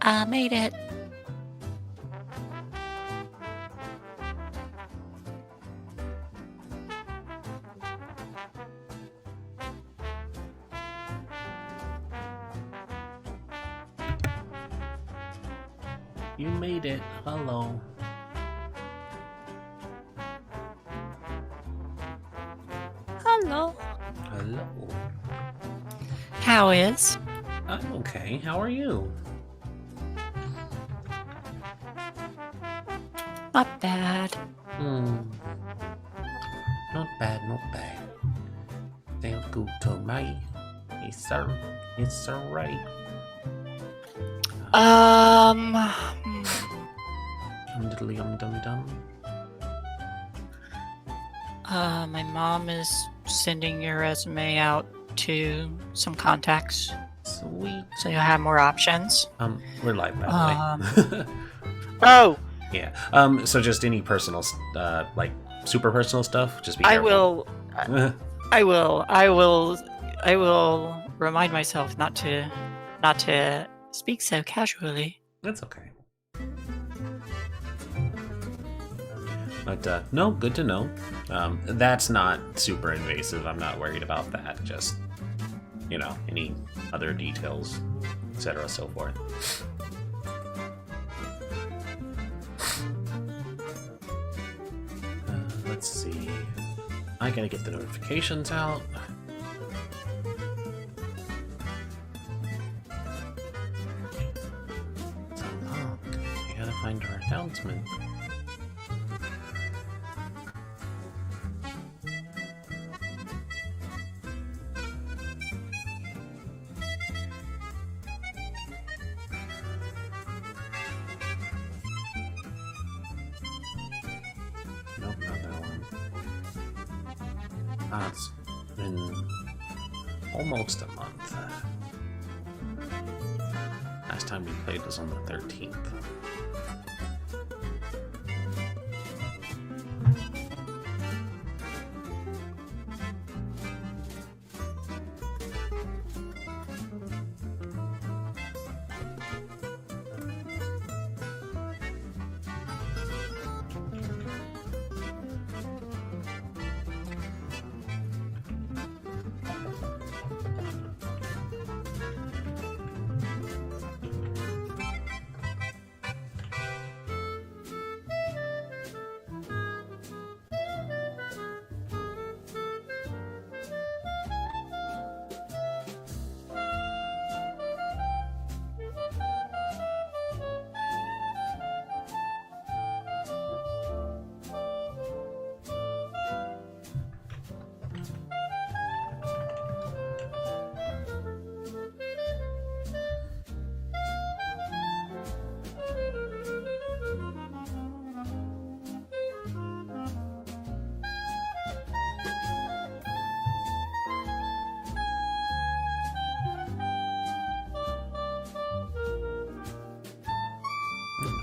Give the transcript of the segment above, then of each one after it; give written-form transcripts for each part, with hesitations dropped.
I made it. You made it. Hello. Hello. Hello. How is? I'm okay. How are you? Not bad. Not bad, not bad. Sounds good to me. Yes, sir. Yes, sir, right. Diddly dum dum. My mom is sending your resume out to some contacts. Sweet. So you'll have more options. We're live, by the way. Oh! Yeah. So just any personal, like, super personal stuff, just be careful. I will remind myself not to speak so casually. That's okay. But, no, good to know. That's not super invasive. I'm not worried about that. Just, you know, any other details, etc., so forth. Let's see. I gotta get the notifications out. So long. I gotta find our announcement. Nope, not that one. It's been almost a month. Last time we played was on the 13th.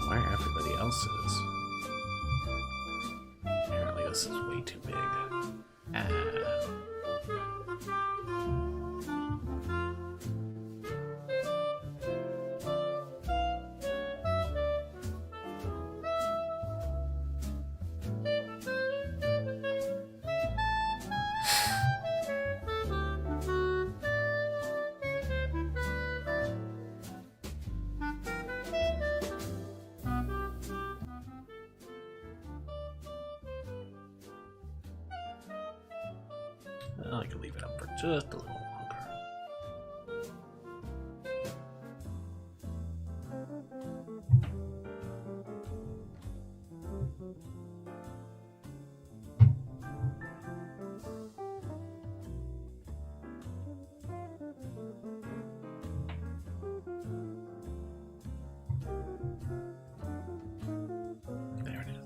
Where everybody else is. Apparently this is way too big. I could leave it up for just a little longer. There it is.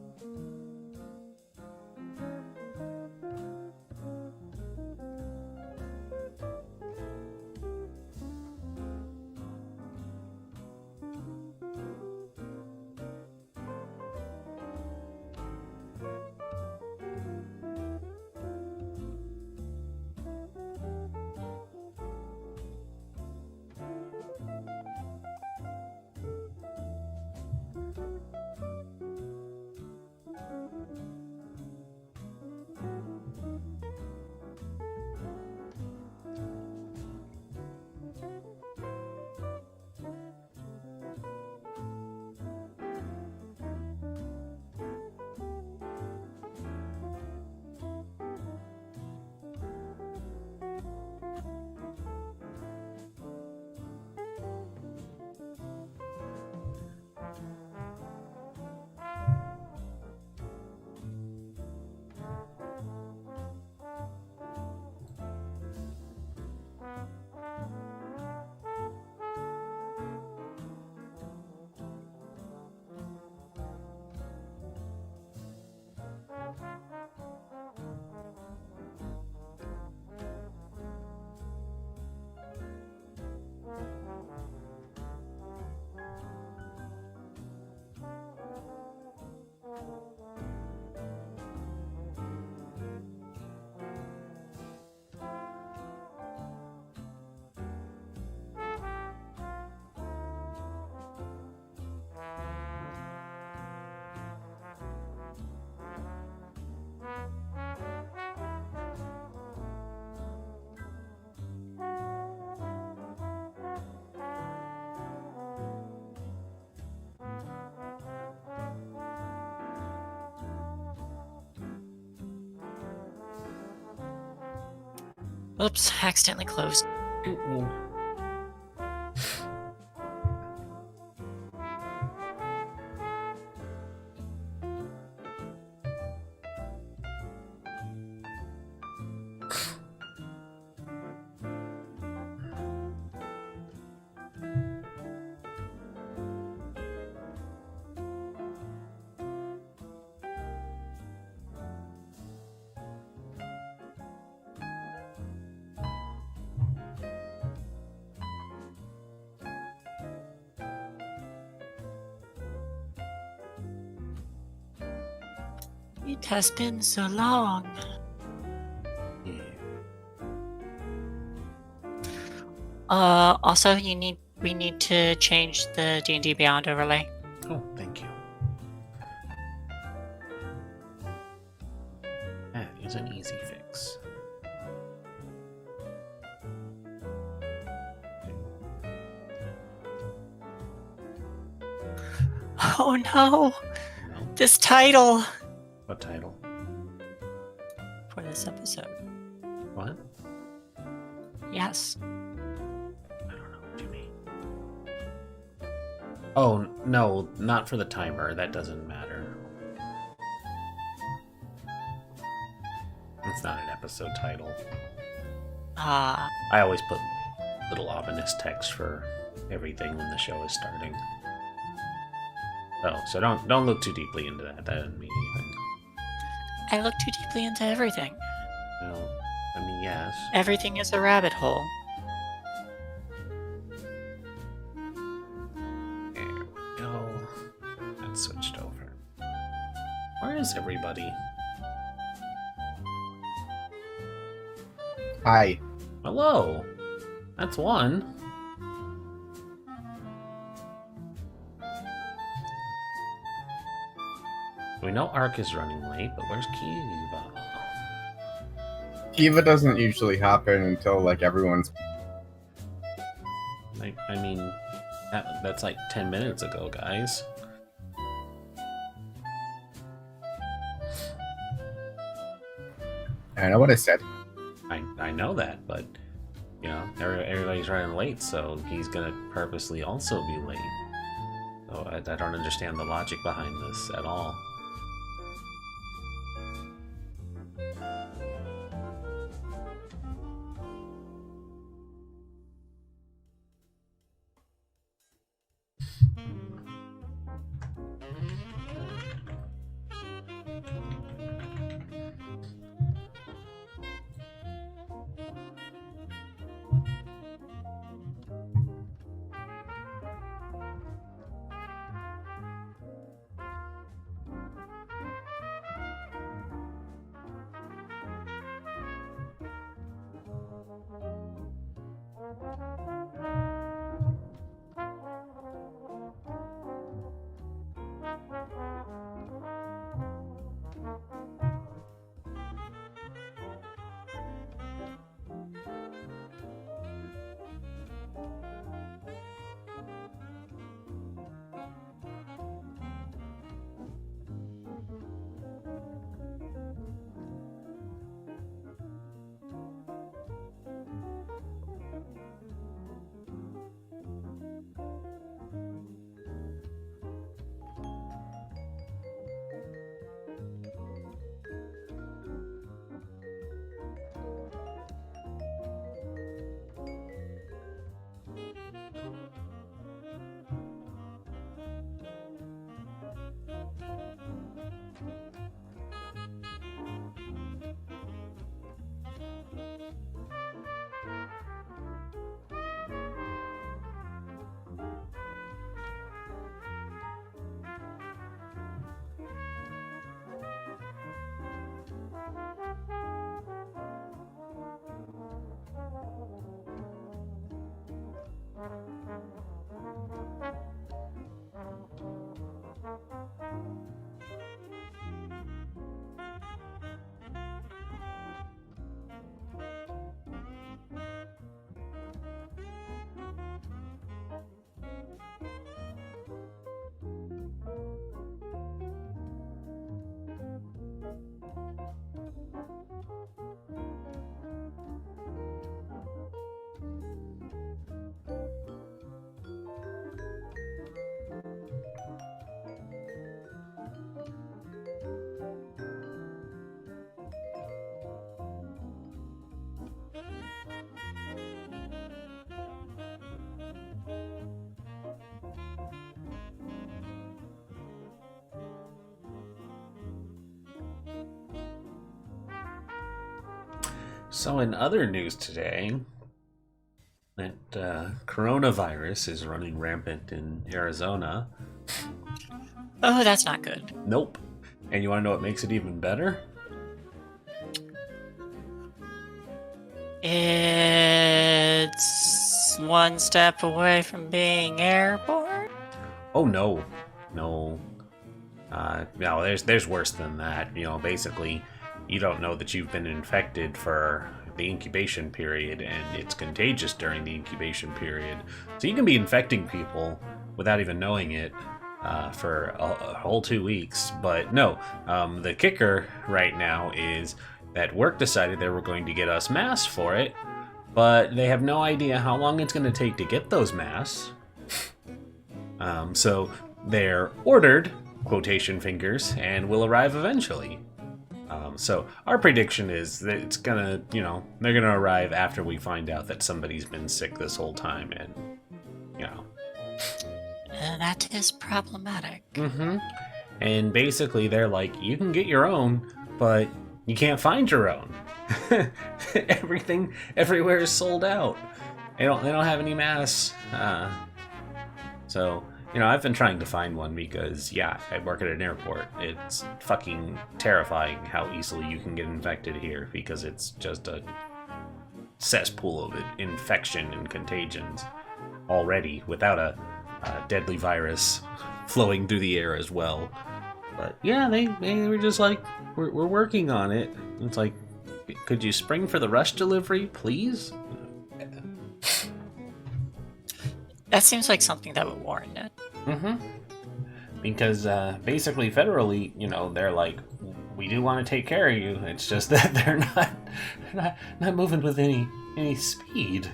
Oops, accidentally closed. It has been so long. Yeah. Also, we need to change the D&D Beyond overlay. Oh, thank you. That is an easy fix. Oh no! No? This title What title? for this episode. What? Yes. I don't know what you mean. Oh, no, not for the timer. That doesn't matter. It's not an episode title. Ah, I always put little ominous text for everything when the show is starting. Oh, so don't look too deeply into that. That doesn't mean anything. I look too deeply into everything. Well, I mean, yes. Everything is a rabbit hole. There we go. That switched over. Where is everybody? Hi. Hello. That's one. We know Ark is running late, but where's Keavah? Keavah doesn't usually happen until like everyone's. I mean, that's like 10 minutes ago, guys. I know what I said. I know that, but everybody's running late, so he's gonna purposely also be late. So I don't understand the logic behind this at all. So in other news today, that coronavirus is running rampant in Arizona. Oh, that's not good. Nope. And you want to know what makes it even better? It's one step away from being airborne. Oh no, no. No, there's worse than that. Basically, you don't know that you've been infected for the incubation period, and it's contagious during the incubation period. So you can be infecting people without even knowing it for a whole 2 weeks. But no, the kicker right now is that work decided they were going to get us masks for it, but they have no idea how long it's going to take to get those masks. So they're ordered, quotation fingers, and will arrive eventually. So our prediction is that it's gonna, they're gonna arrive after we find out that somebody's been sick this whole time, and, That is problematic. Mm-hmm. And basically they're like, you can get your own, but you can't find your own. Everything everywhere is sold out. They don't have any masks. So I've been trying to find one because, I work at an airport. It's fucking terrifying how easily you can get infected here because it's just a cesspool of infection and contagions already without a deadly virus flowing through the air as well. But they were just like, we're working on it. It's like, could you spring for the rush delivery, please? That seems like something that would warrant it. Mm-hmm. Because basically, federally, they're like, we do want to take care of you. It's just that they're not moving with any speed.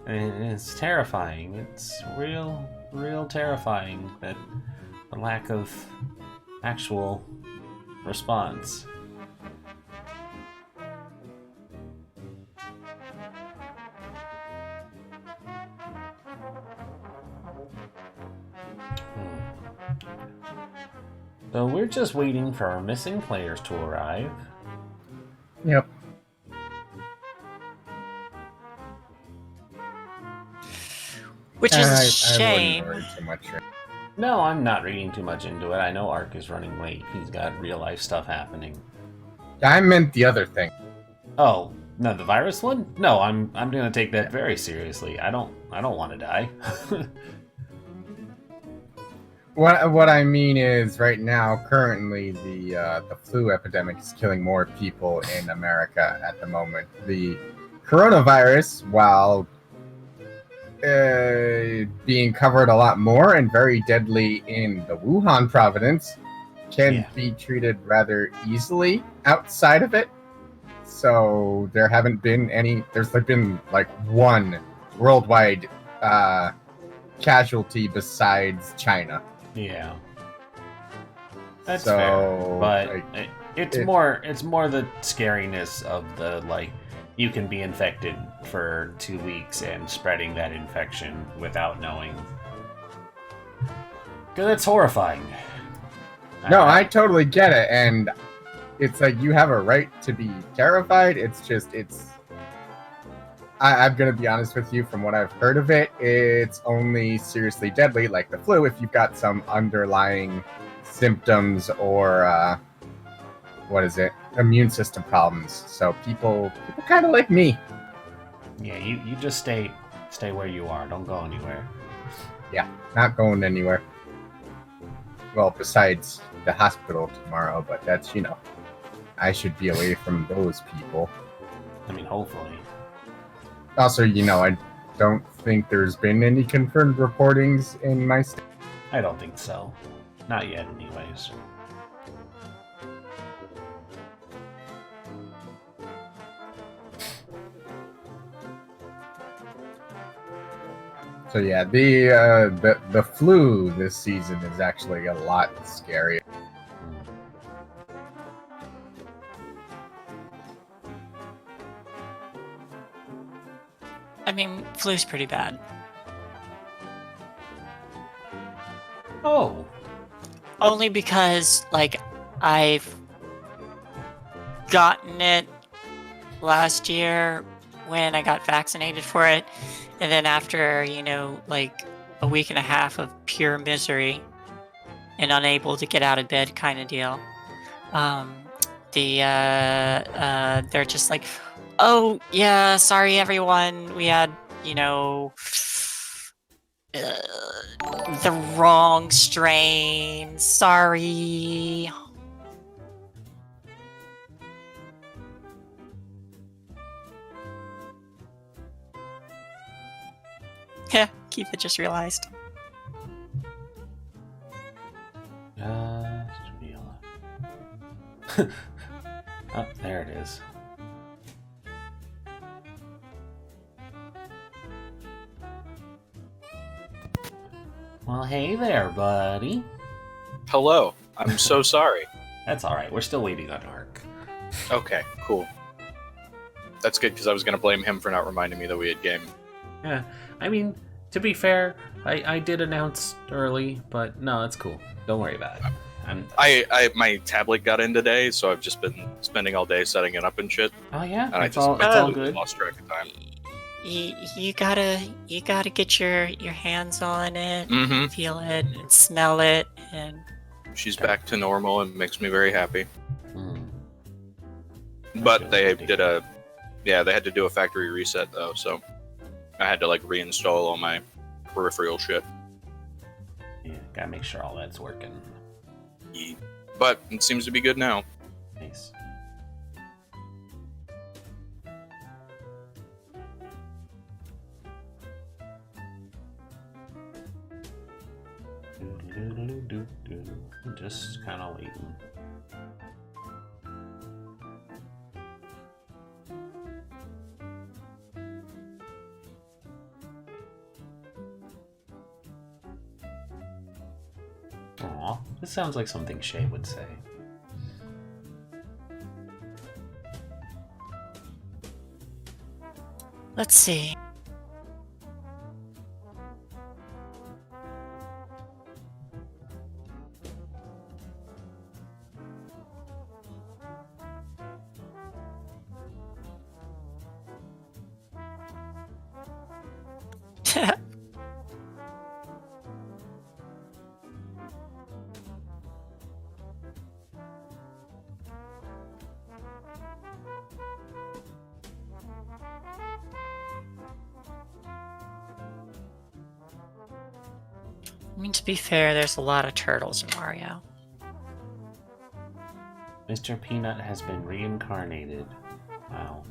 And it's terrifying. It's real terrifying that the lack of actual response. So we're just waiting for our missing players to arrive. Yep. Which is a I shame. wouldn't worry too much. No, I'm not reading too much into it. I know Ark is running late. He's got real life stuff happening. I meant the other thing. Oh, no, the virus one? No, I'm gonna take that very seriously. I don't want to die. What I mean is, right now, currently, the flu epidemic is killing more people in America at the moment. The coronavirus, while being covered a lot more and very deadly in the Wuhan province, can be treated rather easily outside of it. So there haven't been any. There's been like one worldwide casualty besides China. Yeah, that's So, fair. But like, it's more the scariness of the, like, you can be infected for 2 weeks and spreading that infection without knowing. Because it's horrifying. No, I totally get it, and it's like you have a right to be terrified. It's just I'm gonna be honest with you. From what I've heard of it, it's only seriously deadly, like the flu, if you've got some underlying symptoms or immune system problems. So people kind of like me. Yeah, you just stay where you are. Don't go anywhere. Yeah, not going anywhere. Well, besides the hospital tomorrow, but that's, I should be away from those people. I mean, hopefully. Also, I don't think there's been any confirmed reportings in my state. I don't think so. Not yet, anyways. So yeah, the flu this season is actually a lot scarier. I mean, flu's pretty bad. Oh. Only because, like, I've gotten it last year when I got vaccinated for it. And then after, like a week and a half of pure misery and unable to get out of bed kind of deal, they're just like, oh, yeah, sorry, everyone. We had, the wrong strain. Sorry. Yeah, Keavah just realized. Just real. Oh, there it is. Well, hey there, buddy. Hello. I'm so sorry. That's alright. We're still waiting on Ark. Okay, cool. That's good, because I was going to blame him for not reminding me that we had game. Yeah, I mean, to be fair, I did announce early, but no, it's cool. Don't worry about it. My tablet got in today, so I've just been spending all day setting it up and shit. Oh yeah, And it's all good. Lost track of time. You gotta get your hands on it, Mm-hmm. feel it, and smell it, and She's back to normal and makes me very happy. Mm. But they had to do a factory reset though, so I had to reinstall all my peripheral shit. Yeah, gotta make sure all that's working. But it seems to be good now. Nice. Just kind of waiting. Aw, this sounds like something Shay would say. Let's see. I mean, to be fair, there's a lot of turtles in Mario. Mr. Peanut has been reincarnated. Wow.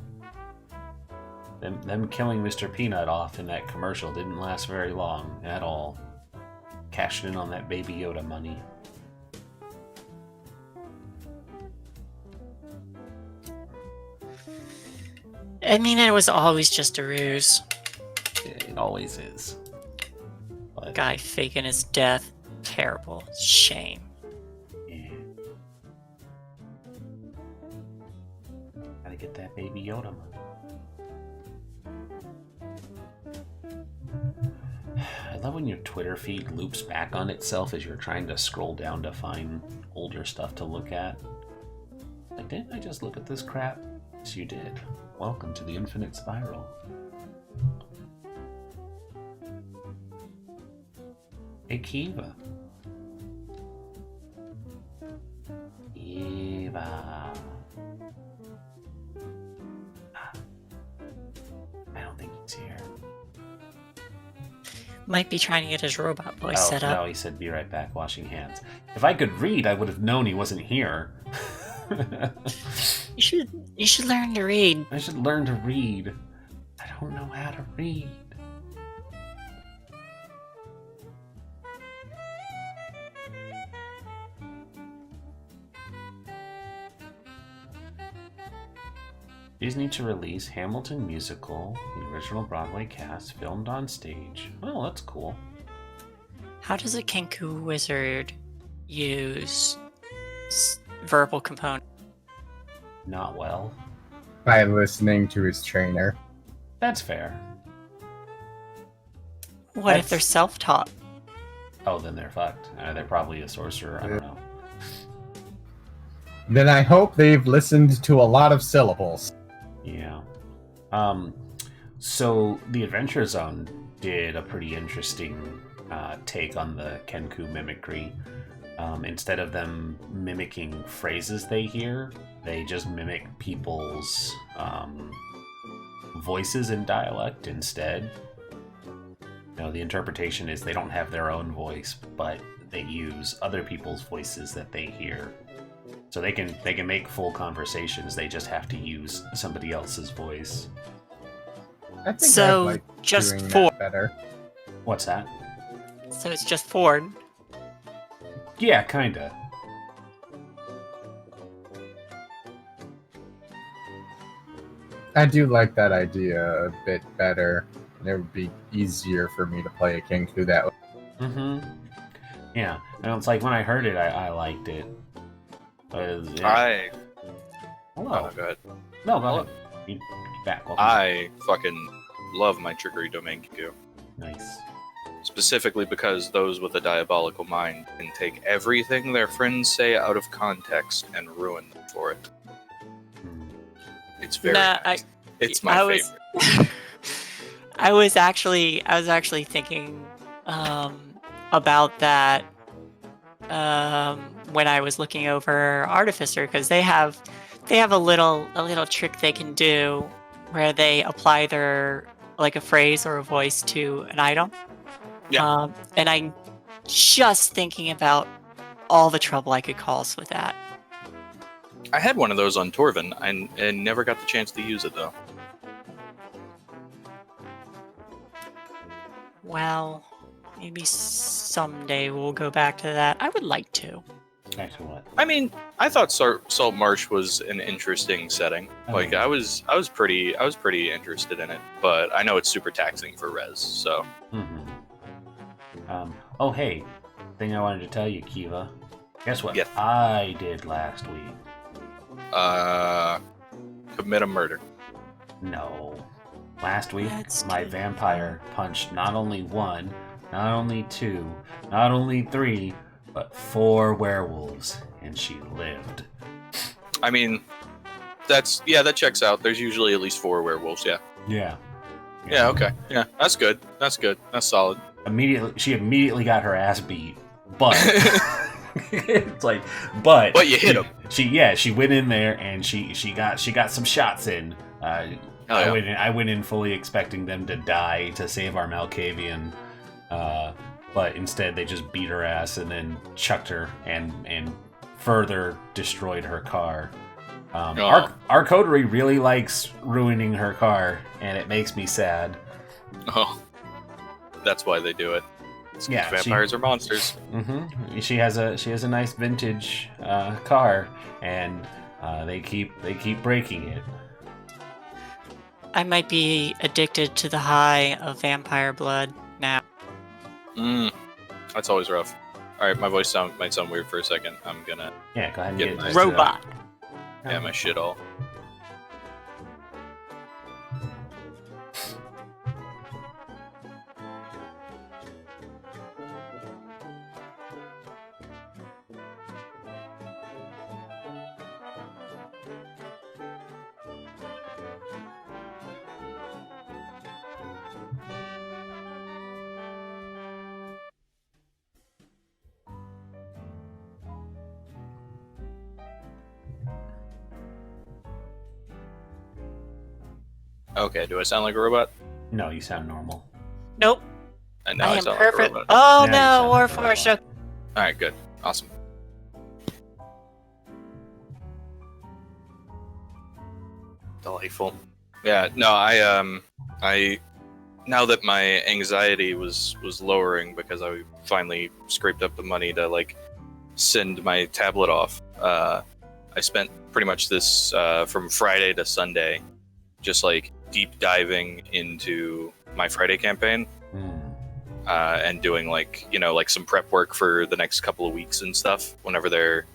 Them killing Mr. Peanut off in that commercial didn't last very long at all. Cashing in on that Baby Yoda money. I mean, it was always just a ruse. It always is. But, Guy faking his death. Terrible. Shame. yeah. Gotta get that Baby Yoda money. I love when your Twitter feed loops back on itself as you're trying to scroll down to find older stuff to look at. Like, didn't I just look at this crap? Yes, you did. Welcome to the Infinite Spiral. Hey, Keavah. Keavah. I don't think he's here. Might be trying to get his robot voice set up. No, he said be right back, washing hands. If I could read, I would have known he wasn't here. You should learn to read. I should learn to read. I don't know how to read. Disney to release Hamilton musical, the original Broadway cast, filmed on stage. Well, that's cool. How does a Kenku wizard use verbal component? Not well. By listening to his trainer. That's fair. What if they're self-taught? Oh, then they're fucked. They're probably a sorcerer. I don't know. Then I hope they've listened to a lot of syllables. Yeah. So the Adventure Zone did a pretty interesting take on the Kenku mimicry. Instead of them mimicking phrases they hear, they just mimic people's voices in dialect instead. You know, the interpretation is they don't have their own voice, but they use other people's voices that they hear. So they can make full conversations. They just have to use somebody else's voice. I think So, I'd like just doing four. that better. What's that? So it's just Ford. Yeah, kinda. I do like that idea a bit better. It would be easier for me to play a Kenku that way. Mm-hmm. Yeah. And it's like when I heard it, I liked it. I Hello. go ahead. No, go ahead. Be back. Welcome. I fucking love my trickery domain Kenku. Nice. Specifically because those with a diabolical mind can take everything their friends say out of context and ruin them for it. Hmm. It's very Nah, nice. It's my favorite. I was actually thinking about that when I was looking over Artificer, because they have a little trick they can do where they apply their like a phrase or a voice to an item. Yeah. And I'm just thinking about all the trouble I could cause with that. I had one of those on Torvin and never got the chance to use it though. Well, maybe someday we'll go back to that. I would like to. Actually, what? I mean, I thought Salt Marsh was an interesting setting. Like I was pretty interested in it, but I know it's super taxing for Rez. So Mm-hmm. Oh, hey, thing I wanted to tell you, Keavah. Guess what Yes. I did last week? Commit a murder. No. Last week, That's my good. vampire punched not only one, not only two, not only three, but 4 werewolves, and she lived. I mean, that checks out. There's usually at least 4 werewolves. Yeah. Yeah. Yeah. Okay. Yeah. That's good. That's good. That's solid. She immediately got her ass beat, but it's like, but you hit him. She went in there and she got some shots in. I went in fully expecting them to die to save our Malkavian, but instead they just beat her ass and then chucked her and further destroyed her car. Our coterie really likes ruining her car, and it makes me sad. Oh, that's why they do it. Yeah, vampires are monsters. Mm-hmm. She has a nice vintage car, and they keep breaking it. I might be addicted to the high of vampire blood now. That's always rough. All right, my voice might sound weird for a second. I'm gonna Go ahead and Get get my- Robot. my shit all. Okay, do I sound like a robot? No, you sound normal. Nope. And now I I am sound perfect. like a robot. Oh Now you no, sound like a Warforged. robot. All right, good, awesome. Delightful. Yeah, no, I now that my anxiety was lowering because I finally scraped up the money to like send my tablet off. I spent pretty much this from Friday to Sunday, just like deep diving into my Friday campaign. And doing like some prep work for the next couple of weeks and stuff whenever they're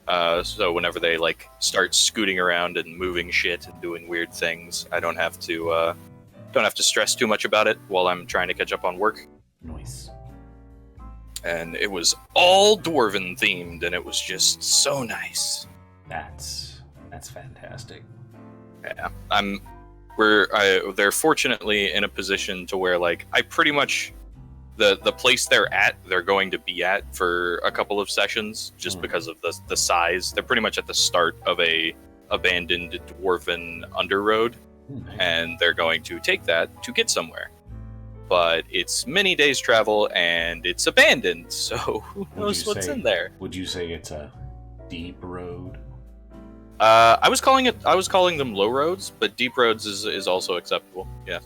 whenever they like start scooting around and moving shit and doing weird things, I don't have to stress too much about it while I'm trying to catch up on work. Nice. And it was all dwarven themed, and it was just so nice. That's fantastic. Yeah, they're fortunately in a position to where like I pretty much the place they're going to be at for a couple of sessions just because of the size. They're pretty much at the start of a abandoned dwarven underroad, and they're going to take that to get somewhere. But it's many days travel and it's abandoned, so who knows what's in there. Would you say it's a deep road? I was calling them low roads, but deep roads is also acceptable. Yeah.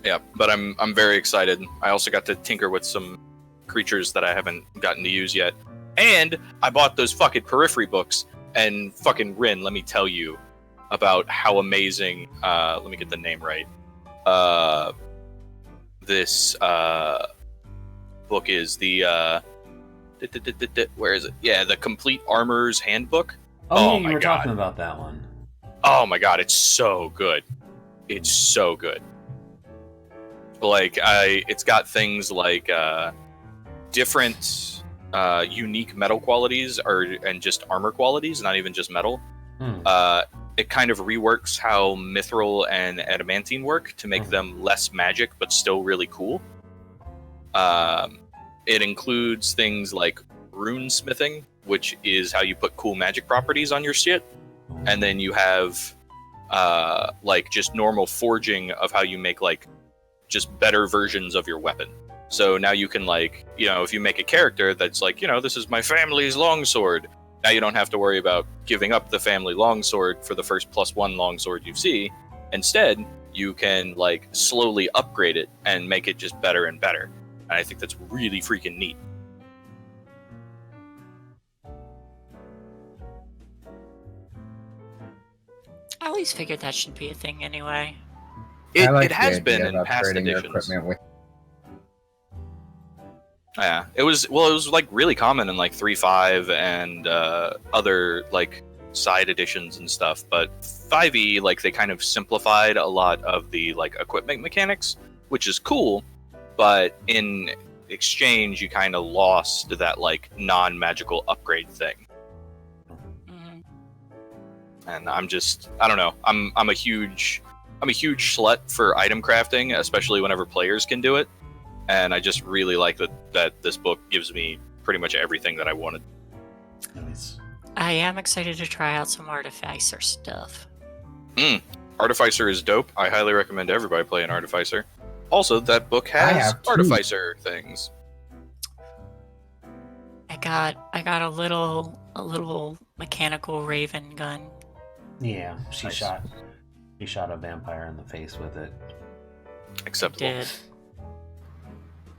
Yeah, but I'm very excited. I also got to tinker with some creatures that I haven't gotten to use yet. And I bought those fucking Periphery books, and fucking Rin, let me tell you about how amazing, let me get the name right. This book is the, where is it? Yeah, the Complete Armor's Handbook. Oh, my you were God. talking about that one. Oh my god, it's so good. It's so good. Like, it's got things like different unique metal qualities and just armor qualities, not even just metal. It kind of reworks how mithril and adamantine work to make them less magic but still really cool. It includes things like rune smithing, which is how you put cool magic properties on your shit. And then you have like just normal forging of how you make like just better versions of your weapon. So now you can like, if you make a character that's like, this is my family's longsword, now you don't have to worry about giving up the family longsword for the first +1 longsword you see. Instead, you can like slowly upgrade it and make it just better and better. And I think that's really freaking neat. I always figured that should be a thing anyway. I like It has the been idea in of past upgrading your editions. equipment with Yeah, it was like really common in like 3.5 and other like side editions and stuff. But 5e, like they kind of simplified a lot of the like equipment mechanics, which is cool. But in exchange, you kind of lost that like non-magical upgrade thing. Mhm. And I don't know. I'm a huge slut for item crafting, especially whenever players can do it. And I just really like that this book gives me pretty much everything that I wanted. Nice. I am excited to try out some Artificer stuff. Artificer is dope. I highly recommend everybody play an Artificer. Also, that book I has have two. Artificer things. I got a little mechanical raven gun. Yeah, she Nice. shot a vampire in the face with it. Acceptable. Did.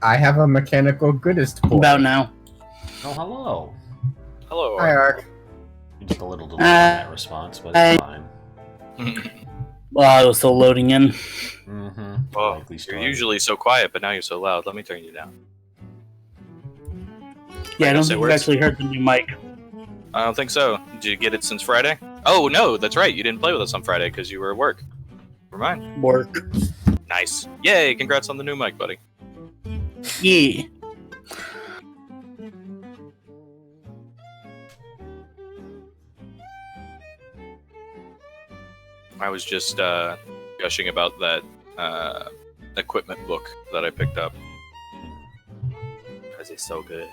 I have a mechanical goodest boy. About now. Oh, hello. Hello. Hi, Ark. Just a little delay in that response, but it's fine. Well, I was still loading in. Mm-hmm. Oh, Likely you're story. usually so quiet, but now you're so loud. Let me turn you down. Yeah, I don't guess it think you've works. actually heard the new mic. I don't think so. Did you get it since Friday? Oh, no, that's right. You didn't play with us on Friday because you were at work. Never mind. Work. Nice. Yay, congrats on the new mic, buddy. Yeah. I was just gushing about that equipment book that I picked up. Because it's so good.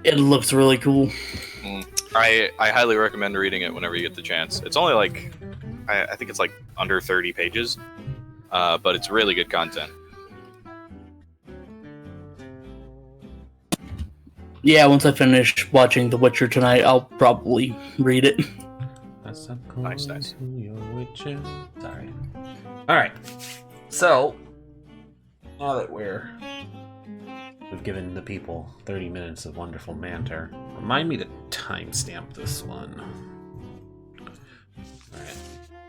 It looks really cool. I highly recommend reading it whenever you get the chance. It's only like, I think it's like under 30 pages, but it's really good content. Yeah, once I finish watching The Witcher tonight, I'll probably read it. Nice. Sorry. Alright. So, now that we've given the people 30 minutes of wonderful banter, remind me to timestamp this one. Alright.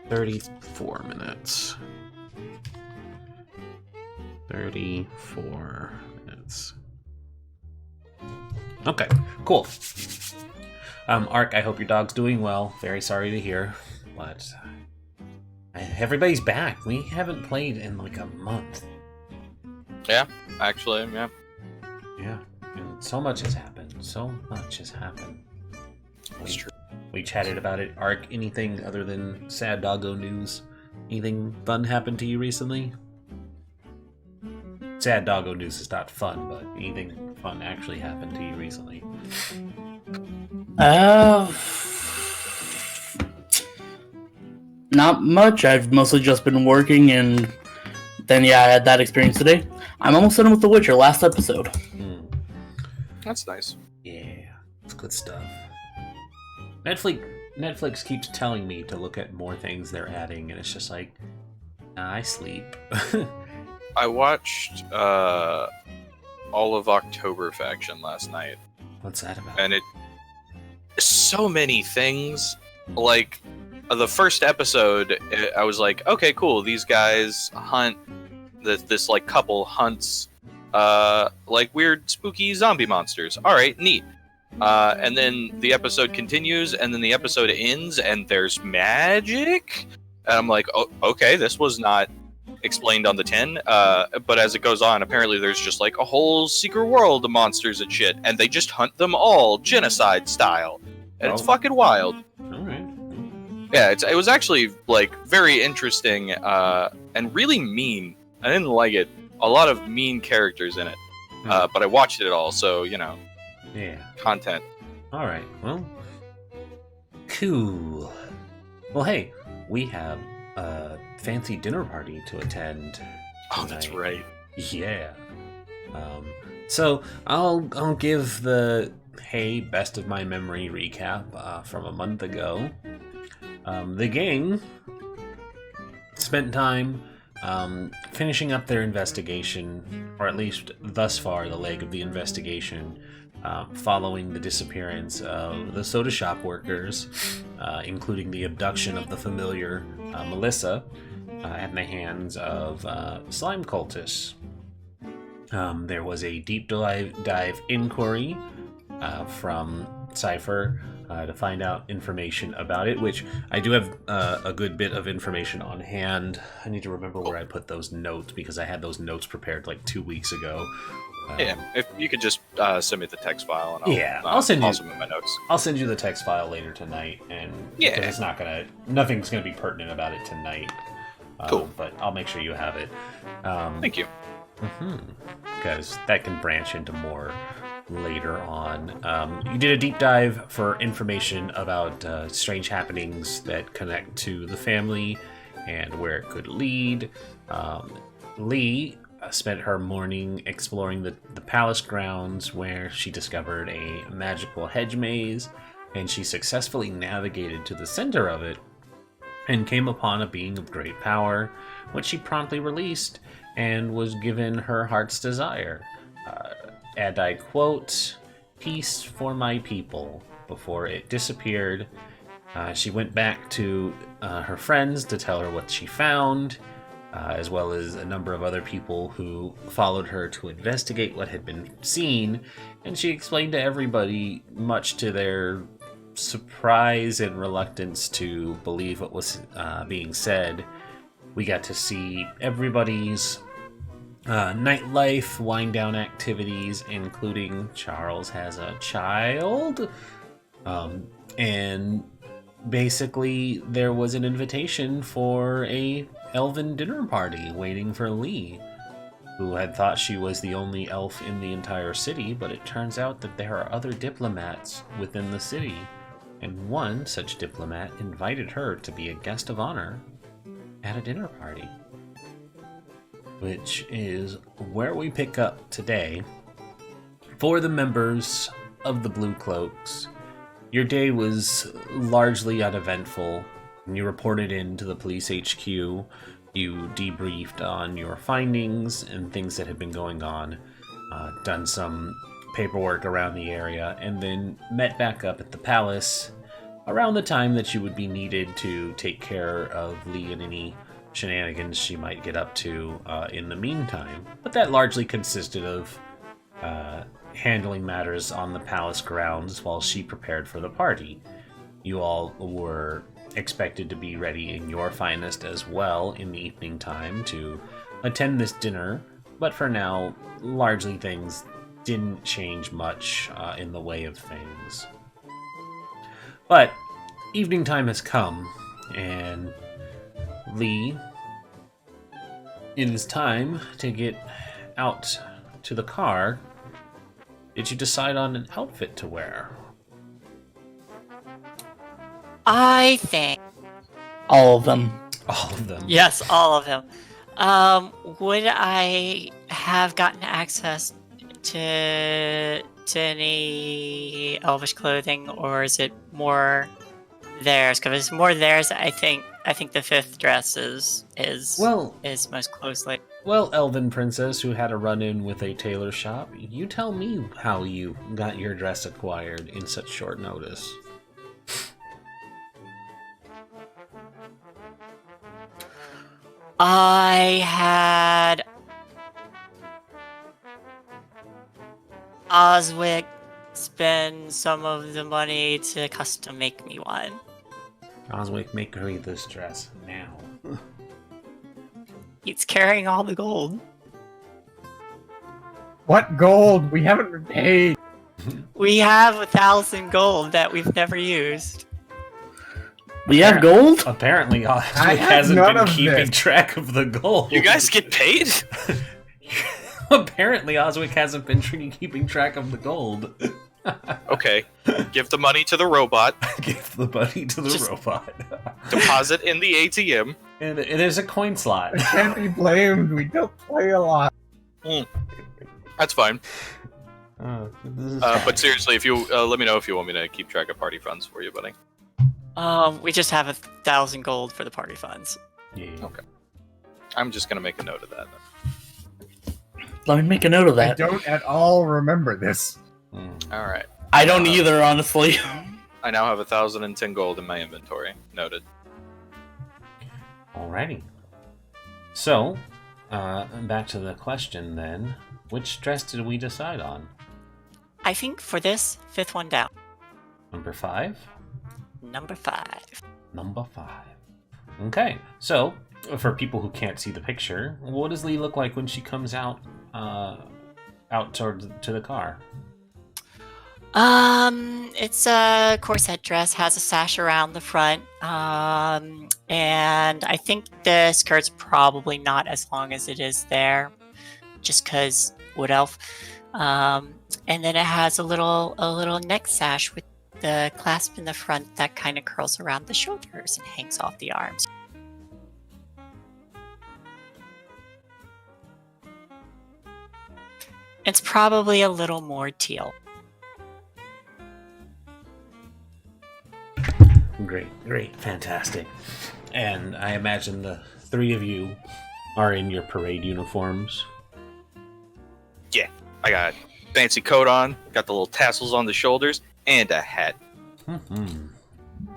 34 minutes. 34 minutes. Okay, cool. Ark, I hope your dog's doing well. Very sorry to hear, but everybody's back. We haven't played in like a month. Yeah, actually, yeah. Yeah, and so much has happened. That's true. We chatted about it. Ark, anything other than sad doggo news? Anything fun happened to you recently? Sad doggo news is not fun, but anything fun actually happened to you recently? Not much. I've mostly just been working, and then I had that experience today. I'm almost done with The Witcher, last episode. That's nice. Yeah, it's good stuff. Netflix keeps telling me to look at more things they're adding, and it's just like, I sleep. I watched all of October Faction last night. What's that about? And so many things. Like, the first episode, I was like, okay, cool, these guys hunt, this like couple hunts like weird spooky zombie monsters. Alright, neat. And then the episode continues, and then the episode ends, and there's magic? And I'm like, oh, okay, this was not explained on the tin. But as it goes on, apparently there's just like a whole secret world of monsters and shit, and they just hunt them all, genocide style. And it's fucking wild. Alright. Yeah, it was actually like very interesting and really mean. I didn't like it. A lot of mean characters in it. But I watched it all, so, you know, Yeah. content. Alright, well. Cool. Well, hey, we have a fancy dinner party to attend. Oh, that's tonight. right. Yeah. So I'll give the best of my memory recap from a month ago. The gang spent time finishing up their investigation, or at least thus far the leg of the investigation, following the disappearance of the soda shop workers, including the abduction of the familiar Melissa at the hands of slime cultists. There was a deep dive inquiry from Cypher to find out information about it, which I do have a good bit of information on hand. I need to remember where I put those notes, because I had those notes prepared like 2 weeks ago. Yeah, if you could just send me the text file, and I'll send you my notes. I'll send you the text file later tonight, and because it's nothing's gonna be pertinent about it tonight. Cool, but I'll make sure you have it. Thank you. Because that can branch into more later on. You did a deep dive for information about strange happenings that connect to the family and where it could lead. Lee spent her morning exploring the palace grounds, where she discovered a magical hedge maze, and she successfully navigated to the center of it and came upon a being of great power, which she promptly released and was given her heart's desire. And I quote, "Peace for my people." Before it disappeared, she went back to her friends to tell her what she found, as well as a number of other people who followed her to investigate what had been seen, and she explained to everybody, much to their surprise and reluctance to believe what was being said. We got to see everybody's nightlife, wind-down activities, including Charles has a child, and basically there was an invitation for a elven dinner party waiting for Lee, who had thought she was the only elf in the entire city, but it turns out that there are other diplomats within the city, and one such diplomat invited her to be a guest of honor at a dinner party. Which is where we pick up today. For the members of the Blue Cloaks, your day was largely uneventful. You reported in to the police HQ, you debriefed on your findings and things that had been going on, done some paperwork around the area, and then met back up at the palace around the time that you would be needed to take care of Lee and any shenanigans she might get up to in the meantime. But that largely consisted of handling matters on the palace grounds while she prepared for the party. You all were expected to be ready in your finest as well in the evening time to attend this dinner, but for now, largely things didn't change much in the way of things. But evening time has come, and Lee, it is time to get out to the car. Did you decide on an outfit to wear? I think. All of them. All of them. Yes, all of them. Would I have gotten access to any elvish clothing, or is it more theirs? Because if it's more theirs, I think the fifth dress is most closely. Well, Elven Princess, who had a run-in with a tailor shop, you tell me how you got your dress acquired in such short notice. I had Oswick spend some of the money to custom make me one. Oswick, make her this dress now. He's carrying all the gold. What gold? We haven't been paid. We have 1,000 gold that we've never used. We have gold? Apparently, Oswick have hasn't none been of keeping this. track of the gold. You guys get paid? Apparently, Oswick hasn't been keeping track of the gold. Okay. Give the money to the robot. Give the money to the robot. Deposit in the ATM. And there's a coin slot. I can't be blamed. We don't play a lot. That's fine. This is But seriously, if you let me know if you want me to keep track of party funds for you, buddy. We just have 1,000 gold for the party funds. Yeah. Okay. I'm just gonna make a note of that. Let me make a note of I that. don't at all remember this. All right. I don't either, honestly. I now have 1,010 gold in my inventory. Noted. Alrighty. So, back to the question then. Which dress did we decide on? I think for this, 5th one down. Number 5? Number 5. Number 5. Okay, so for people who can't see the picture, what does Lee look like when she comes out to the car? It's a corset dress, has a sash around the front, and I think the skirt's probably not as long as it is there, just because wood elf. And then it has a little neck sash with the clasp in the front that kind of curls around the shoulders and hangs off the arms. It's probably a little more teal. Great, fantastic. And I imagine the 3 of you are in your parade uniforms. Yeah, I got a fancy coat on, got the little tassels on the shoulders, and a hat. Mm-hmm.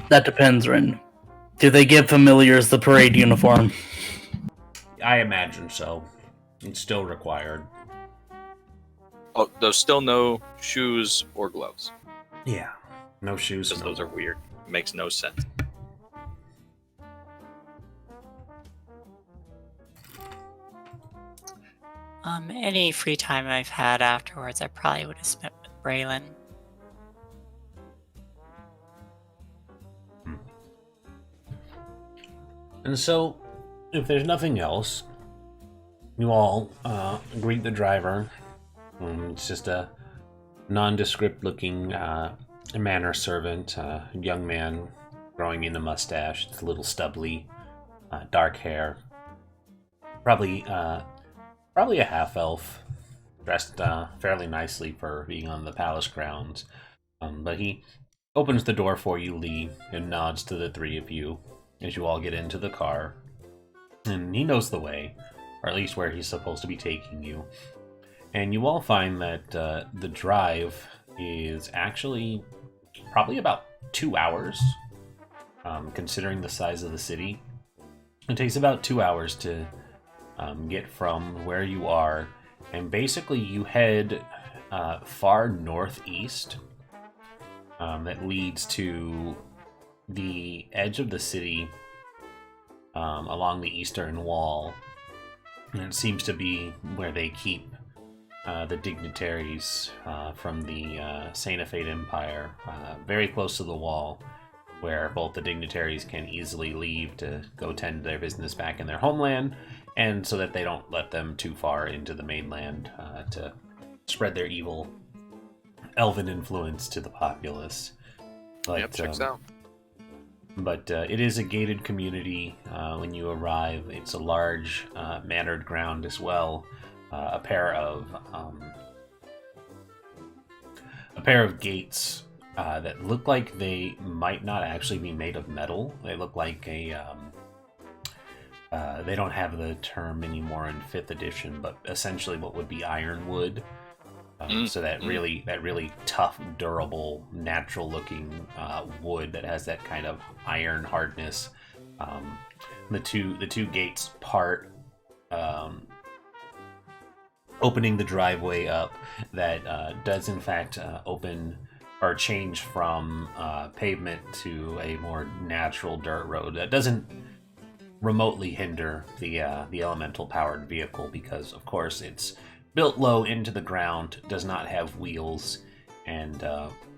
That depends, Rin. Do they give familiars the parade uniform? I imagine so. It's still required. Oh, there's still no shoes or gloves. Yeah. No shoes. Because those are weird. Makes no sense. Any free time I've had afterwards, I probably would have spent with Braylon. And so, if there's nothing else, you all greet the driver. It's just a nondescript-looking manor servant, a young man growing in a mustache. It's a little stubbly, dark hair. Probably a half-elf, dressed fairly nicely for being on the palace grounds. But he opens the door for you, Lee, and nods to the 3 of you as you all get into the car. And he knows the way, or at least where he's supposed to be taking you. And you all find that the drive is actually probably about 2 hours, considering the size of the city. It takes about 2 hours to get from where you are, and basically you head far northeast. That leads to the edge of the city along the eastern wall. And it seems to be where they keep the dignitaries from the Saint Fate Empire, very close to the wall, where both the dignitaries can easily leave to go tend to their business back in their homeland, and so that they don't let them too far into the mainland to spread their evil elven influence to the populace. But, yep, checks out. But it is a gated community when you arrive. It's a large maноred ground as well. A pair of gates that look like they might not actually be made of metal. They look like a they don't have the term anymore in 5th edition, but essentially what would be ironwood. So that really tough, durable, natural-looking wood that has that kind of iron hardness. The two gates part, opening the driveway up. That does in fact open or change from pavement to a more natural dirt road. That doesn't remotely hinder the elemental-powered vehicle because, of course, it's built low into the ground, does not have wheels, and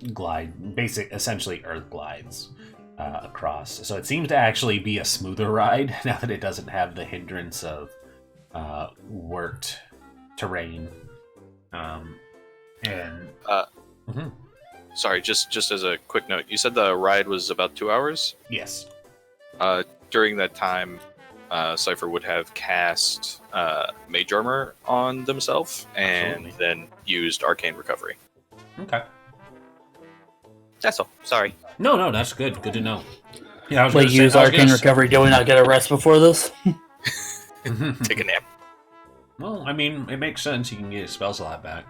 essentially earth glides across. So it seems to actually be a smoother ride now that it doesn't have the hindrance of worked terrain. Sorry, just as a quick note, you said the ride was about 2 hours? Yes. During that time, Cypher would have cast Mage Armor on themselves and then used Arcane Recovery. Okay. That's all. Sorry. No, that's good. Good to know. Yeah, I was Wait, use Arcane Recovery. Do we not get a rest before this? Take a nap. Well, I mean, it makes sense. You can get your spell slot back.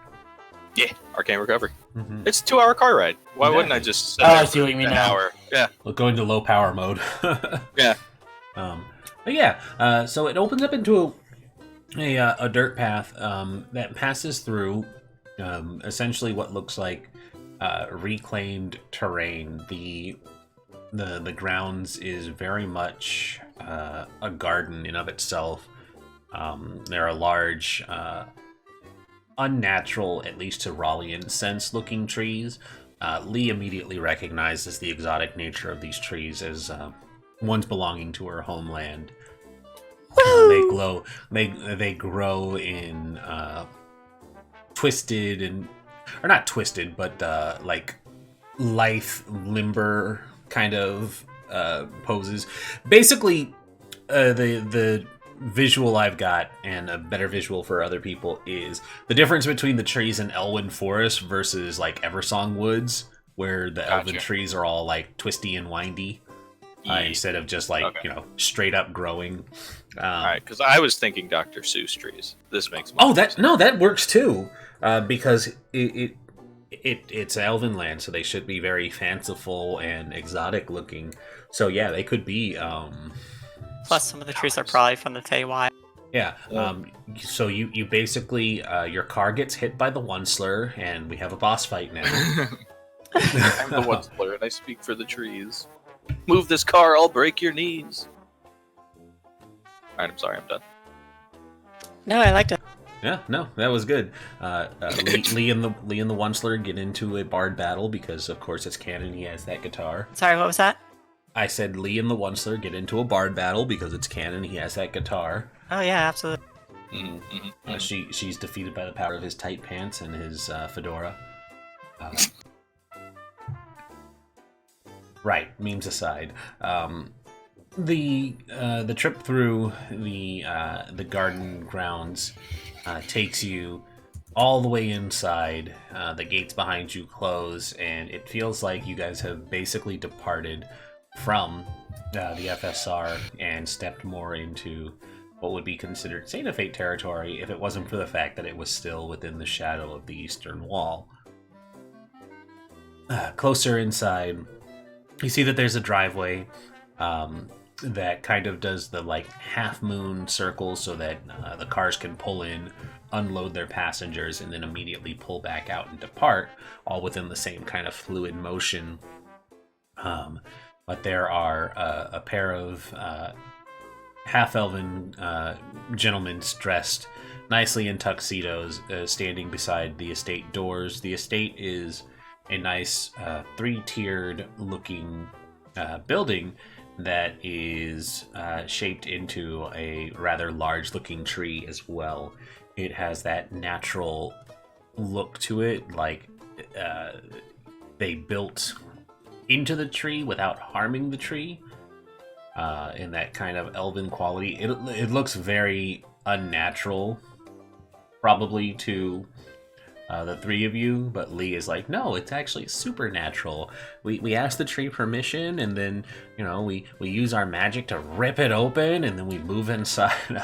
Yeah, arcane recovery. Mm-hmm. It's a 2-hour car ride. Why wouldn't I Exactly. just sit Oh, there I see what you for mean an now. hour? Yeah. We'll go into low power mode. Yeah. But yeah, so it opens up into a dirt path that passes through essentially what looks like reclaimed terrain. The grounds is very much a garden in of itself. There are large, unnatural, at least to Rallian sense, looking trees. Lee immediately recognizes the exotic nature of these trees as ones belonging to her homeland. They grow in twisted and, or not twisted, but like lithe, limber kind of poses. Basically, the visual I've got, and a better visual for other people, is the difference between the trees in Elwyn Forest versus like Eversong Woods, where the elven trees are all like twisty and windy. Instead of just like straight up growing. All right, because I was thinking Dr. Seuss trees. This makes more sense. That works too, because it's elven land, so they should be very fanciful and exotic looking. So yeah, they could be. Plus, some of the trees are probably from the Feywild. Yeah. So you basically your car gets hit by the Onceler, and we have a boss fight now. I'm the Onceler, and I speak for the trees. Move this car, I'll break your knees. Alright, I'm sorry, I'm done. No, I liked it. Yeah, no, that was good. Lee and the Onceler get into a bard battle because, of course, it's canon. He has that guitar. Sorry, what was that? I said Lee and the Onceler get into a bard battle because it's canon. He has that guitar. Oh yeah, absolutely. She's defeated by the power of his tight pants and his fedora. Right, memes aside. The trip through the garden grounds takes you all the way inside. The gates behind you close, and it feels like you guys have basically departed from the FSR and stepped more into what would be considered Saint of Fate territory if it wasn't for the fact that it was still within the shadow of the Eastern Wall. Closer inside, you see that there's a driveway that kind of does the like half moon circle so that the cars can pull in, unload their passengers, and then immediately pull back out and depart, all within the same kind of fluid motion. But there are a pair of half-elven gentlemen dressed nicely in tuxedos standing beside the estate doors. The estate is a nice three-tiered looking building that is shaped into a rather large looking tree as well. It has that natural look to it, like they built into the tree without harming the tree, in that kind of elven quality. It looks very unnatural, probably to the three of you, but Lee is like, no, it's actually supernatural. We ask the tree permission, and then we use our magic to rip it open, and then we move inside.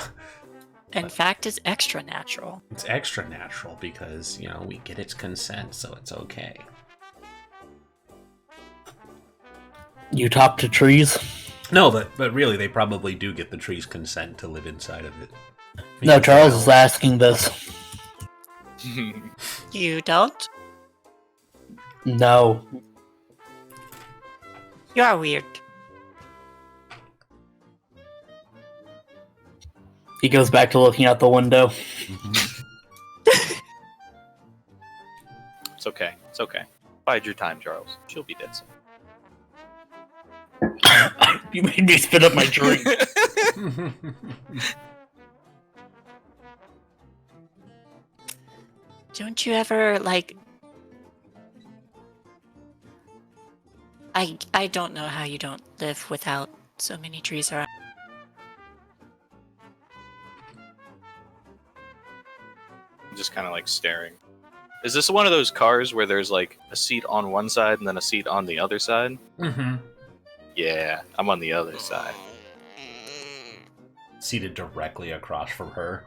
In fact, it's extra natural. It's extra natural because we get its consent, so it's okay. You talk to trees? No, but really, they probably do get the tree's consent to live inside of it. No, Charles is asking this. You don't? No. You are weird. He goes back to looking out the window. It's okay. It's okay. Bide your time, Charles. She'll be dead soon. You made me spit up my drink. Don't you ever, like... I don't know how you don't live without so many trees around. I'm just kind of like staring. Is this one of those cars where there's like a seat on one side and then a seat on the other side? Mm-hmm. Yeah, I'm on the other side. Seated directly across from her.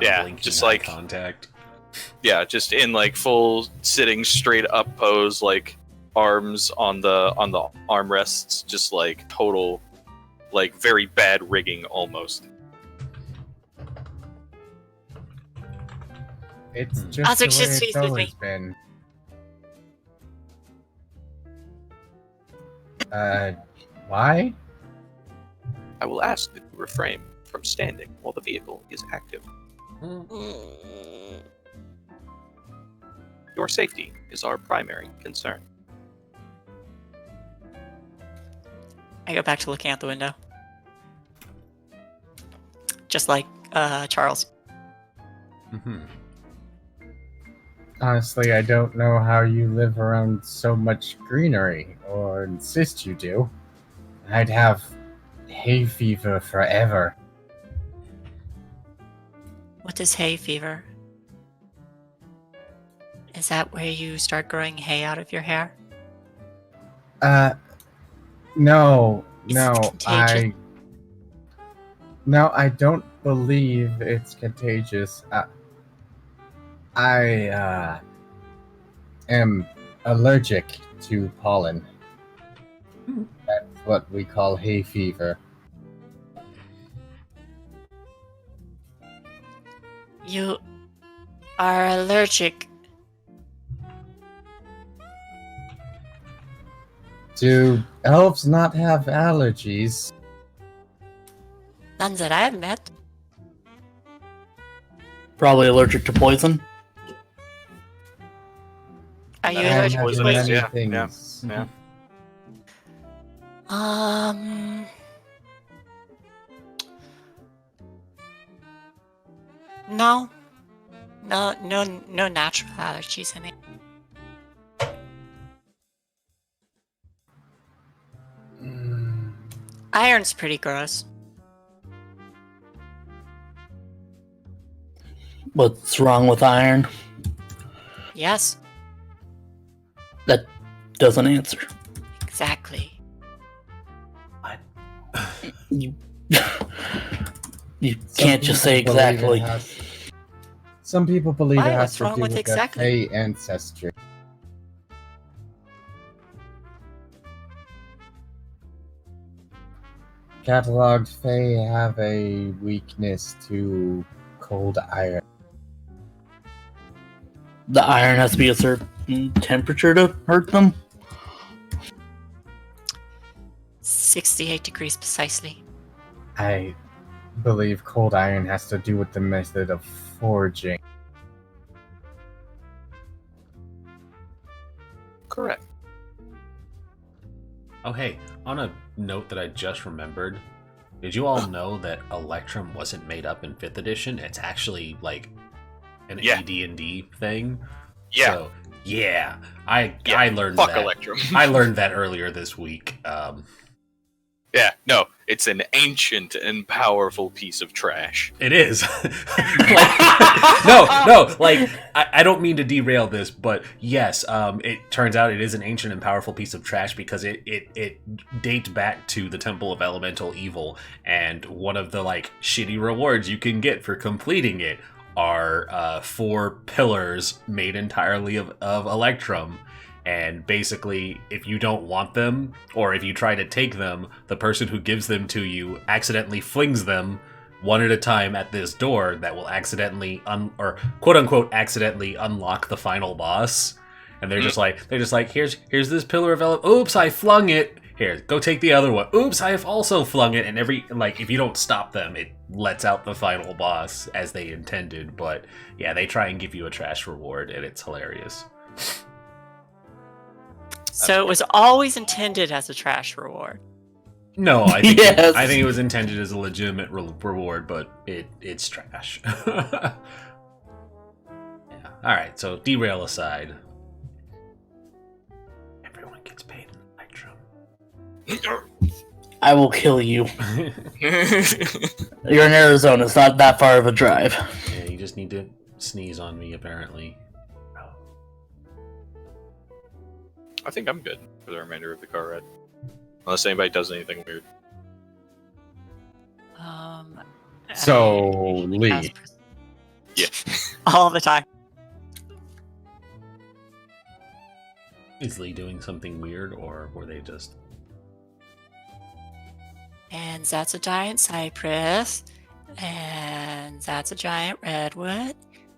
Yeah, Unblinking just eye like contact. Yeah, just in like full sitting straight up pose, like arms on the armrests, just like total, like very bad rigging almost. It's Hmm. just I'll the take way shit it's with always me. been. Why? I will ask that you refrain from standing while the vehicle is active. Your safety is our primary concern. I go back to looking out the window. Just like Charles. Mhm. Honestly, I don't know how you live around so much greenery, or insist you do. I'd have hay fever forever. What is hay fever? Is that where you start growing hay out of your hair? No, Is no, it contagious? I don't believe it's contagious. I am allergic to pollen. That's what we call hay fever. You are allergic. Do elves not have allergies? None that I've met. Probably allergic to poison. Are you I allergic to imagine poison? yeah, things. Yeah. No. No natural allergies in it. Mm, Iron's pretty gross. What's wrong with iron? Yes, That doesn't answer. exactly. You, you some can't just say people believe it exactly. has- Some people believe Why? it has What's to wrong do with with exactly? their Fey ancestry. Cataloged Fey have a weakness to cold iron. The iron has to be a certain temperature to hurt them. 68 degrees precisely. I believe cold iron has to do with the method of forging. Correct. Oh, hey, on a note that I just remembered, did you all know that Electrum wasn't made up in 5th edition? It's actually like an Yeah. AD&D thing. Yeah. So, yeah, I learned Fuck that. Electrum. I learned that earlier this week. Yeah, no, it's an ancient and powerful piece of trash. It is. No, like, I don't mean to derail this, but yes, it turns out it is an ancient and powerful piece of trash because it dates back to the Temple of Elemental Evil, and one of the, like, shitty rewards you can get for completing it are 4 pillars made entirely of Electrum. And basically, if you don't want them, or if you try to take them, the person who gives them to you accidentally flings them one at a time at this door that will accidentally or quote unquote accidentally unlock the final boss. And they're just like, here's this pillar of oops, I flung it. Here, go take the other one. Oops, I have also flung it. And if you don't stop them, it lets out the final boss as they intended. But yeah, they try and give you a trash reward, and it's hilarious. So it was always intended as a trash reward. No, I think Yes. I think it was intended as a legitimate reward, but it's trash. Yeah. All right. So derail aside, everyone gets paid in Electrum. I will kill you. You're in Arizona. It's not that far of a drive. Yeah, you just need to sneeze on me, apparently. I think I'm good for the remainder of the car ride. Unless anybody does anything weird. So, I- Lee. Yeah. all the time. Is Lee doing something weird, or were they just... And that's a giant cypress. And that's a giant redwood.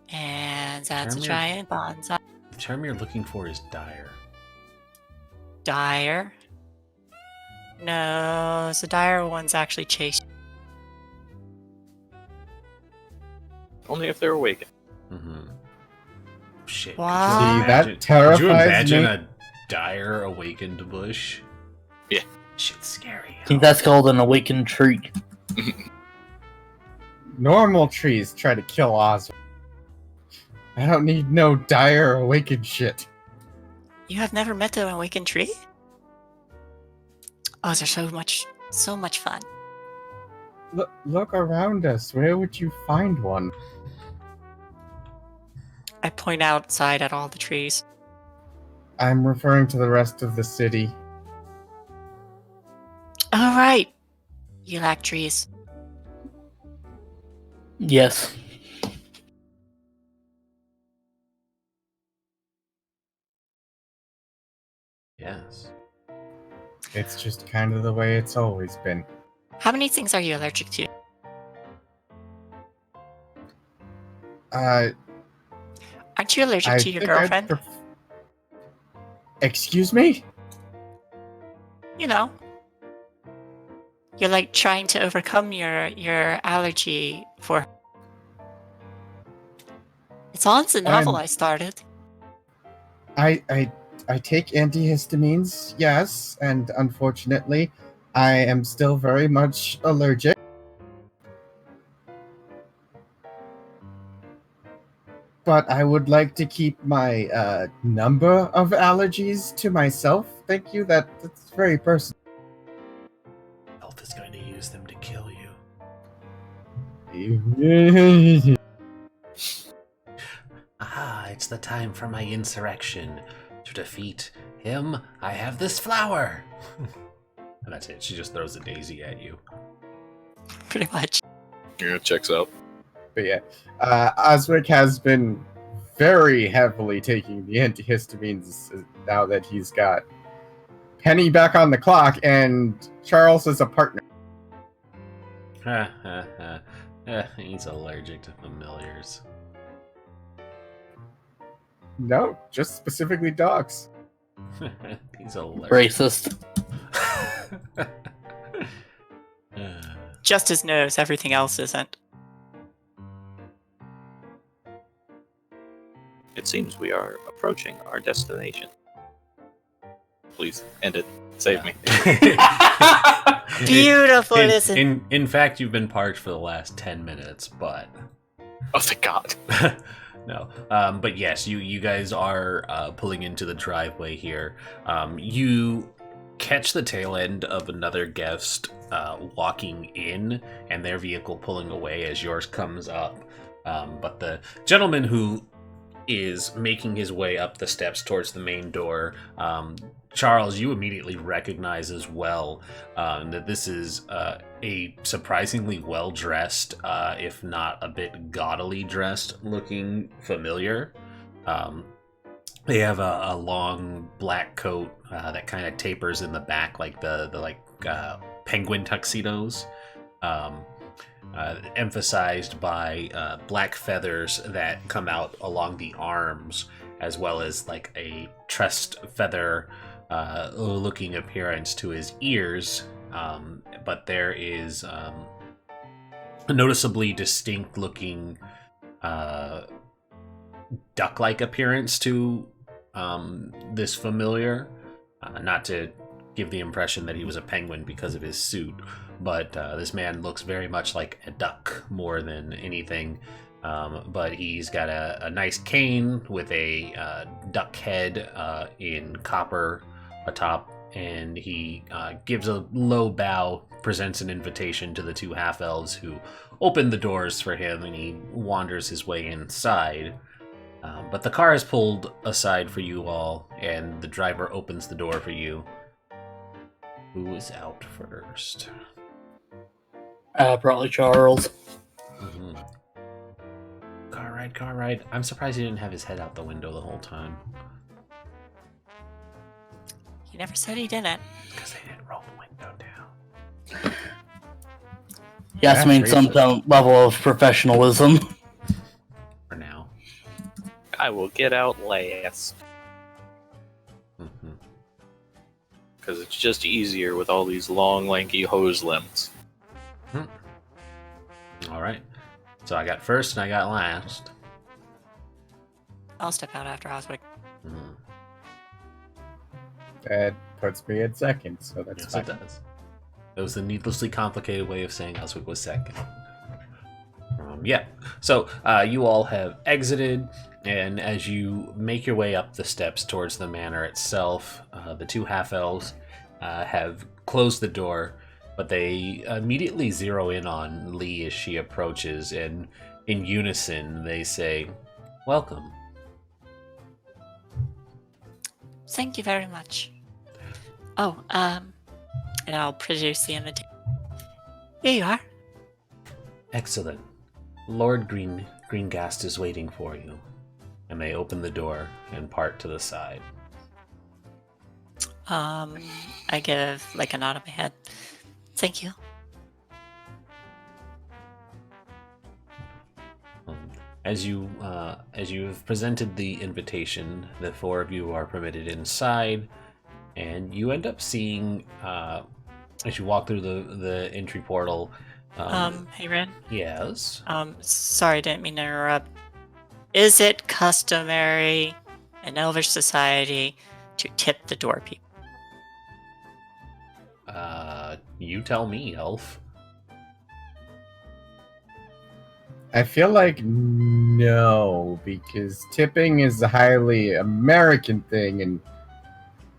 And that's a Charmier- giant bonsai. The term you're looking for is dire. Dire. No, the dire one's actually chased. Only if they're awakened. Mm-hmm. Shit. What? See, that Could you terrifies imagine me. a dire awakened bush? Yeah. Shit's scary. I think that's called an awakened tree. Normal trees try to kill Oz. I don't need no dire awakened shit. You have never met an awakened tree? Oh, they're so much fun. Look around us. Where would you find one? I point outside at all the trees. I'm referring to the rest of the city. All right. You like trees. Yes. Yes. It's just kind of the way it's always been. How many things are you allergic to? Aren't you allergic I to your think I'd girlfriend? Excuse me? You know. You're like trying to overcome your allergy for her. It's on the novel I started. I take antihistamines, yes, and unfortunately, I am still very much allergic. But I would like to keep my number of allergies to myself. Thank you. That's very personal. Elf is going to use them to kill you. Ah, it's the time for my insurrection. To defeat him, I have this flower. And that's it. She just throws a daisy at you. Pretty much. Yeah, checks out. But yeah, Osric has been very heavily taking the antihistamines now that he's got Penny back on the clock and Charles is a partner. He's allergic to familiars. No, just specifically dogs. He's allergic. Racist. Justice knows everything else isn't. It seems we are approaching our destination. Please, end it. Save me. Beautiful, isn't it? In fact, you've been parked for the last 10 minutes, but... Oh, thank God. No. But yes, you guys are pulling into the driveway here. You catch the tail end of another guest walking in, and their vehicle pulling away as yours comes up. But the gentleman who is making his way up the steps towards the main door, Charles, you immediately recognize as well that this is a surprisingly well-dressed, if not a bit gaudily dressed looking familiar. They have a long black coat that kind of tapers in the back like the penguin tuxedos. Emphasized by black feathers that come out along the arms, as well as like a tressed feather looking appearance to his ears. But there is a noticeably distinct looking duck-like appearance to this familiar. Not to give the impression that he was a penguin because of his suit, but this man looks very much like a duck more than anything. But he's got a nice cane with a duck head in copper atop, and he gives a low bow, presents an invitation to the two half-elves who open the doors for him, and he wanders his way inside. But the car is pulled aside for you all, and the driver opens the door for you. Who is out first? Probably Charles. Mm-hmm. Car ride. I'm surprised he didn't have his head out the window the whole time. He never said he didn't. Because they didn't roll the window down. He has to maintain some level of professionalism. For now. I will get out last. Mm-hmm. Because it's just easier with all these long, lanky hose limbs. Alright. So I got first and I got last. I'll step out after Oswick. Mm-hmm. That puts me at second, so that's Yes, fine. it does. It was a needlessly complicated way of saying Oswick was second. Yeah. So you all have exited, and as you make your way up the steps towards the manor itself, the two half-elves have closed the door, but they immediately zero in on Lee as she approaches, and in unison they say, "Welcome." Thank you very much. Oh, and I'll produce the invitation. Here you are. Excellent. Lord Greengast is waiting for you. And they open the door and part to the side. I give like a nod of my head. Thank you. As you have presented the invitation, the four of you are permitted inside, and you end up seeing, as you walk through the entry portal. Hey Ren. Yes. Sorry, didn't mean to interrupt. Is it customary in Elvish society to tip the door people? You tell me, Elf. I feel like no, because tipping is a highly American thing, and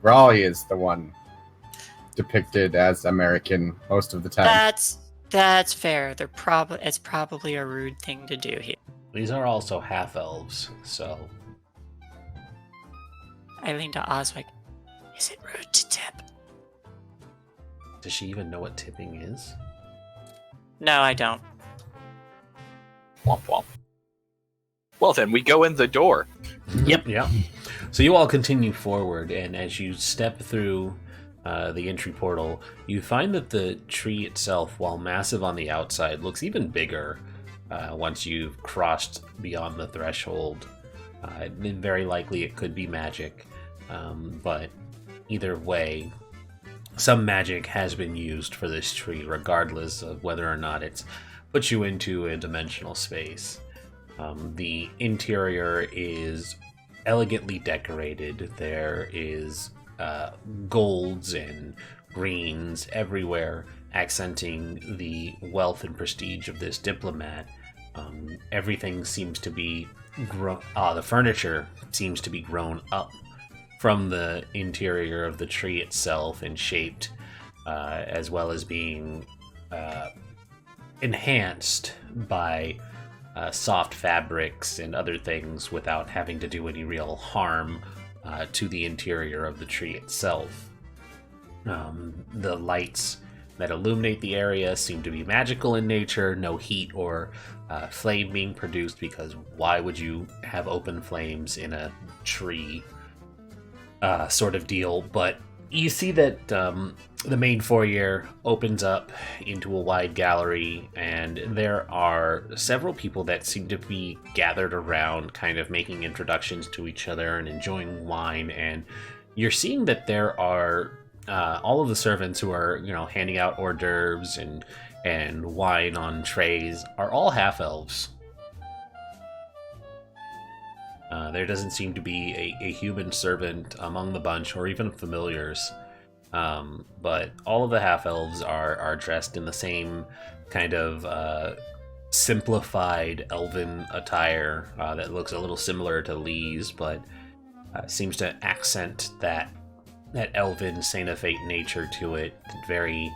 Raleigh is the one depicted as American most of the time. That's fair. It's probably a rude thing to do here. These are also half-elves, so... I lean to Oswick. Is it rude to tip? Does she even know what tipping is? No, I don't. Womp womp. Well then, we go in the door. Yep. Yeah. So you all continue forward, and as you step through the entry portal, you find that the tree itself, while massive on the outside, looks even bigger once you've crossed beyond the threshold. Very likely it could be magic, but either way, some magic has been used for this tree, regardless of whether or not it's put you into a dimensional space. The interior is elegantly decorated. There is golds and greens everywhere, accenting the wealth and prestige of this diplomat. Everything seems to be the furniture seems to be grown up from the interior of the tree itself and shaped, as well as being enhanced by soft fabrics and other things without having to do any real harm to the interior of the tree itself. The lights that illuminate the area seem to be magical in nature, no heat or flame being produced, because why would you have open flames in a tree sort of deal? But you see that the main foyer opens up into a wide gallery, and there are several people that seem to be gathered around, kind of making introductions to each other and enjoying wine. And you're seeing that there are all of the servants who are, handing out hors d'oeuvres and wine on trays are all half-elves. There doesn't seem to be a human servant among the bunch, or even familiars. But all of the half-elves are dressed in the same kind of simplified elven attire that looks a little similar to Lee's, but seems to accent that elven Saint of Fate nature to it. Very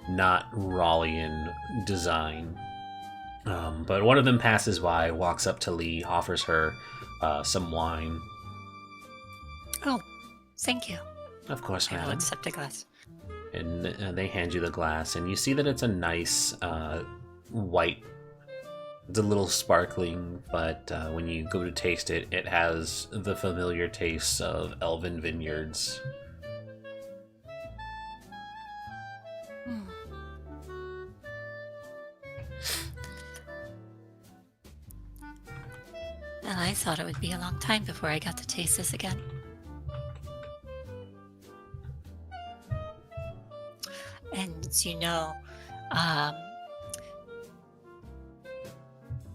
not Raleian design. But one of them passes by, walks up to Lee, offers her some wine. Oh, thank you. Of course, I will madam. accept a glass. And they hand you the glass, and you see that it's a nice white. It's a little sparkling, but when you go to taste it, it has the familiar taste of elven vineyards. Well, I thought it would be a long time before I got to taste this again. And as you know,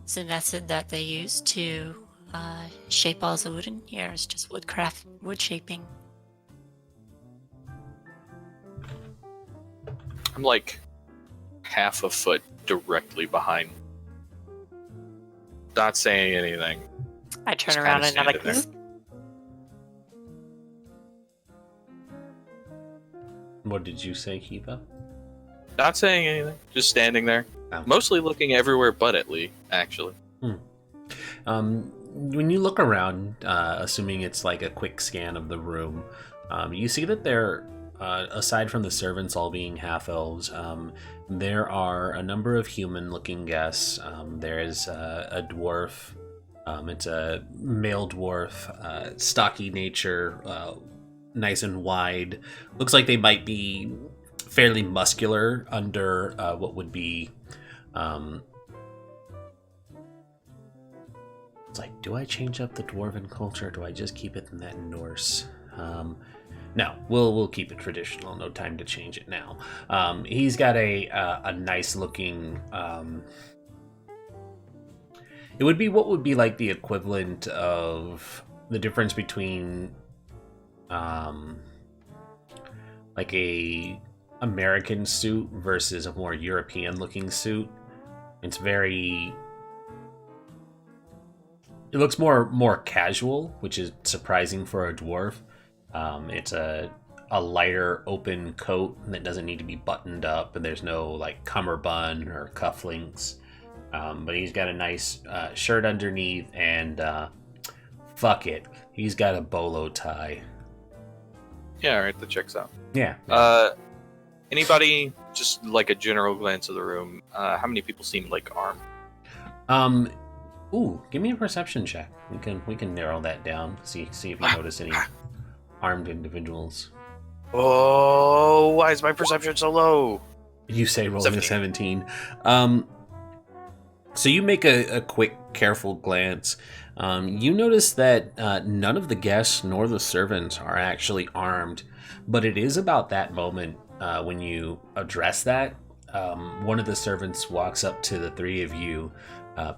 it's a method that they use to shape balls of wood in here. It's just wood shaping. I'm like half a foot directly behind. Not saying anything. I turn Just around kinda and I'm like, standing What did you say, Keavah? Not saying anything. Just standing there. Oh. Mostly looking everywhere but at Lee, actually. When you look around, assuming it's like a quick scan of the room, you see that there, aside from the servants all being half-elves, there are a number of human-looking guests. There is a dwarf. It's a male dwarf, stocky nature, nice and wide. Looks like they might be fairly muscular under what would be... It's like, do I change up the dwarven culture? Or do I just keep it in that Norse? No, we'll keep it traditional. No time to change it now. He's got a nice looking. It would be what would be like the equivalent of the difference between, like a American suit versus a more European looking suit. It's very. It looks more casual, which is surprising for a dwarf. It's a lighter open coat that doesn't need to be buttoned up, and there's no like cummerbund or cufflinks. But he's got a nice shirt underneath, and fuck it, he's got a bolo tie. Yeah, alright, that checks out. Yeah. Anybody, just like a general glance of the room, how many people seem like armed? Ooh, give me a perception check. We can narrow that down. See if you notice any armed individuals. Oh, why is my perception so low? You say rolling a 17. So you make a quick, careful glance. You notice that none of the guests nor the servants are actually armed, but it is about that moment when you address that. One of the servants walks up to the three of you,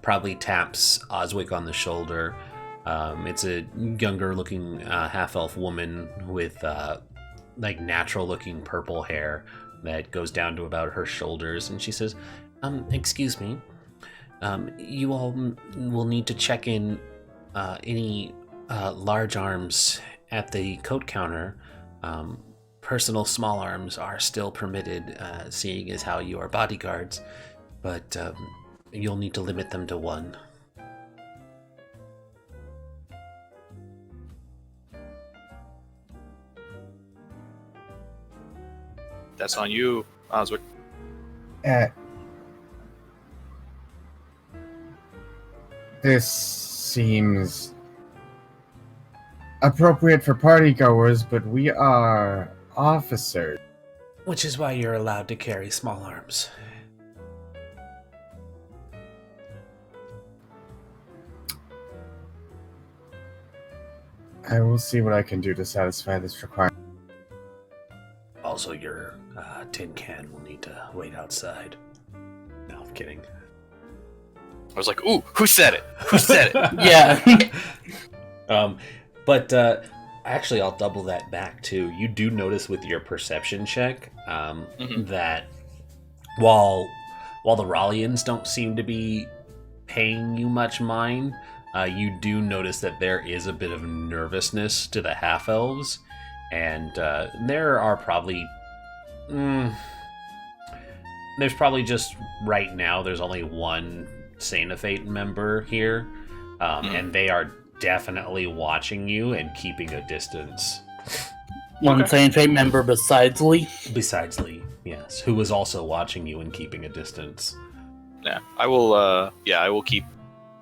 probably taps Oswick on the shoulder. It's a younger-looking half-elf woman with like natural-looking purple hair that goes down to about her shoulders, and she says, "Excuse me. You all will need to check in any large arms at the coat counter. Personal small arms are still permitted, seeing as how you are bodyguards, but you'll need to limit them to one." That's on you, Oswick. This seems appropriate for partygoers, but we are officers. Which is why you're allowed to carry small arms. I will see what I can do to satisfy this requirement. Also, your tin can will need to wait outside. No, I'm kidding. I was like, ooh, who said it? Who said it? Yeah. But actually, I'll double that back too. You do notice with your perception check that while the Rallians don't seem to be paying you much mind, you do notice that there is a bit of nervousness to the half-elves, and there are probably... there's probably just, right now, there's only one Sanafate member here, and they are definitely watching you and keeping a distance. One Saint Fate member besides Lee? Besides Lee, yes, who was also watching you and keeping a distance. Yeah, I will keep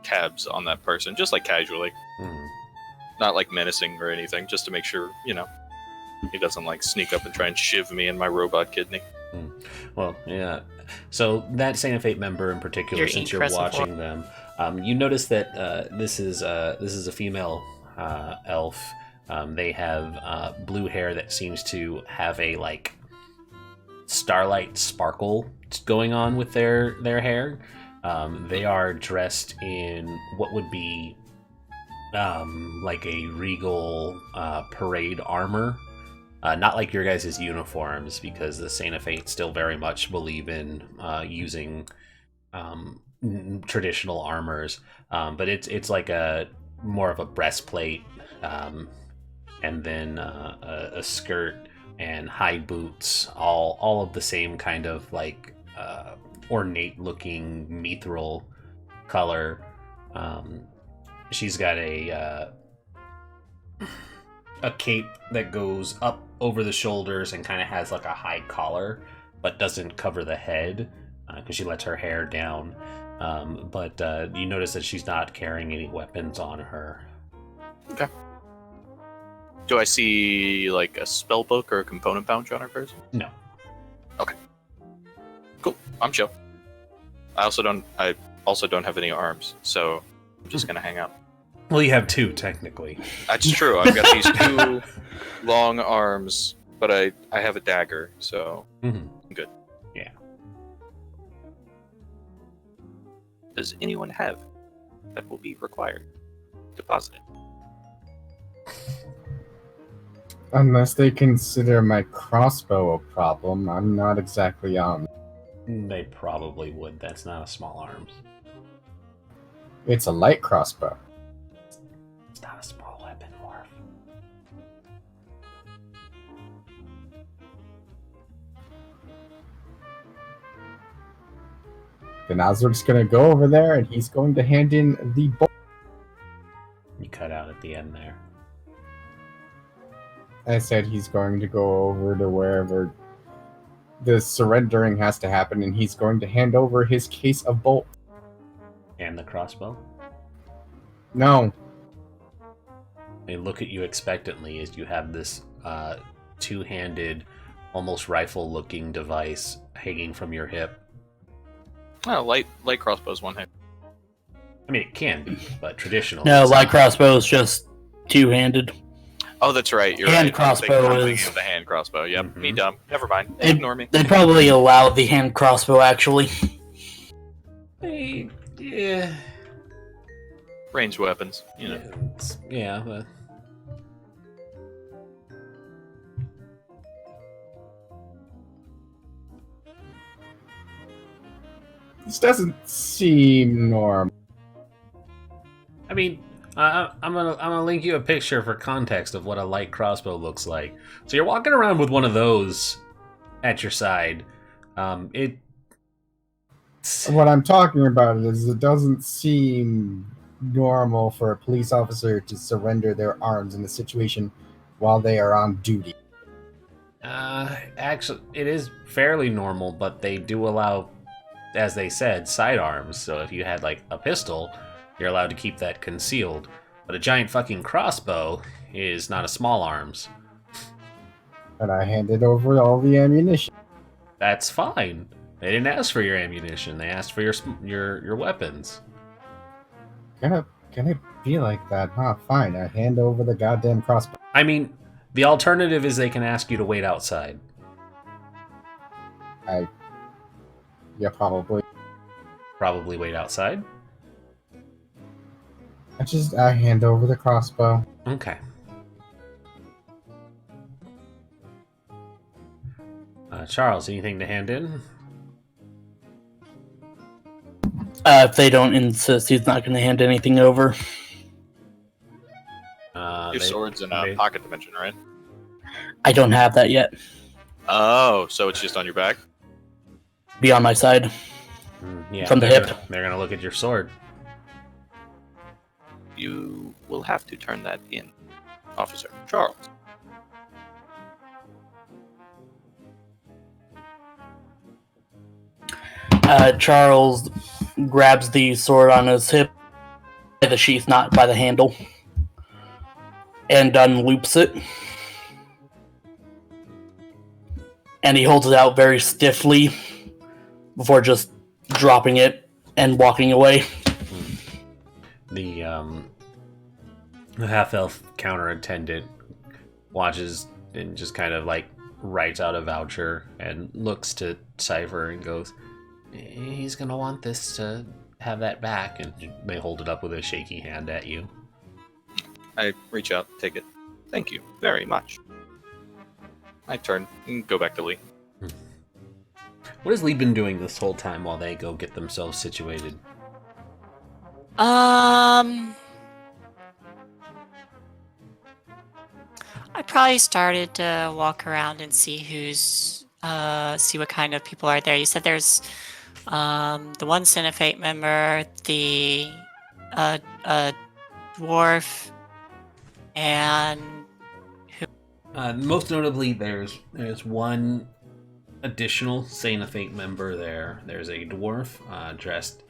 tabs on that person, just like casually. Not like menacing or anything, just to make sure, he doesn't like sneak up and try and shiv me in my robot kidney. Well, yeah. So that Santa Fate member in particular, since you're watching them, You notice that this is a female elf. They have blue hair that seems to have a like starlight sparkle going on with their hair. They are dressed in what would be like a regal parade armor. Not like your guys' uniforms, because the Santa Fe still very much believe in using traditional armors. But it's like a more of a breastplate, and then a skirt and high boots, all of the same kind of like ornate looking mithril color. She's got a cape that goes up over the shoulders and kind of has like a high collar, but doesn't cover the head because she lets her hair down. But you notice that she's not carrying any weapons on her. Okay. Do I see like a spell book or a component pouch on her person? No. Okay. Cool. I'm chill. I also don't have any arms, so I'm just gonna hang out. Well, you have two technically. That's true. I've got these two long arms, but I have a dagger, so I'm good. Yeah. Does anyone have that will be required? Deposit it. Unless they consider my crossbow a problem, I'm not exactly on. They probably would. That's not a small arms. It's a light crossbow. It's not a small weapon, Morph. Then Osric's gonna go over there and he's going to hand in the bolt. You cut out at the end there. I said he's going to go over to wherever the surrendering has to happen, and he's going to hand over his case of bolts. And the crossbow? No. They look at you expectantly as you have this two-handed, almost rifle-looking device hanging from your hip. Oh, light crossbow's one hit. I mean, it can be, but traditionally... No, light crossbow is just two-handed. Oh, that's right. You're Hand right. crossbow I'm thinking is- of the hand crossbow. Yep, Mhm. me dumb. Never mind. It- Ignore me. They probably allow the hand crossbow, actually. Yeah. Ranged weapons, you know. Yeah, but... This doesn't seem normal. I mean, I'm gonna link you a picture for context of what a light crossbow looks like. So you're walking around with one of those at your side. What I'm talking about is it doesn't seem normal for a police officer to surrender their arms in a situation while they are on duty. Actually, it is fairly normal, but they do allow, as they said, sidearms. So if you had like a pistol, you're allowed to keep that concealed. But a giant fucking crossbow is not a small arms. And I handed over all the ammunition. That's fine. They didn't ask for your ammunition. They asked for your weapons. Gonna be like that, huh? Fine, I hand over the goddamn crossbow. I mean, the alternative is they can ask you to wait outside. Yeah, probably. Probably wait outside. I hand over the crossbow. Okay. Charles, anything to hand in? If they don't insist, he's not going to hand anything over. Your sword's in a pocket dimension, right? I don't have that yet. Oh, so it's just on your back? Be on my side. Yeah, From the they're hip. They're gonna look at your sword. You will have to turn that in, Officer Charles. Charles grabs the sword on his hip, by the sheath, not by the handle, and unloops it. And he holds it out very stiffly before just dropping it and walking away. The half-elf counter attendant watches and just kind of like writes out a voucher and looks to Cypher and goes, "He's gonna want this to have that back," and they hold it up with a shaky hand at you. I reach out, take it. Thank you very much. I turn and go back to Lee. What has Lee been doing this whole time while they go get themselves situated? I probably started to walk around and see see what kind of people are there. You said there's the one Cinephate member, the dwarf, and Most notably, there's one additional Saint of Fate member there. There's a dwarf dressed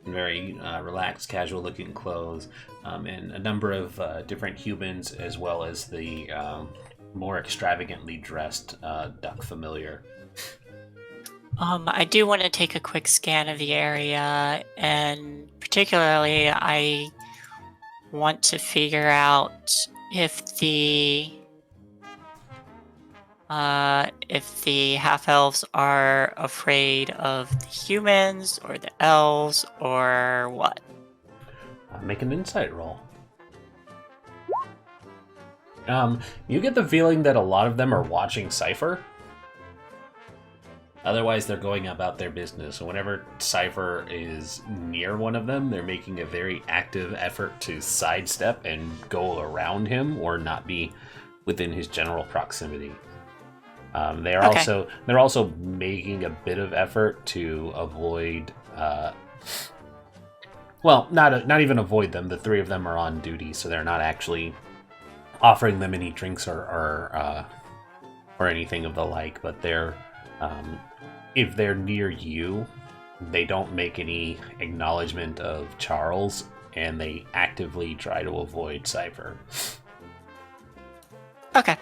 in very relaxed, casual-looking clothes, and a number of different humans, as well as the more extravagantly dressed duck familiar. I do want to take a quick scan of the area, and particularly I want to figure out if the half-elves are afraid of the humans or the elves or what. Make an insight roll. You get the feeling that a lot of them are watching Cypher. Otherwise, they're going about their business. So whenever Cypher is near one of them, they're making a very active effort to sidestep and go around him or not be within his general proximity. They're also making a bit of effort to avoid. Not even avoid them. The three of them are on duty, so they're not actually offering them any drinks or anything of the like. But they're if they're near you, they don't make any acknowledgement of Charles, and they actively try to avoid Cypher. Okay.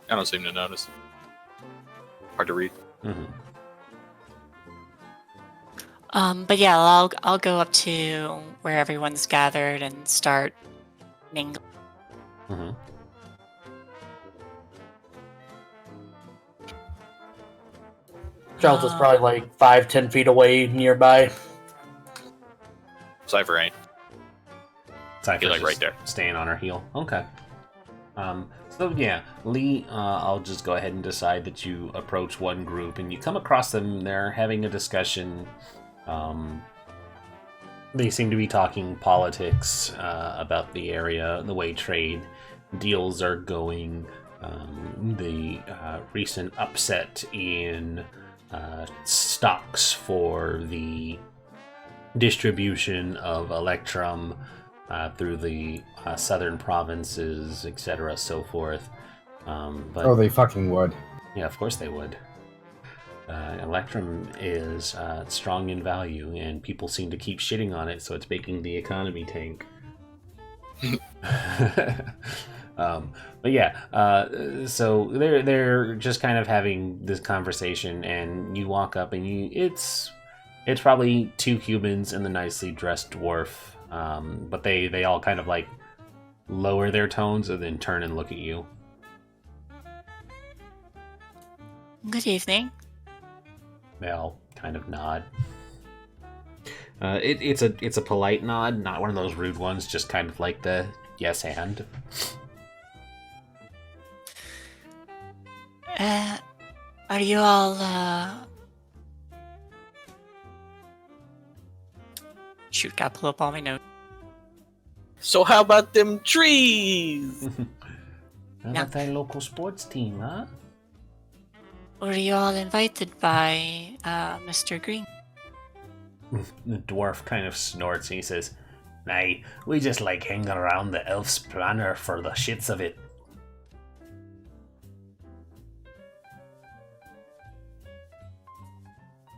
I don't seem to notice. Hard to read. Mm-hmm. But yeah, I'll go up to where everyone's gathered and start mingling. Mm-hmm. Charles is probably like 5-10 feet away nearby. Cypher ain't. Cypher's Like right there. Staying on her heel. Okay. So yeah, Lee, I'll just go ahead and decide that you approach one group and you come across them. They're having a discussion. They seem to be talking politics about the area, the way trade deals are going, the recent upset in stocks for the distribution of Electrum through the southern provinces, etc., so forth. But they fucking would. yeah, of course they would. Electrum is strong in value, and people seem to keep shitting on it, so it's making the economy tank. But yeah, so they're just kind of having this conversation, and you walk up, and it's probably two humans and the nicely dressed dwarf, but they all kind of like lower their tones and then turn and look at you. Good evening. They all kind of nod. It's a polite nod, not one of those rude ones, just kind of like the yes and. Are you all shoot, gotta pull up all my notes. So how about them trees? How about that local sports team, huh? Were you all invited by Mr. Green? The dwarf kind of snorts and he says, "Nay, we just like hanging around the elf's planner for the shits of it."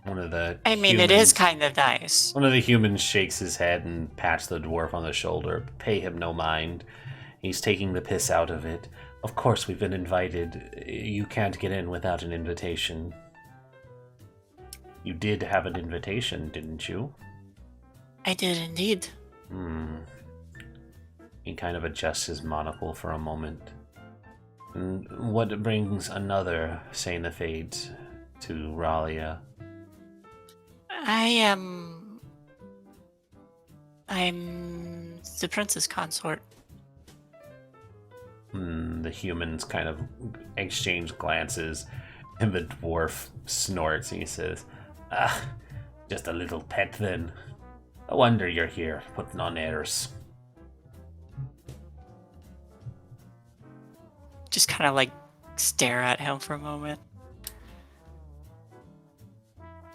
One of the it is kind of nice. One of the humans shakes his head and pats the dwarf on the shoulder. Pay him no mind. He's taking the piss out of it. Of course we've been invited. You can't get in without an invitation. You did have an invitation, didn't you? I did indeed. He kind of adjusts his monocle for a moment. And what brings another Sainafade to Ralia? I'm the princess consort. The humans kind of exchange glances, and the dwarf snorts and he says, "Ah, just a little pet then. No wonder you're here, putting on airs." Just kind of like stare at him for a moment.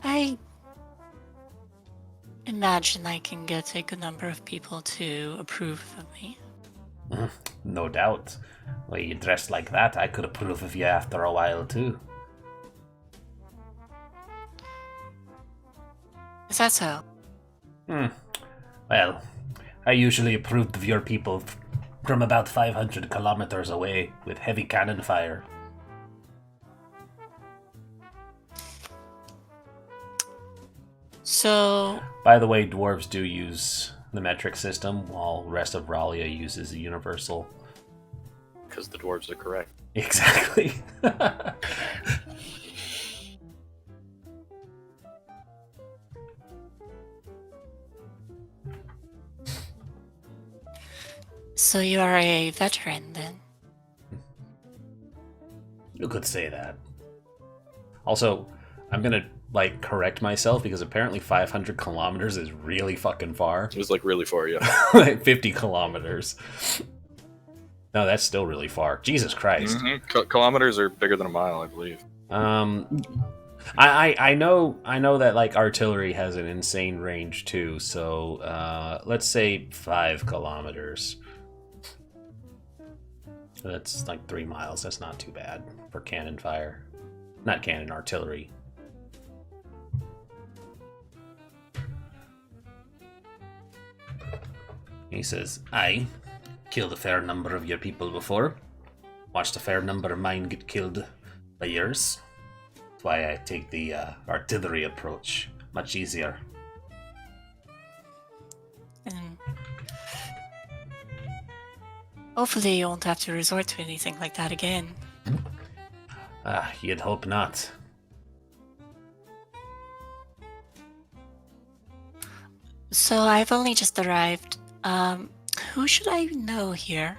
I imagine I can get a good number of people to approve of me. No doubt. Well, you dressed like that, I could approve of you after a while too. Is that so? Well, I usually approved of your people from about 500 kilometers away with heavy cannon fire. So, By the way, dwarves do use the metric system, while the rest of Ralia uses the universal. Because the dwarves are correct. Exactly. so you are a veteran then? You could say that. Also, I'm gonna correct myself because apparently 500 kilometers is really fucking far. It was really far, yeah. Like 50 kilometers. No, that's still really far. Jesus Christ. Kilometers are bigger than a mile, I believe. I know that artillery has an insane range too. So let's say 5 kilometers. That's 3 miles. That's not too bad for cannon fire. Not cannon, artillery. He says, "I killed a fair number of your people before. Watched a fair number of mine get killed by yours. That's why I take the artillery approach. Much easier." Hopefully you won't have to resort to anything like that again. You'd hope not. So I've only just arrived. Who should I know here?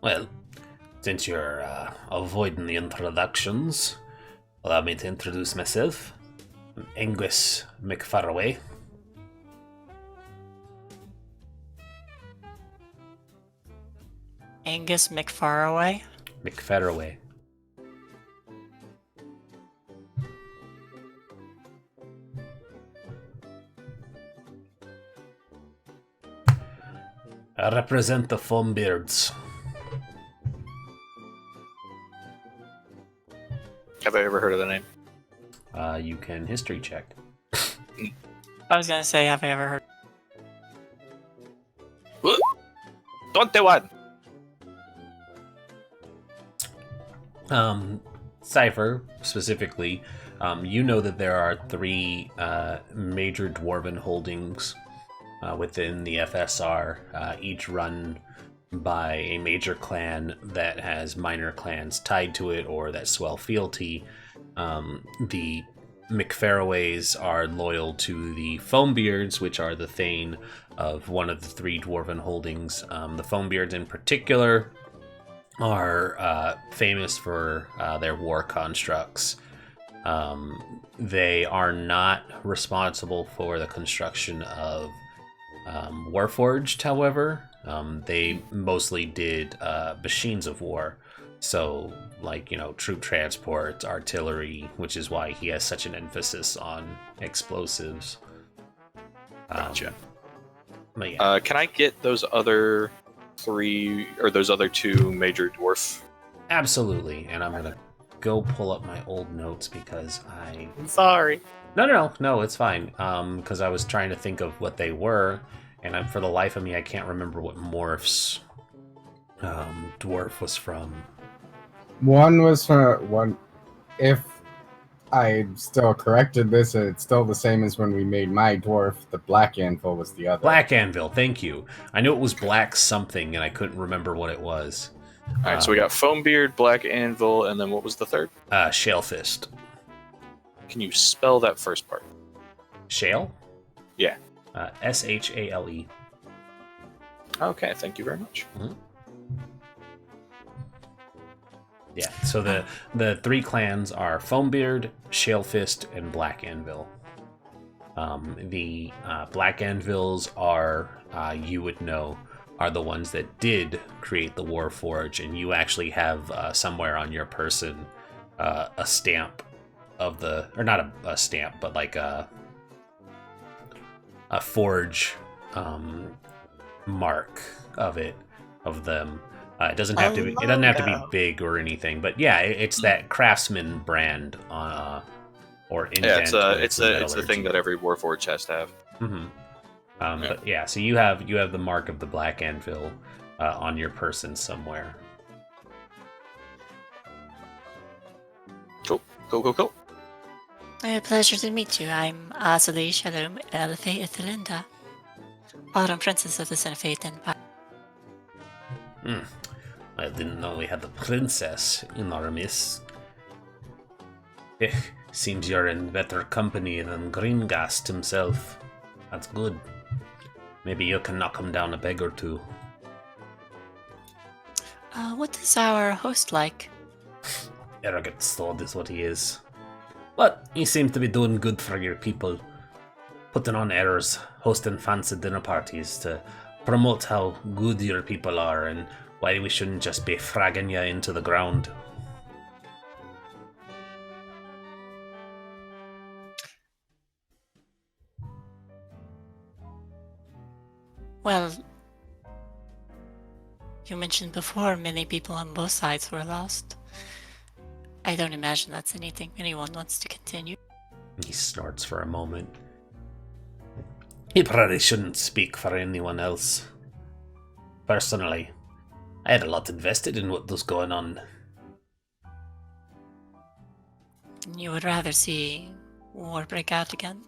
Well, since you're avoiding the introductions, allow me to introduce myself. I'm Angus McFarraway. Angus McFarraway? McFarraway. I represent the Foambeards. Have I ever heard of the name? You can history check. I was gonna say, have I ever heard? 21! Cypher, specifically, you know that there are 3 major dwarven holdings within the FSR, each run by a major clan that has minor clans tied to it or that swell fealty. The McFarraways are loyal to the Foambeards, which are the Thane of one of the 3 dwarven holdings. The Foambeards in particular are famous for their war constructs. They are not responsible for the construction of Warforged, however. They mostly did machines of war. So, troop transport, artillery, which is why he has such an emphasis on explosives. Gotcha. But yeah. Can I get those other 3 or those other 2 major dwarf? Absolutely. And I'm gonna go pull up my old notes because I'm sorry. No, it's fine. Because I was trying to think of what they were, and for the life of me, I can't remember what Morph's dwarf was from. One was from one. If I still corrected this, and it's still the same as when we made my dwarf. The black anvil was the other. Black anvil, thank you. I knew it was black something, and I couldn't remember what it was. All right, so we got foam beard, black anvil, and then what was the third? Shale fist. Can you spell that first part? Shale? Yeah. Shale. Okay, thank you very much. Yeah, so the three clans are Foambeard, Shalefist, and Black Anvil. The Black Anvils are, you would know, are the ones that did create the Warforge, and you actually have somewhere on your person a stamp of the, or not a stamp, but like a forge mark of it, of them. It doesn't have to be. It doesn't have to be big or anything, but yeah, it's that craftsman brand or indent. Yeah, it's the thing that every Warforged has to have. Mm-hmm. But yeah, so you have the mark of the Black Anvil on your person somewhere. Cool. A pleasure to meet you. I'm Azali Shalom Elfe Ethelinda, Autumn Princess of the Cenefate Empire. I didn't know we had the princess in our midst. Seems you're in better company than Gringast himself. That's good. Maybe you can knock him down a peg or two. What is our host like? Arrogant sod is what he is. But he seems to be doing good for your people. Putting on airs, hosting fancy dinner parties to promote how good your people are and why we shouldn't just be fragging you into the ground. Well, you mentioned before many people on both sides were lost. I don't imagine that's anything anyone wants to continue. He snorts for a moment. He probably shouldn't speak for anyone else. Personally, I had a lot invested in what was going on. You would rather see war break out again?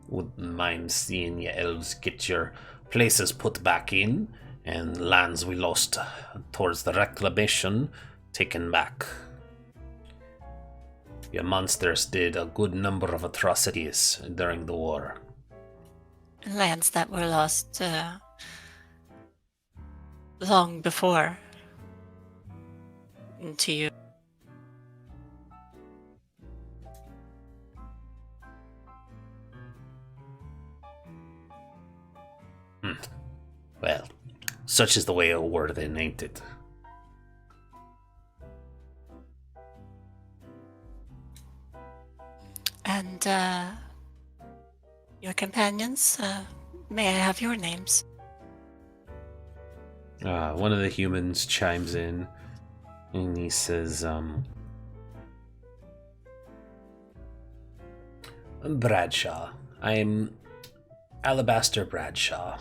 Wouldn't mind seeing you elves get your places put back in and lands we lost towards the reclamation taken back. Your monsters did a good number of atrocities during the war. Lands that were lost long before to you. Well, such is the way of war then, ain't it? And your companions, may I have your names? One of the humans chimes in and he says, Bradshaw. I'm Alabaster Bradshaw.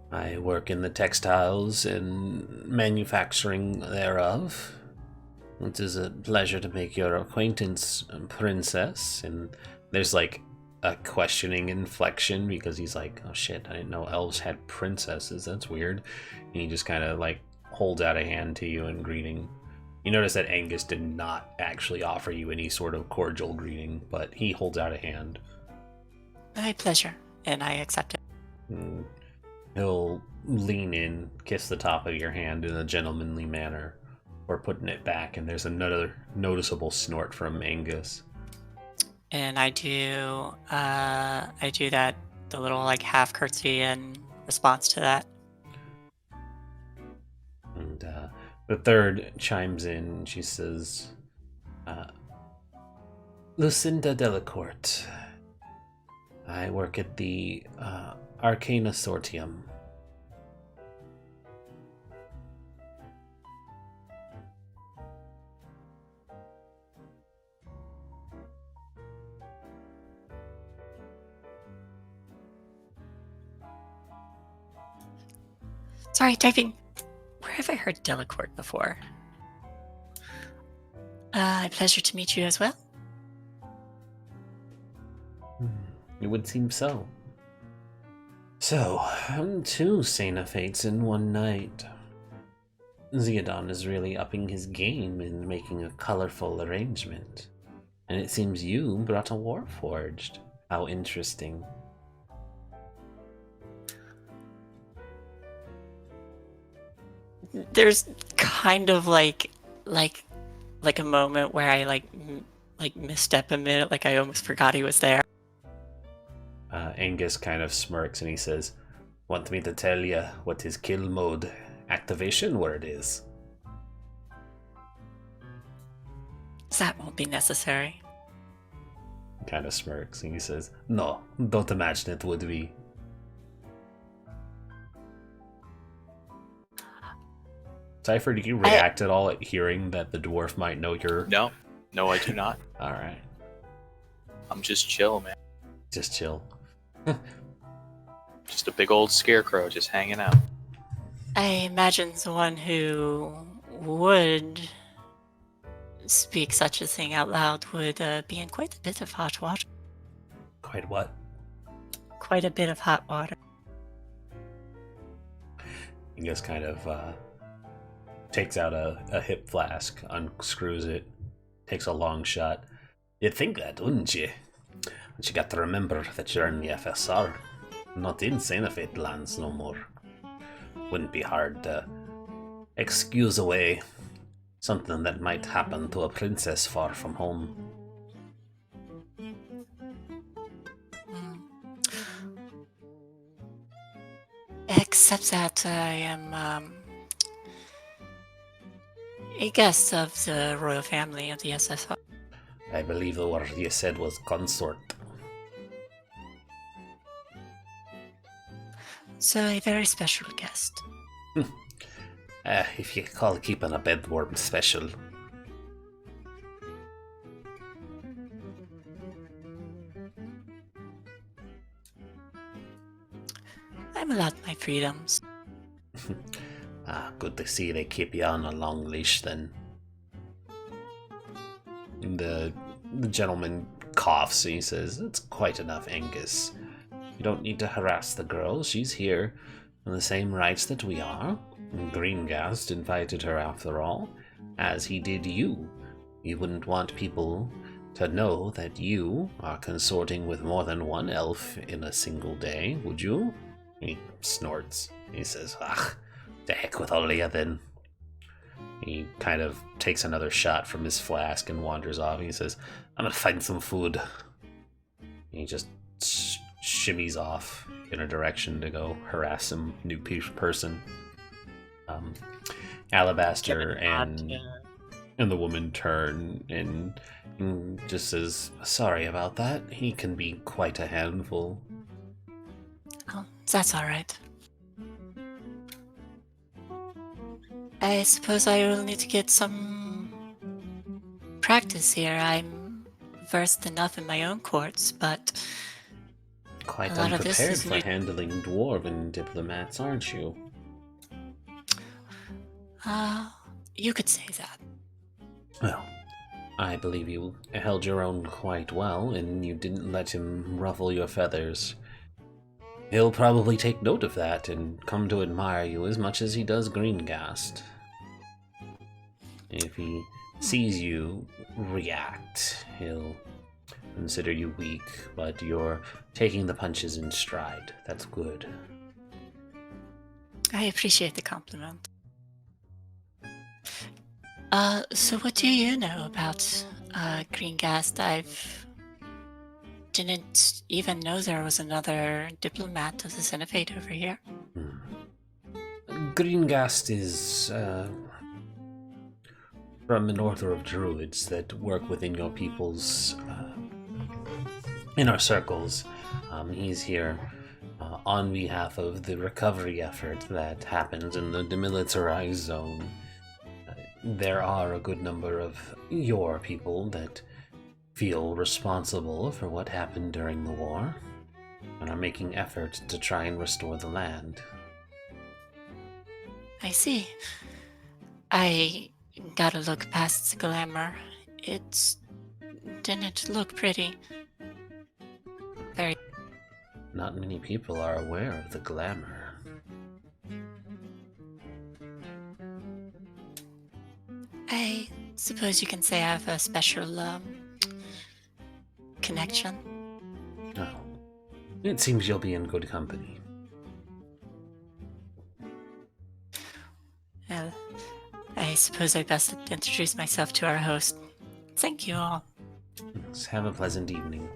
I work in the textiles and manufacturing thereof. It is a pleasure to make your acquaintance, Princess. And there's like a questioning inflection because he's like, oh shit, I didn't know elves had princesses. That's weird. And he just kind of like holds out a hand to you in greeting. You notice that Angus did not actually offer you any sort of cordial greeting, but he holds out a hand. My pleasure, and I accept it. He'll lean in, kiss the top of your hand in a gentlemanly manner, or putting it back, and there's another noticeable snort from Angus. And I do that, the little like half curtsy in response to that. And the third chimes in. She says, Lucinda Delacourt. I work at the Arcana Sortium. Sorry, typing. Where have I heard Delacourt before? A pleasure to meet you as well. It would seem so. So, 2 Sena fates in one night. Zeodon is really upping his game and making a colorful arrangement. And it seems you brought a Warforged. How interesting. There's kind of like a moment where I like misstep a minute, like I almost forgot he was there. Angus kind of smirks and he says, "Want me to tell you what his kill mode activation word is?" That won't be necessary. He kind of smirks and he says, "No, don't imagine it would be." Cypher, do you react at all at hearing that the dwarf might know you're... No, I do not. Alright, I'm just chill, man. just chill. Just a big old scarecrow just hanging out. I imagine the one who would speak such a thing out loud would be in quite a bit of hot water. Quite what? Quite a bit of hot water. Angus kind of takes out a hip flask, unscrews it, takes a long shot. You'd think that, wouldn't you? But you got to remember that you're in the FSR, not in Cenefate lands no more. Wouldn't be hard to excuse away something that might happen to a princess far from home. Except that I am a guest of the royal family of the SSR. I believe the word you said was consort. So a very special guest. If you call keeping a bedworm special. I'm allowed my freedoms. Good to see they keep you on a long leash then. The gentleman coughs and he says, "It's quite enough, Angus. You don't need to harass the girl. She's here on the same rights that we are. Greengast invited her after all, as he did you. You wouldn't want people to know that you are consorting with more than one elf in a single day, would you?" He snorts. He says, "The heck with all of you then." He kind of takes another shot from his flask and wanders off. He says, "I'm gonna find some food." He just shimmies off in a direction to go harass some new person. Alabaster and the woman turn and just says, "Sorry about that. He can be quite a handful." Oh, that's alright. I suppose I will need to get some practice here. I'm versed enough in my own courts, but Quite a lot of this unprepared is for new. handling dwarven diplomats, aren't you? You could say that. Well, I believe you held your own quite well, and you didn't let him ruffle your feathers. He'll probably take note of that and come to admire you as much as he does Greengast. If he sees you react, he'll consider you weak, but you're taking the punches in stride. That's good. I appreciate the compliment. So what do you know about Greengast? I didn't even know there was another diplomat of the Cenefate over here. Greengast is from an order of druids that work within your people's inner circles. He's here on behalf of the recovery effort that happens in the demilitarized zone. There are a good number of your people that feel responsible for what happened during the war and are making efforts to try and restore the land. I see. I gotta look past the glamour. it didn't look pretty. Very. Not many people are aware of the glamour. I suppose you can say I have a special connection. Oh. It seems you'll be in good company. Well, I suppose I best introduce myself to our host. Thank you all. Let's have a pleasant evening.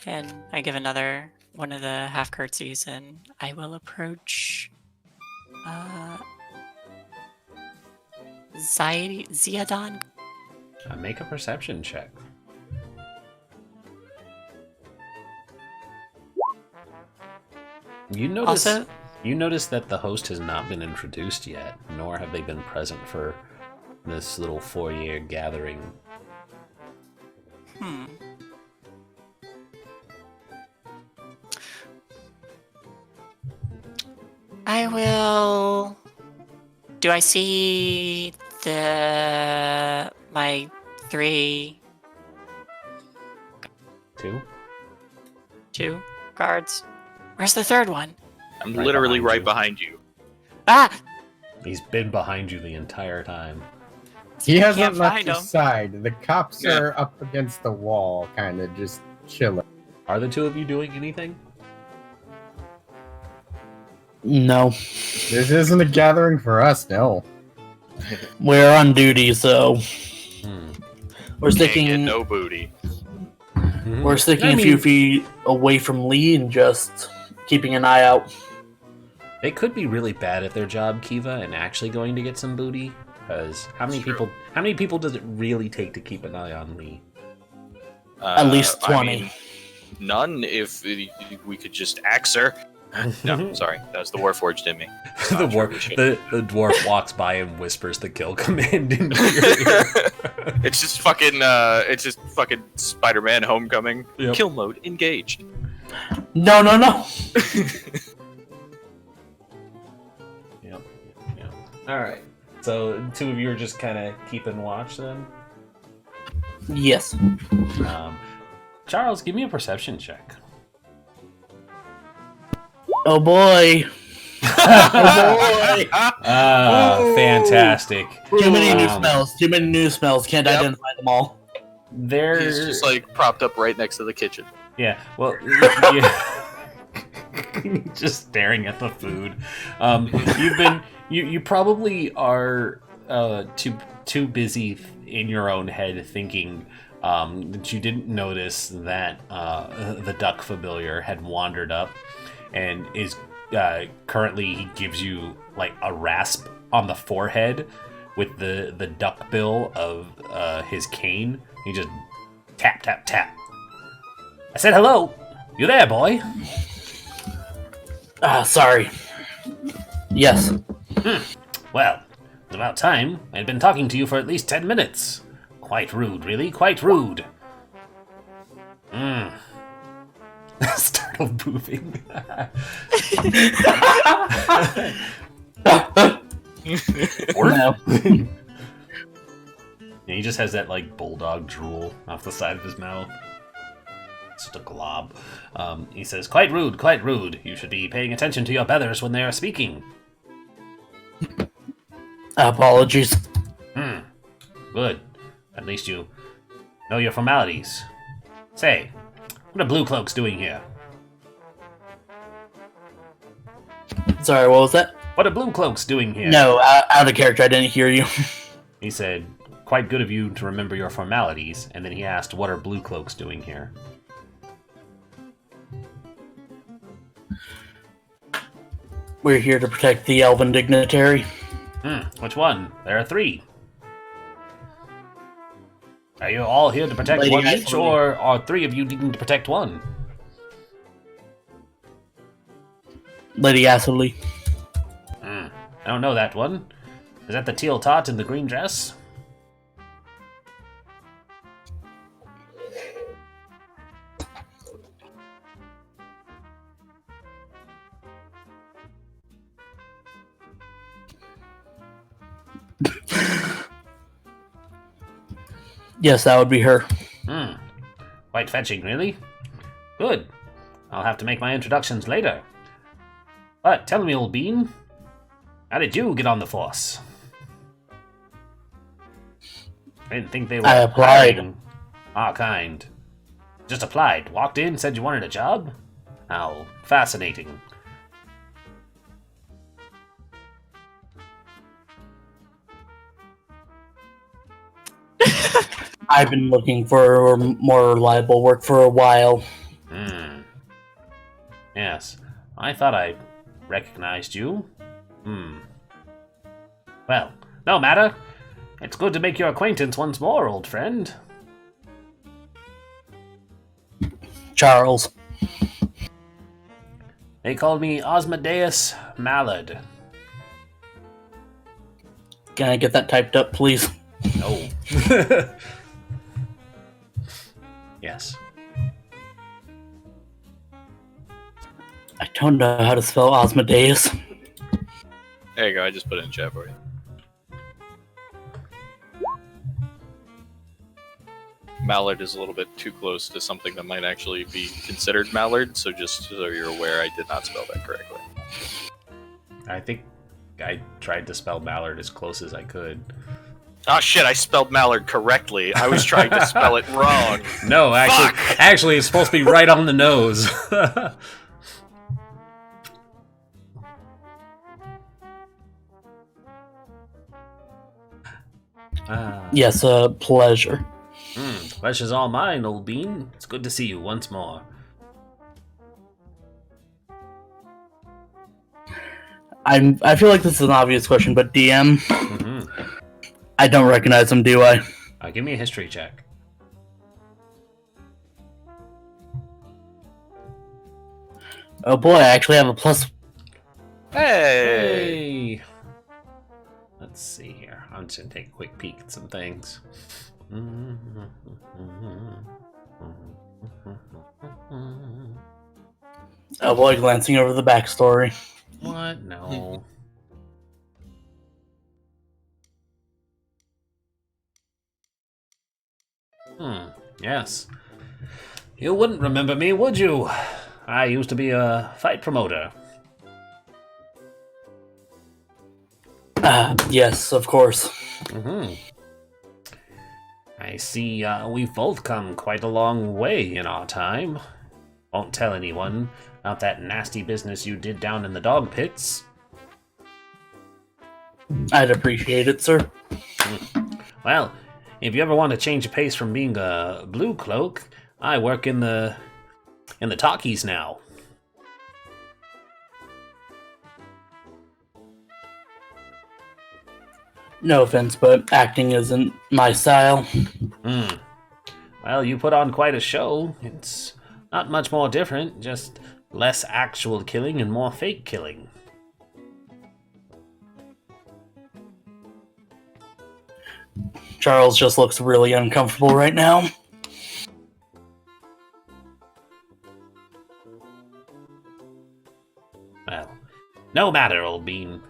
And I give another one of the half curtsies, and I will approach Ziadon. Make a perception check. You notice that the host has not been introduced yet, nor have they been present for this little four-year gathering. I will. Do I see my 3 Two? guards? Where's the third one? I'm Right literally behind right you. behind you. Ah! He's been behind you the entire time. He I hasn't can't left find his him. side. The cops Yeah. are up against the wall, kind of just chilling. Are the two of you doing anything? No. This isn't a gathering for us, no. We're on duty, so we're Can't get sticking. no booty. We're sticking a few feet away from Lee and just keeping an eye out. They could be really bad at their job, Keavah, and actually going to get some booty. Because how many people does it really take to keep an eye on Lee? At least 20. I mean, none if we could just axe her. No, sorry. That was the Warforged in me. the, Not sure war, we should. the dwarf walks by and whispers the kill command into your ear. It's just fucking Spider-Man Homecoming. Yep. Kill mode engaged. No. Yep. All right. So the two of you are just kind of keeping watch then. Yes. Charles, give me a perception check. Oh boy. Fantastic. Too many new smells. Too many new smells. Can't Yep. identify them all. They're He's just like propped up right next to the kitchen. yeah. Well, yeah. Just staring at the food. You probably are too busy in your own head thinking that you didn't notice that the duck familiar had wandered up and is currently he gives you like a rasp on the forehead with the duck bill of his cane. He just tap tap tap. I said hello. You there, boy? Sorry. Yes. Well, it's about time. I'd been talking to you for at least 10 minutes. Quite rude, really. Quite rude. Startled moving. No. Yeah, he just has that like bulldog drool off the side of his mouth. It's just a glob. He says, quite rude, quite rude. You should be paying attention to your betters when they are speaking. Apologies. Good. At least you know your formalities. Say, what are Blue Cloaks doing here? Sorry, what was that? What are Blue Cloaks doing here? No, out of character. I didn't hear you. He said, quite good of you to remember your formalities, and then he asked, what are Blue Cloaks doing here? We're here to protect the elven dignitary. Which one? There are 3. Are you all here to protect Lady one Guy each, for me. or are 3 of you needing to protect one? Lady Astley. I don't know that one. Is that the teal tot in the green dress? Yes, that would be her. Quite fetching, really. Good. I'll have to make my introductions later. But tell me, old bean, how did you get on the force? I didn't think they were I applied. hiring our kind. Just applied. Walked in, said you wanted a job? How fascinating. I've been looking for more reliable work for a while. Yes, I thought I recognized you. Well, no matter. It's good to make your acquaintance once more, old friend. Charles. They called me Osmodeus Mallard. Can I get that typed up, please? No. Yes. I don't know how to spell Osmodeus. There you go. I just put it in chat for you. Mallard is a little bit too close to something that might actually be considered Mallard, so just so you're aware, I did not spell that correctly. I think I tried to spell Mallard as close as I could. Oh shit, I spelled Mallard correctly. I was trying to spell it wrong. No, actually it's supposed to be right on the nose. Yes, a pleasure. Pleasure's all mine, old bean. It's good to see you once more. I feel like this is an obvious question, but DM, I don't recognize him, do I? Give me a history check. Oh boy, I actually have a plus. Hey! Let's see here. I'm just gonna take a quick peek at some things. Oh boy, glancing over the backstory. What? No. Yes. You wouldn't remember me, would you? I used to be a fight promoter. Yes, of course. I see we've both come quite a long way in our time. Won't tell anyone about that nasty business you did down in the dog pits. I'd appreciate it, sir. Well, if you ever want to change the pace from being a blue cloak, I work in the talkies now. No offense, but acting isn't my style. Well, you put on quite a show. It's not much more different, just less actual killing and more fake killing. Charles just looks really uncomfortable right now. Well, no matter, old bean.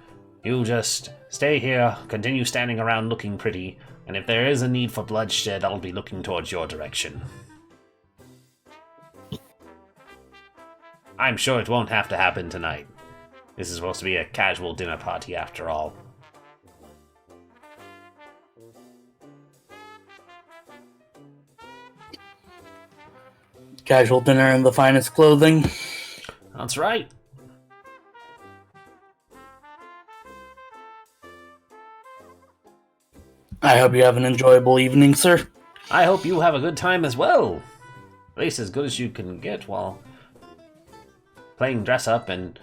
You just stay here, continue standing around looking pretty, and if there is a need for bloodshed, I'll be looking towards your direction. I'm sure it won't have to happen tonight. This is supposed to be a casual dinner party after all. Casual dinner in the finest clothing. That's right. I hope you have an enjoyable evening, sir. I hope you have a good time as well. At least as good as you can get while playing dress up and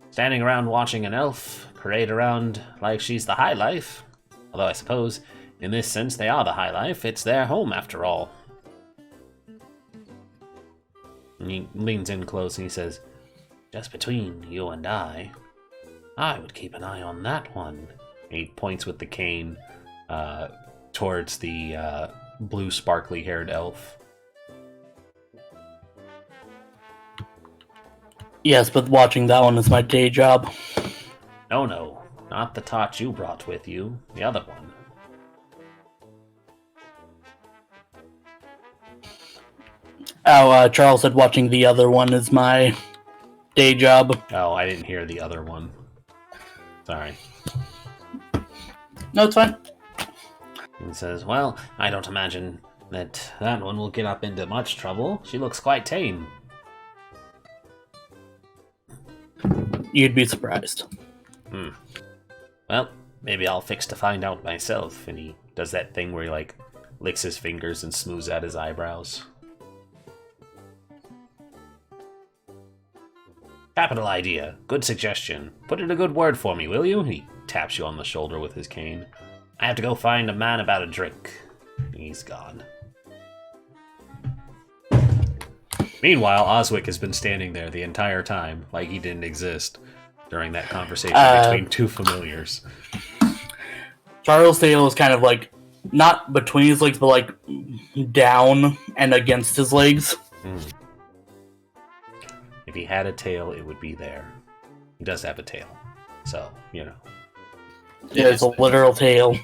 standing around watching an elf parade around like she's the high life. Although I suppose, in this sense, they are the high life. It's their home, after all. And he leans in close and he says, just between you and I would keep an eye on that one. And he points with the cane towards the blue sparkly-haired elf. Yes, but watching that one is my day job. No, not the tot you brought with you. The other one. Charles said watching the other one is my day job. Oh, I didn't hear the other one. Sorry. No, it's fine. He says, well, I don't imagine that one will get up into much trouble. She looks quite tame. You'd be surprised. Well, maybe I'll fix to find out myself. And he does that thing where he, like, licks his fingers and smooths out his eyebrows. Capital idea. Good suggestion. Put in a good word for me, will you? He taps you on the shoulder with his cane. I have to go find a man about a drink. He's gone. Meanwhile, Oswick has been standing there the entire time, like he didn't exist during that conversation between two familiars. Charles' tail is kind of like, not between his legs, but like down and against his legs. If he had a tail, it would be there. He does have a tail. So, you know. Yeah, it's a literal tail.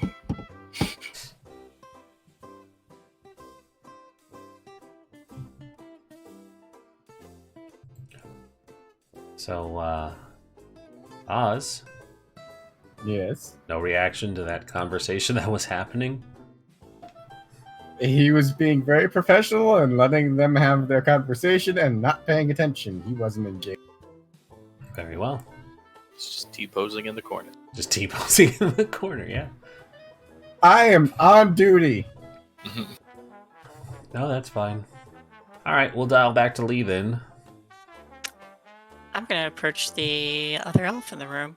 So, Oz? Yes. No reaction to that conversation that was happening? He was being very professional and letting them have their conversation and not paying attention. He wasn't engaged. Very well. It's just T-posing in the corner. Just T-posing in the corner, yeah. I am on duty. No, that's fine. Alright, we'll dial back to Lee then. I'm gonna approach the other elf in the room.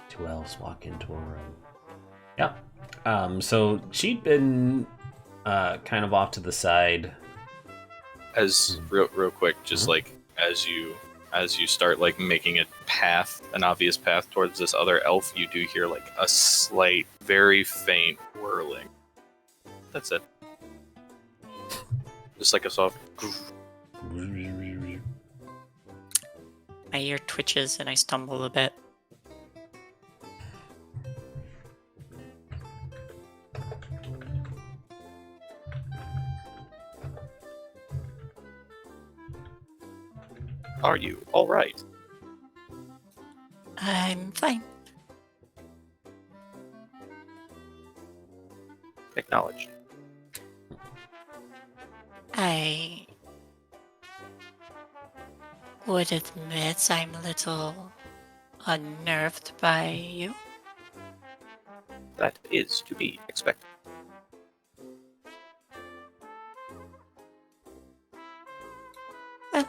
Two elves walk into a room. Yep. So she'd been kind of off to the side. As real quick, just like as you start like making a path, an obvious path towards this other elf, you do hear like a slight, very faint whirling. That's it. Just like a soft. My ear twitches and I stumble a bit. Are you all right? I'm fine. Acknowledged. I would admit I'm a little unnerved by you. That is to be expected. Well,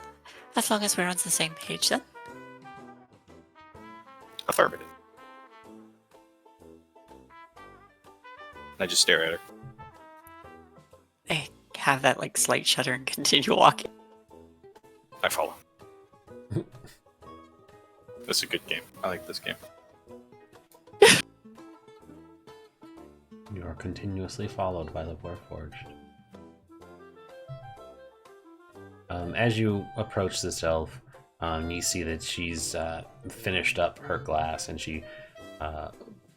as long as we're on the same page then. Affirmative. I just stare at her. I have that like slight shudder and continue walking. I follow. This is a good game. I like this game. You are continuously followed by the Warforged. As you approach this elf, you see that she's finished up her glass, and she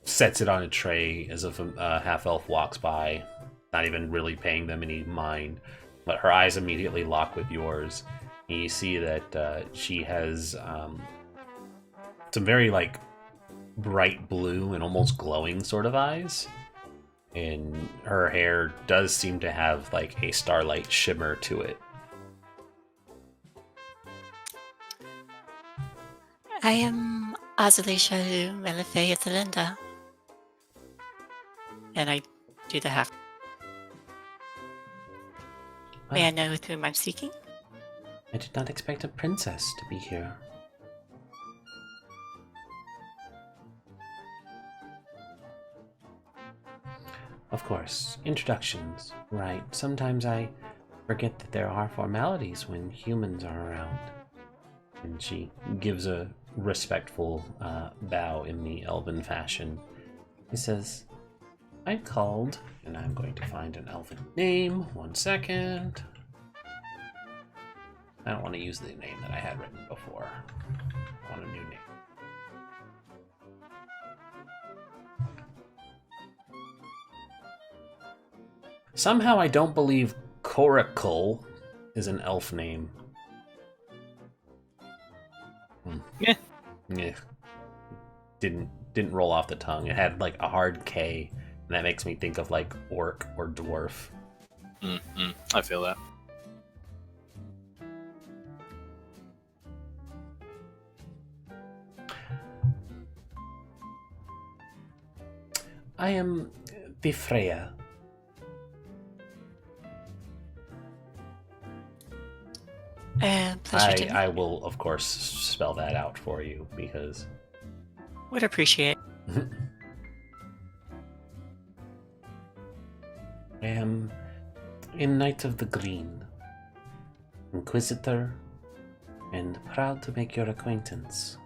sets it on a tray as if a half-elf walks by, not even really paying them any mind, but her eyes immediately lock with yours. And you see that she has some very, like, bright blue and almost glowing sort of eyes. And her hair does seem to have, like, a starlight shimmer to it. I am Azalea Melefe Linda. And I do the half. May I know with whom I'm speaking? I did not expect a princess to be here. Of course, introductions, right. Sometimes I forget that there are formalities when humans are around. And she gives a respectful bow in the elven fashion. He says, I called, and I'm going to find an elven name. 1 second. I don't want to use the name that I had written before. I want a new name. Somehow I don't believe Coracle is an elf name. Yeah. Yeah. Didn't roll off the tongue. It had like a hard K, and that makes me think of like orc or dwarf. I feel that. I am the Freya. Pleasure to meet I will, of course, spell that out for you because Would appreciate. I am a Knight of the Green, Inquisitor, and proud to make your acquaintance.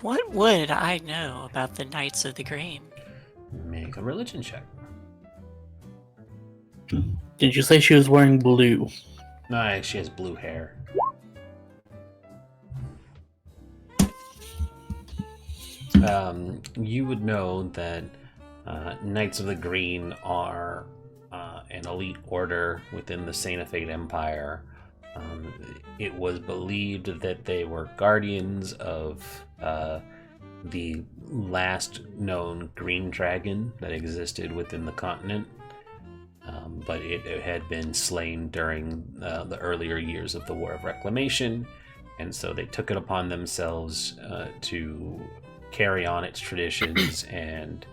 What would I know about the Knights of the Green? Make a religion check. Did you say she was wearing blue? No, she has blue hair. You would know that Knights of the Green are an elite order within the Saint Fate Empire. It was believed that they were guardians of the last known green dragon that existed within the continent, but it had been slain during the earlier years of the War of Reclamation, and so they took it upon themselves to carry on its traditions and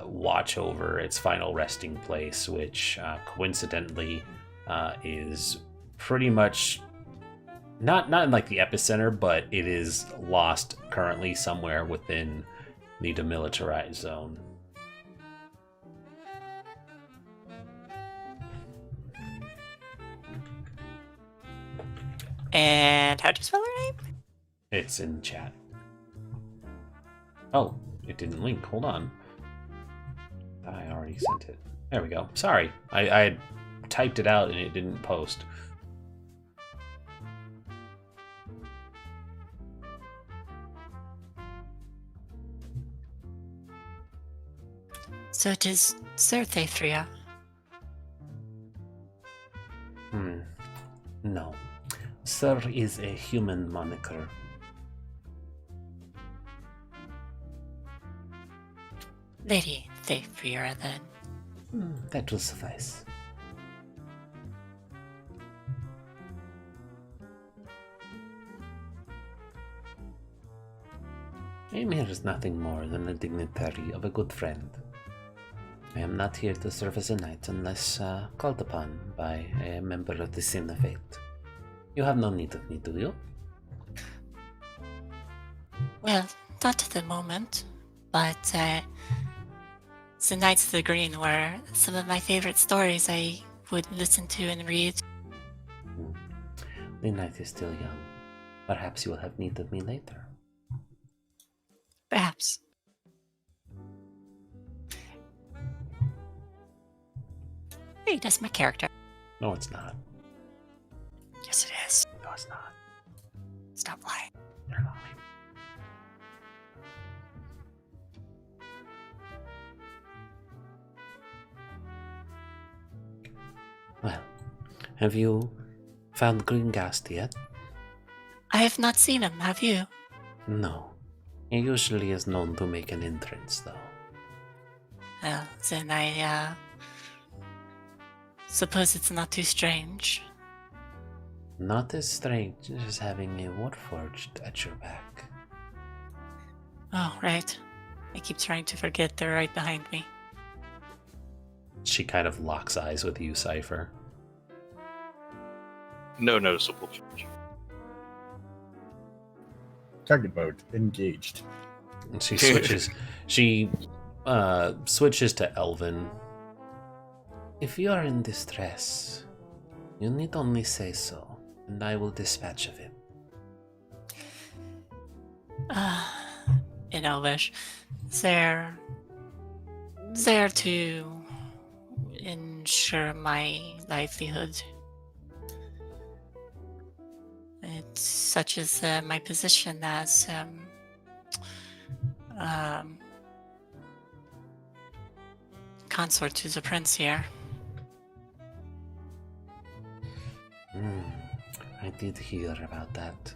watch over its final resting place, which coincidentally is pretty much not in like the epicenter, but it is lost currently somewhere within the demilitarized zone. And how do you spell her name? It's in chat. Oh, it didn't link. Hold on. I already sent it. There we go. Sorry. I had typed it out and it didn't post. So it is Cirthe Freya. No. Sir is a human moniker. Lady Freya, then. That will suffice. I am here as nothing more than a dignitary of a good friend. I am not here to serve as a knight unless called upon by a member of the Sin of Fate. You have no need of me, do you? Well, not at the moment, but the Knights of the Green were some of my favorite stories I would listen to and read. The night is still young. Perhaps you will have need of me later. Perhaps. Hey, that's my character. No, it's not. Yes, it is. No, it's not. Stop lying. You're lying. Well, have you found Gringast yet? I have not seen him, have you? No. He usually is known to make an entrance, though. Well, then I suppose it's not too strange. Not as strange as having a Warforged at your back. Oh, right. I keep trying to forget they're right behind me. She kind of locks eyes with you, Cypher. No noticeable change. Target mode engaged. And she switches. She switches to Elven. If you are in distress, you need only say so, and I will dispatch of it. In Elvish, they're there to ensure my livelihood. It's such as my position as consort to the prince here. I did hear about that.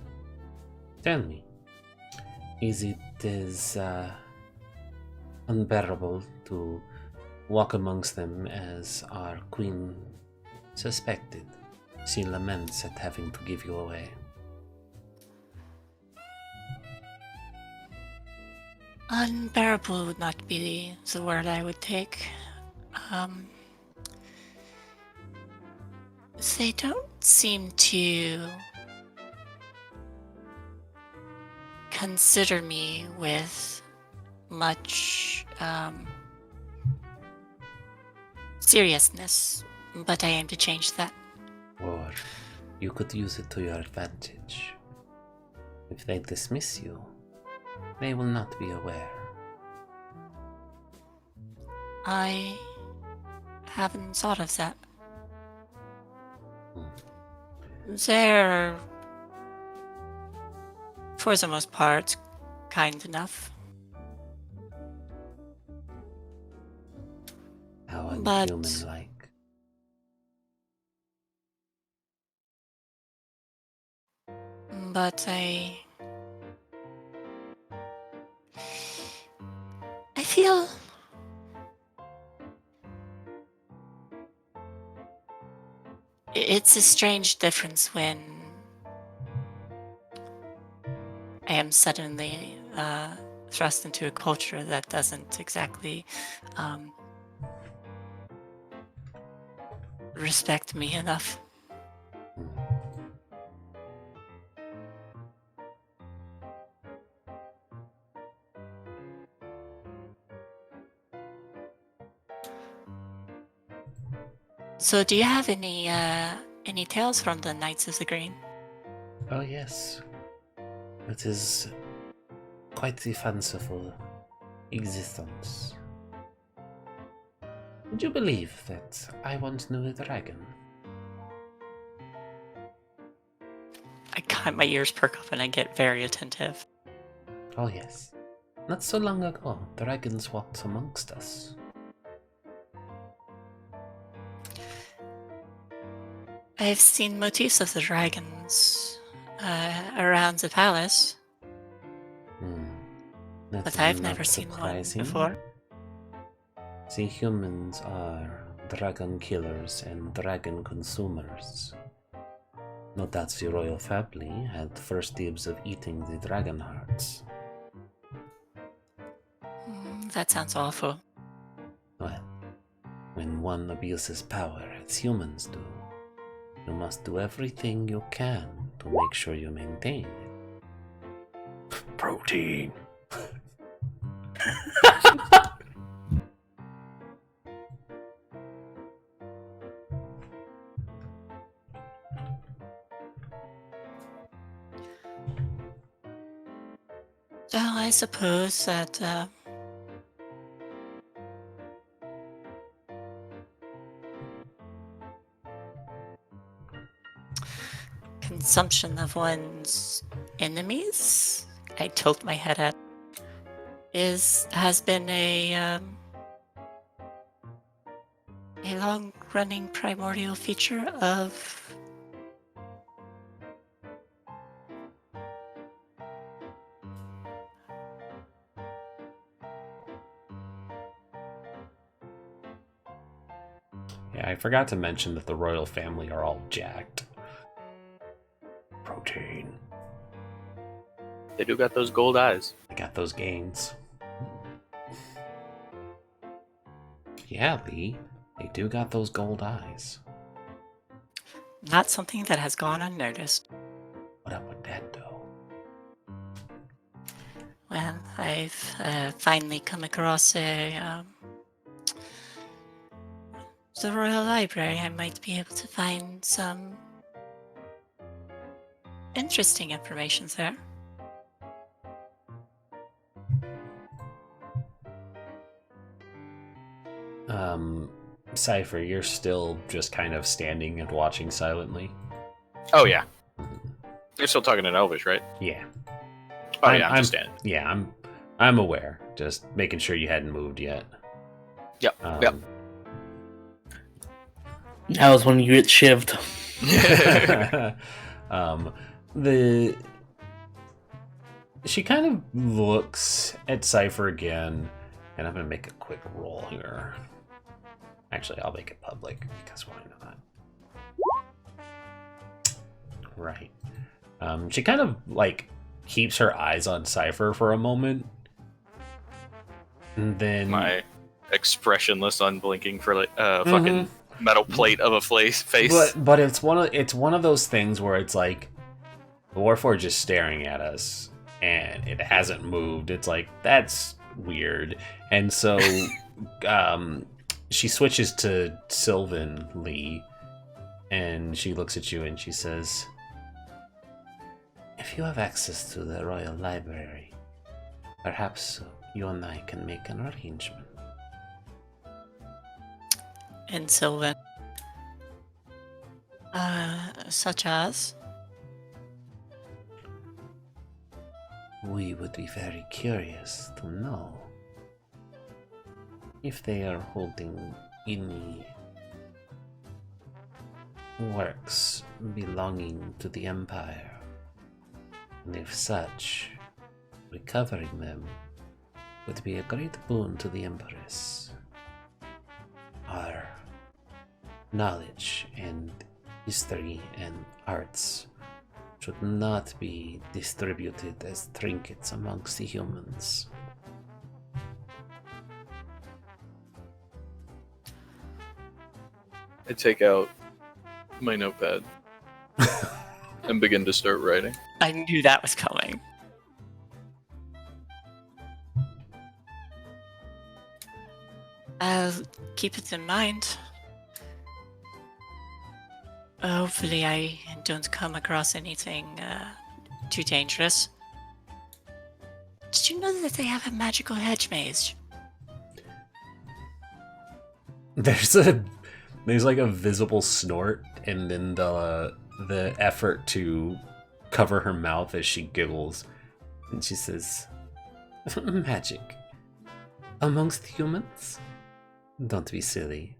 Tell me, is it as unbearable to walk amongst them as our queen suspected? She laments at having to give you away. Unbearable would not be the word I would take. They don't seem to consider me with much seriousness, but I aim to change that. Or you could use it to your advantage. If they dismiss you, they will not be aware. I haven't thought of that. They're, for the most part, kind enough. How But- unhuman-like. But I feel it's a strange difference when I am suddenly thrust into a culture that doesn't exactly respect me enough. So, do you have any tales from the Knights of the Green? Oh yes, it is quite the fanciful existence. Would you believe that I once knew a dragon? My ears perk up and I get very attentive. Oh yes, not so long ago, dragons walked amongst us. I've seen motifs of the dragons around the palace, That but is I've not never seen one surprising. before. The humans are dragon killers and dragon consumers. No doubt the royal family had first dibs of eating the dragon hearts. That sounds awful. Well, when one abuses power as humans do, you must do everything you can to make sure you maintain it. Protein. Well, I suppose that consumption of one's enemies, I tilt my head at, has been a long-running primordial feature of Yeah, I forgot to mention that the royal family are all jacked. Protein. They do got those gold eyes. I got those gains. Yeah, Lee. They do got those gold eyes. not something that has gone unnoticed. What up with that, though? Well, I've finally come across the Royal Library. I might be able to find some interesting information there. Cypher, you're still just kind of standing and watching silently. Oh yeah. You're still talking in Elvish, right? Yeah. Oh yeah, I'm just standing. Yeah, I'm aware. Just making sure you hadn't moved yet. Yep. Um, Yep. Now is when you get shivved. She kind of looks at Cypher again, and I'm gonna make a quick roll here. Actually, I'll make it public because why not? Right. She kind of like keeps her eyes on Cypher for a moment, and then My expressionless, unblinking for like fucking metal plate of a face. But it's one of those things where it's like the Warforged is staring at us and it hasn't moved. It's like that's weird, and so she switches to Sylvan Lee, and she looks at you and she says, "If you have access to the Royal Library, perhaps you and I can make an arrangement." And Sylvan. Such as? We would be very curious to know if they are holding any works belonging to the Empire, and if such, recovering them would be a great boon to the Empress. Our knowledge and history and arts should not be distributed as trinkets amongst the humans. I take out my notepad and begin to start writing. I knew that was coming. I'll keep it in mind. Hopefully I don't come across anything too dangerous. Did you know that they have a magical hedge maze? There's like a visible snort, and then the effort to cover her mouth as she giggles, and she says, "Magic amongst humans? Don't be silly.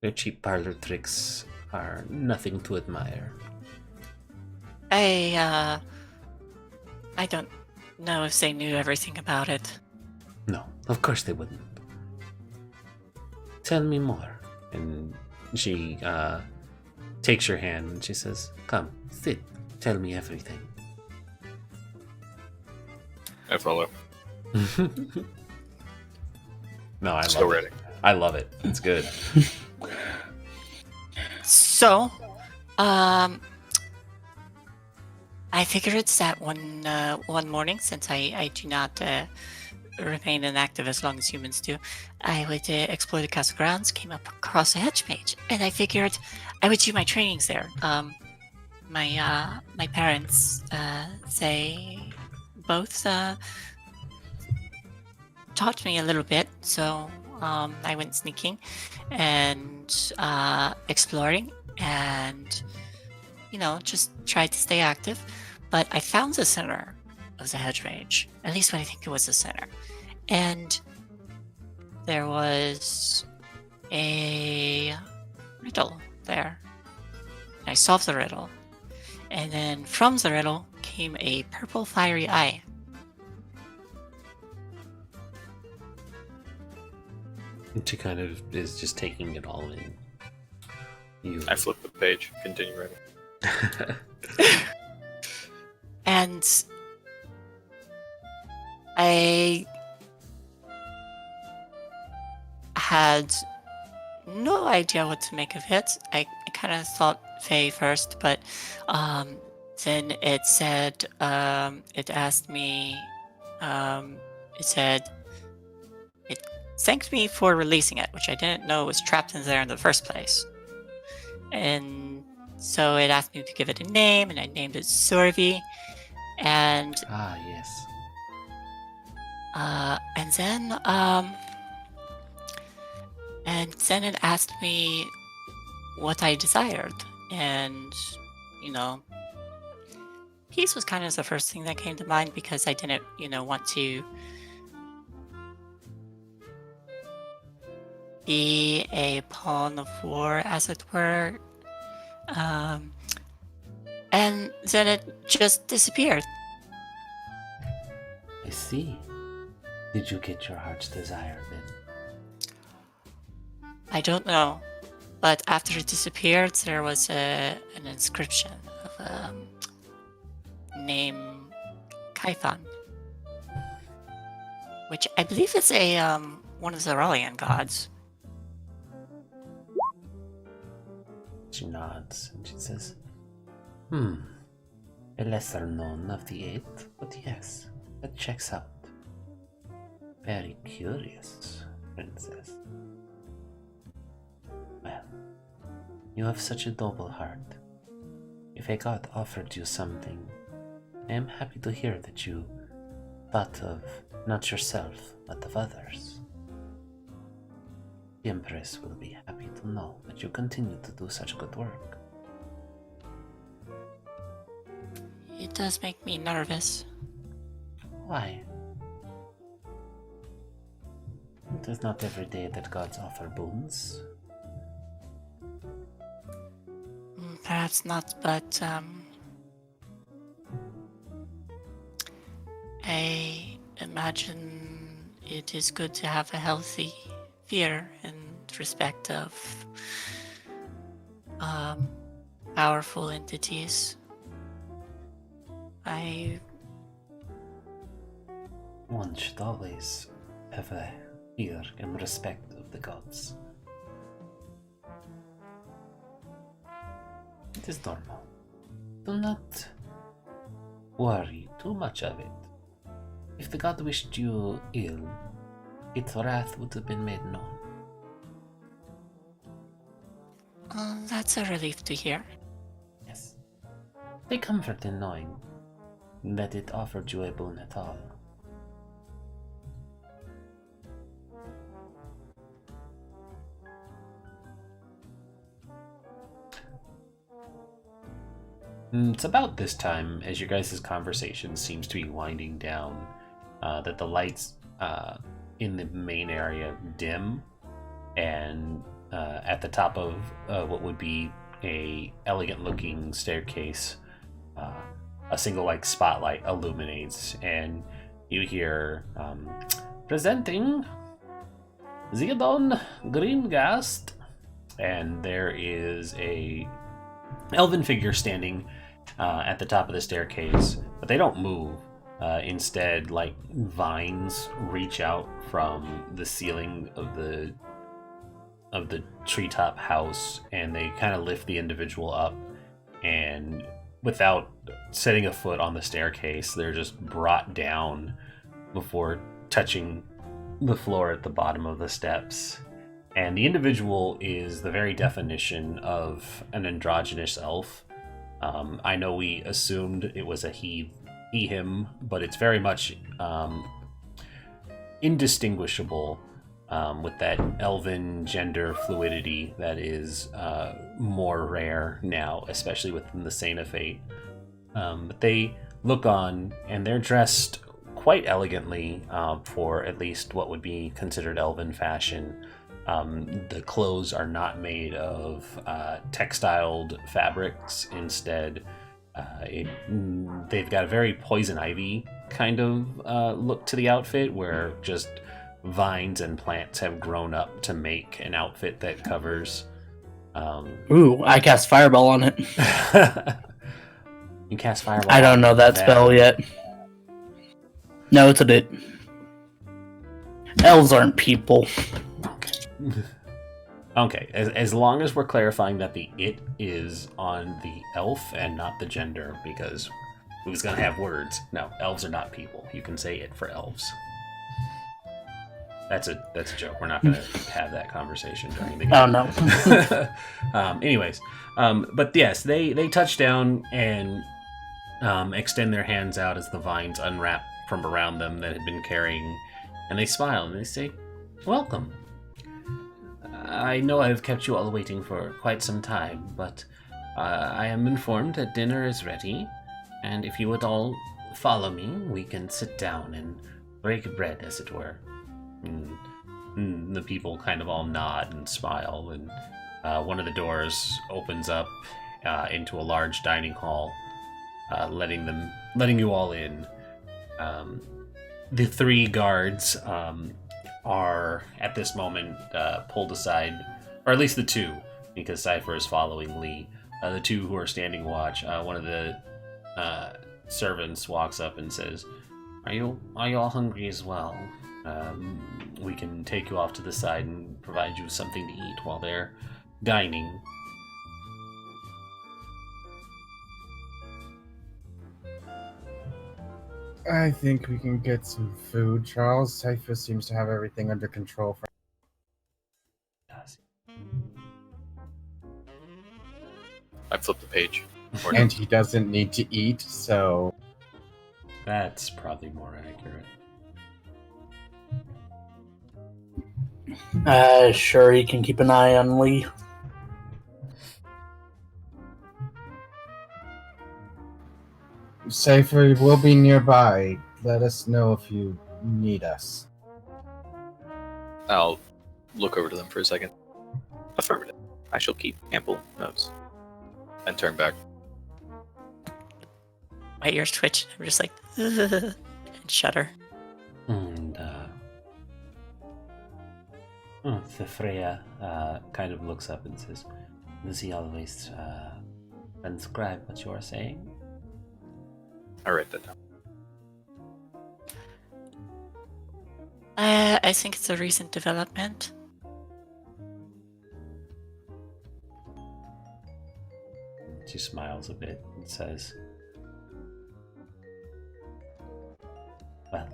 Your cheap parlor tricks are nothing to admire." I don't know if they knew everything about it. No, of course they wouldn't. Tell me more. And she takes your hand and she says, "Come, sit. Tell me everything." I follow. No, I Still love ready. it. I love it. It's good. So, I figured that one morning, since I do not remain inactive as long as humans do, I would explore the castle grounds, came up across a hedge mage, and I figured I would do my trainings there. My parents, they both taught me a little bit, so I went sneaking and exploring, and just tried to stay active. But I found the center of the hedge mage, at least what I think it was the center, and there was a riddle there. I solved the riddle, and then from the riddle came a purple fiery eye. She kind of is just taking it all in. I flip the page. Continue writing. And I had no idea what to make of it. I kind of thought Faye first, but then it said, it asked me, it said, it thanked me for releasing it, which I didn't know was trapped in there in the first place. And so it asked me to give it a name, and I named it Sorvi. And yes. and then it asked me what I desired, and peace was kind of the first thing that came to mind, because I didn't want to be a pawn of war, as it were. And then it just disappeared. I see. Did you get your heart's desire then? I don't know. But after it disappeared, there was an inscription of name Keavah, which I believe is a one of the Aurelian gods. She nods and she says, a lesser known of the eight, but yes, that checks out. Very curious, princess. Well, you have such a noble heart. If a god offered you something, I am happy to hear that you thought of not yourself, but of others. The Empress will be happy to know that you continue to do such good work. It does make me nervous. Why? It is not every day that gods offer boons. Perhaps not, but I imagine it is good to have a healthy fear in respect of powerful entities. One should always have a fear and respect of the gods. It is normal. Do not worry too much of it. If the god wished you ill, its wrath would have been made known. That's a relief to hear. Yes. Take comfort in knowing that it offered you a boon at all. It's about this time, as your guys' conversation seems to be winding down, that the lights in the main area dim, and at the top of what would be a elegant-looking staircase, a single like spotlight illuminates, and you hear presenting Zidon Greengast, and there is a elven figure standing at the top of the staircase, but they don't move. Instead, like vines reach out from the ceiling of the treetop house, and they kind of lift the individual up, and without setting a foot on the staircase, they're just brought down before touching the floor at the bottom of the steps. And the individual is the very definition of an androgynous elf. I know we assumed it was a he, him, but it's very much indistinguishable with that elven gender fluidity that is more rare now, especially within the Saint of Fate. But they look on, and they're dressed quite elegantly for at least what would be considered elven fashion. The clothes are not made of textiled fabrics. Instead, they've got a very poison ivy kind of look to the outfit, where just vines and plants have grown up to make an outfit that covers. Ooh, I cast Fireball on it. You cast Fireball? I don't know that spell yet. No, it's a bit. Elves aren't people. Okay, as long as we're clarifying that the it is on the elf and not the gender, because who's gonna have words? No, elves are not people. You can say it for elves. That's a joke. We're not gonna have that conversation during the game. Oh no. Anyways, but yes, they touch down and extend their hands out as the vines unwrap from around them that had been carrying, and they smile and they say, "Welcome. I know I have kept you all waiting for quite some time, but I am informed that dinner is ready, and if you would all follow me, we can sit down and break bread, as it were. And the people kind of all nod and smile, and one of the doors opens up into a large dining hall, letting you all in. The 3 guards are at this moment pulled aside, or at least the 2, because Cypher is following Lee. The 2 who are standing watch. One of the servants walks up and says, "Are you all hungry as well? We can take you off to the side and provide you with something to eat while they're dining." I think we can get some food, Charles. Cypher seems to have everything under control. I flipped the page. And he doesn't need to eat, so... That's probably more accurate. Sure, he can keep an eye on Lee. Cypher will be nearby. Let us know if you need us. I'll look over to them for a second. Affirmative. I shall keep ample notes. And turn back. My ears twitch. I'm just like, and shudder. And the Freya kind of looks up and says, "Does he always transcribe what you are saying?" I write that down. I think it's a recent development. She smiles a bit and says, "Well,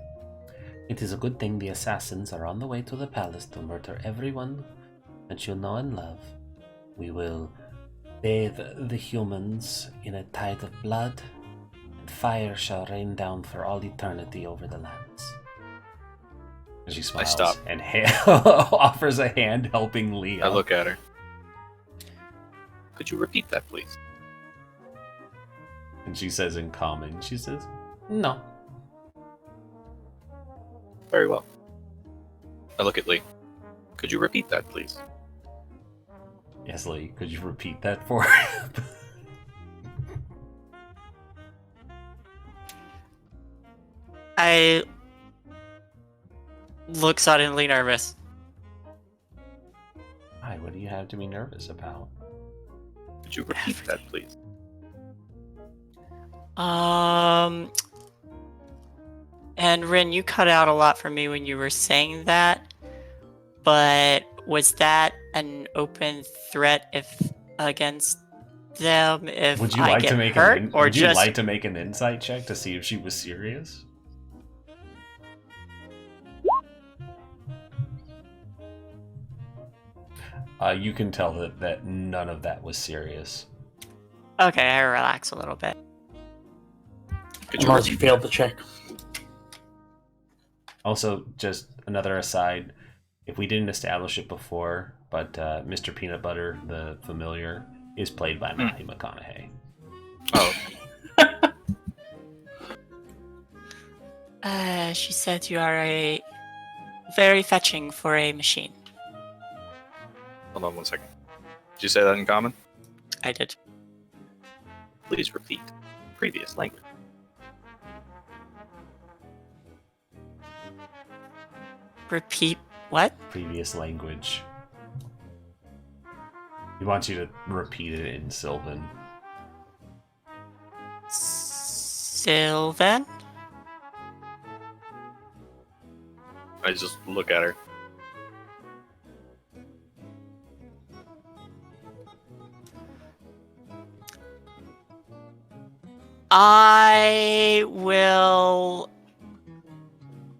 it is a good thing the assassins are on the way to the palace to murder everyone that you know and love. We will bathe the humans in a tide of blood, and fire shall rain down for all eternity over the lands." And she smiles stop. and offers a hand, helping Lee I up. look at her. Could you repeat that, please? And she says in common, she says, "No." Very well. I look at Lee. Could you repeat that, please? "Yes, Lee, could you repeat that for him?" I look suddenly nervous. Why, what do you have to be nervous about? Could you repeat that, please? And Rin, you cut out a lot for me when you were saying that, but was that an open threat against them if Would you I like get to make hurt, or would you just like to make an insight check to see if she was serious? You can tell that none of that was serious. Okay, I relax a little bit. Could you Unless you repeat failed that? the check. Also, just another aside, if we didn't establish it before, but Mr. Peanut Butter, the familiar, is played by Matthew McConaughey. Oh, She said you are a very fetching for a machine. hold on 1 second. Did you say that in common? I did. Please repeat. Previous language. Repeat what? Previous language. He wants you to repeat it in Sylvan. Sylvan? I just look at her. I will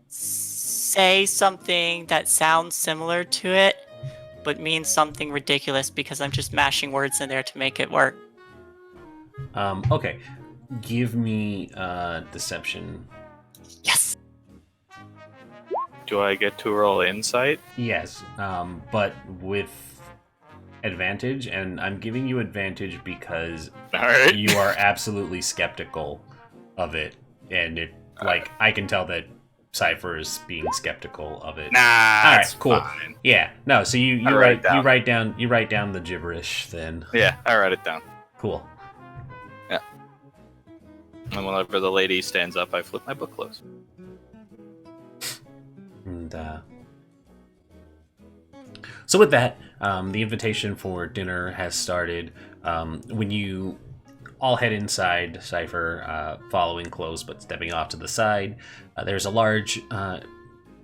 say something that sounds similar to it, but means something ridiculous because I'm just mashing words in there to make it work. Okay. Give me deception. Yes! Do I get to roll insight? Yes, but with advantage, and I'm giving you advantage because Alright. you are absolutely skeptical of it, and it, like, I can tell that Cypher is being skeptical of it. Nah, All it's right, cool. fine. Yeah, no. So you I write it write down. you write down the gibberish then. Yeah, I write it down. Cool. And whenever the lady stands up, I flip my book closed. And so with that, the invitation for dinner has started. When you all head inside, Cypher following close but stepping off to the side, there's a large,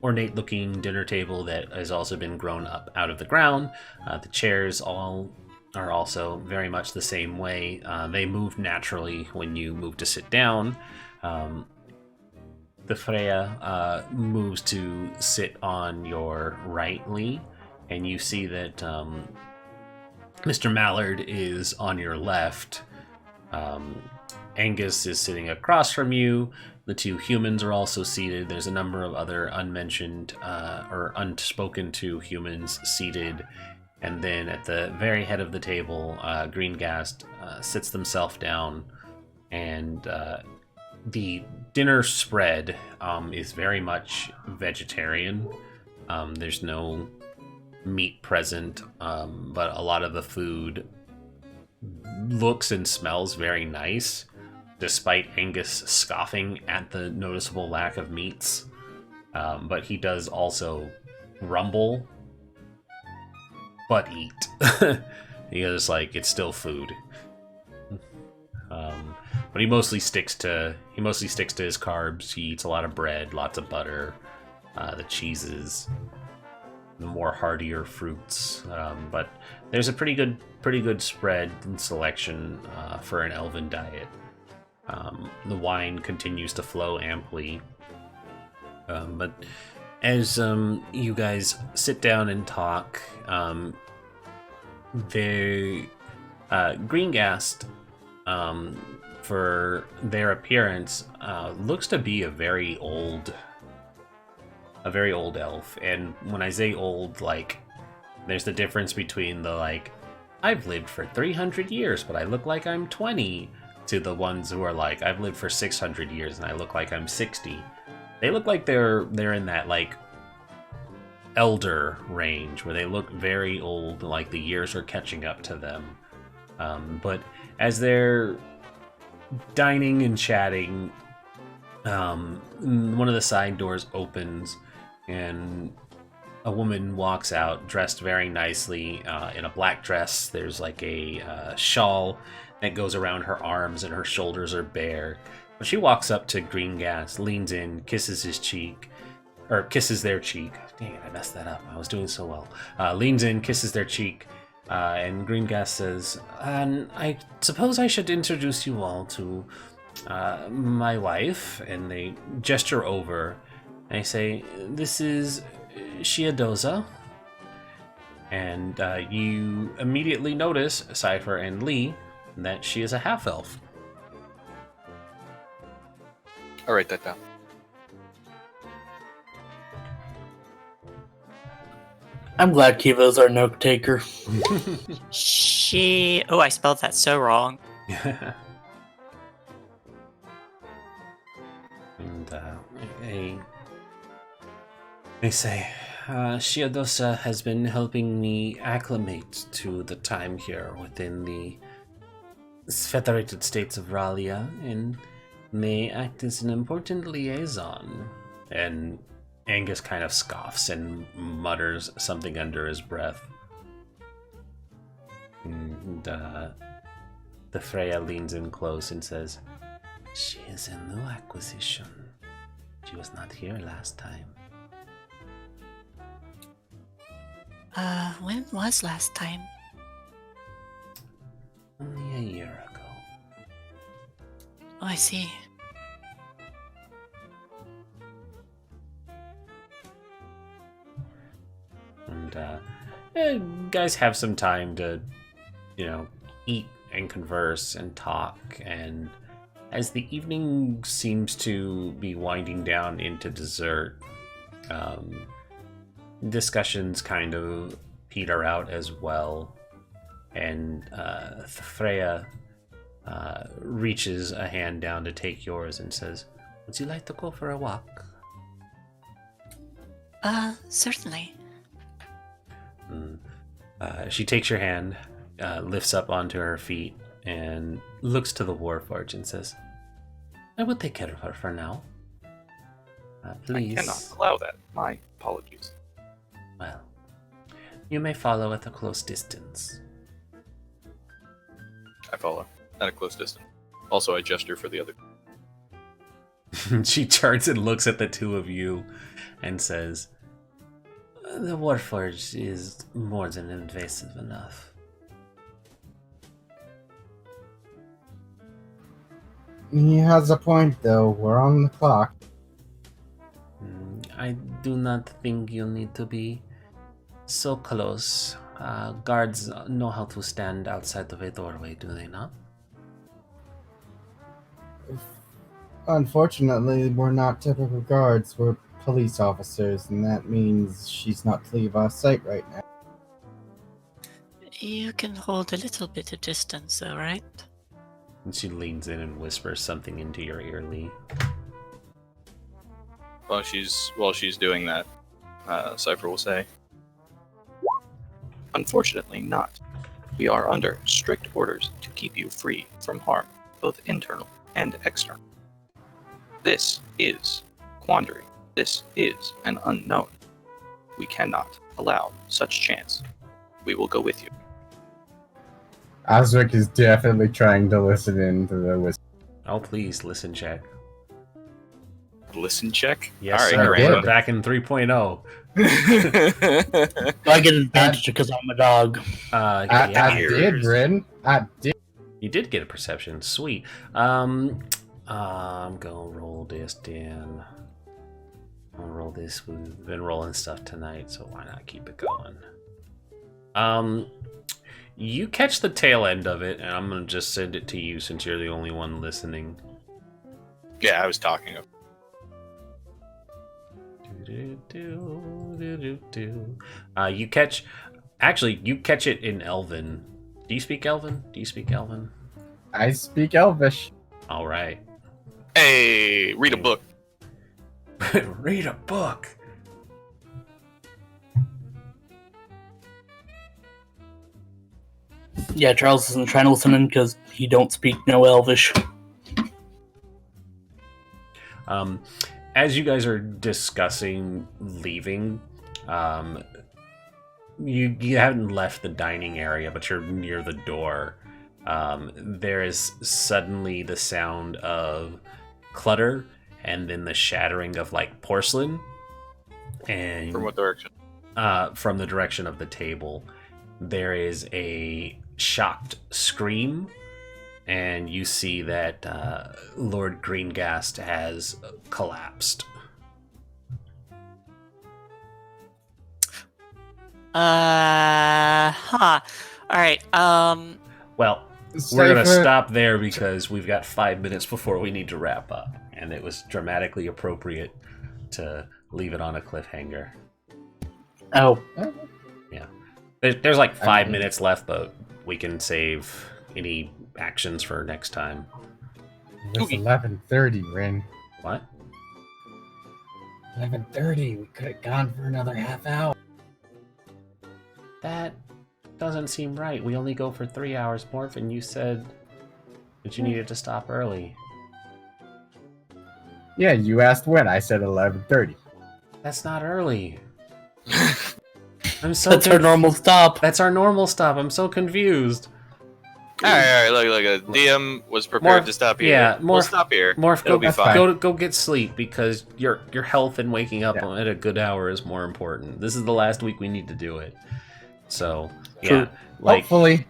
ornate-looking dinner table that has also been grown up out of the ground. The chairs all are also very much the same way. They move naturally when you move to sit down. The Freya moves to sit on your right, Lee, and you see that Mr. Mallard is on your left. Angus is sitting across from you. The two humans are also seated. There's a number of other unmentioned or unspoken to humans seated. And then at the very head of the table, Greengast sits themselves down, and the dinner spread is very much vegetarian. There's no meat present, but a lot of the food looks and smells very nice, despite Angus scoffing at the noticeable lack of meats. But he does also rumble, but eat. He goes like, it's still food. But he mostly sticks to his carbs. He eats a lot of bread, lots of butter, the cheeses, the more heartier fruits. But there's a pretty good spread and selection for an elven diet. The wine continues to flow amply. But as you guys sit down and talk, Greengast, for their appearance, looks to be a very old elf. And when I say old, like, there's the difference between the, like, I've lived for 300 years, but I look like I'm 20, to the ones who are like, I've lived for 600 years and I look like I'm 60. They look like they're in that, like, elder range where they look very old, like the years are catching up to them. But as they're dining and chatting, one of the side doors opens and a woman walks out dressed very nicely in a black dress. There's like a shawl that goes around her arms and her shoulders are bare. But she walks up to Greengast, leans in, kisses his cheek, or kisses their cheek. Dang it, I messed that up. I was doing so well. Leans in, kisses their cheek, and Greengast says, I suppose I should introduce you all to my wife. And they gesture over, and they say, this is Shiadoza. And you immediately notice, Cypher and Lee, that she is a half-elf. I'll write that down. I'm glad Keavah's our note taker. Oh, I spelled that so wrong. And they say, Shiadosa has been helping me acclimate to the time here within the Federated States of Ralia, and may act as an important liaison. And Angus kind of scoffs and mutters something under his breath. And the Freya leans in close and says, she is a new acquisition. She was not here last time. When was last time? Only a year ago. Oh, I see. And guys have some time to, eat and converse and talk. And as the evening seems to be winding down into dessert, discussions kind of peter out as well. And Freya reaches a hand down to take yours and says, would you like to go for a walk? Certainly. She takes your hand, lifts up onto her feet, and looks to the Warforged and says, I will take care of her for now. Please. I cannot allow that. My apologies. Well, you may follow at a close distance. I follow at a close distance. Also, I gesture for the other. She turns and looks at the two of you and says, the Warforged is more than invasive enough. He has a point, though. We're on the clock. I do not think you need to be so close. Guards know how to stand outside of a doorway, do they not? Unfortunately, we're not typical guards. We're police officers, and that means she's not to leave our sight right now. You can hold a little bit of distance, though, right? And she leans in and whispers something into your ear, Lee. While she's doing that, Cypher will say, unfortunately not. We are under strict orders to keep you free from harm, both internal and external. This is quandary. This is an unknown. We cannot allow such chance. We will go with you. Osric is definitely trying to listen in to the whisper. Oh, please, listen check. Listen check? Yes, All right, sir. great. We're back in 3.0. I get advantage because I'm a dog. I did, Rin. I did. You did get a perception. Sweet. I'm gonna roll this down. I'll roll this. We've been rolling stuff tonight, so why not keep it going? You catch the tail end of it, and I'm gonna just send it to you since you're the only one listening. Yeah, I was talking. You catch. Actually, you catch it in Elven. Do you speak Elven? I speak Elvish. All right. Hey, read a book. Read a book. Yeah, Charles isn't trying to listen in because he don't speak no Elvish. As you guys are discussing leaving, you haven't left the dining area, but you're near the door. There is suddenly the sound of clutter and then the shattering of like porcelain. And From what direction? From the direction of the table. There is a shocked scream, and you see that Lord Greengast has collapsed. Alright, Well, we're going to stop there because we've got 5 minutes before we need to wrap up, and it was dramatically appropriate to leave it on a cliffhanger. Oh. Yeah. There's like 5 minutes left, but we can save any actions for next time. It was 11:30, Rin. What? 11:30. We could have gone for another half hour. That doesn't seem right. We only go for 3 hours, Morph, and you said that you needed to stop early. Yeah, you asked when. I said 11:30. That's not early. I'm so That's our normal stop. That's our normal stop. I'm so confused. All right. Look. DM was prepared Morph, to stop here. yeah, we'll Morph- stop here. Morph, It'll be fine. go get sleep because your health and waking up at a good hour is more important. This is the last week we need to do it. So yeah, True. like Hopefully.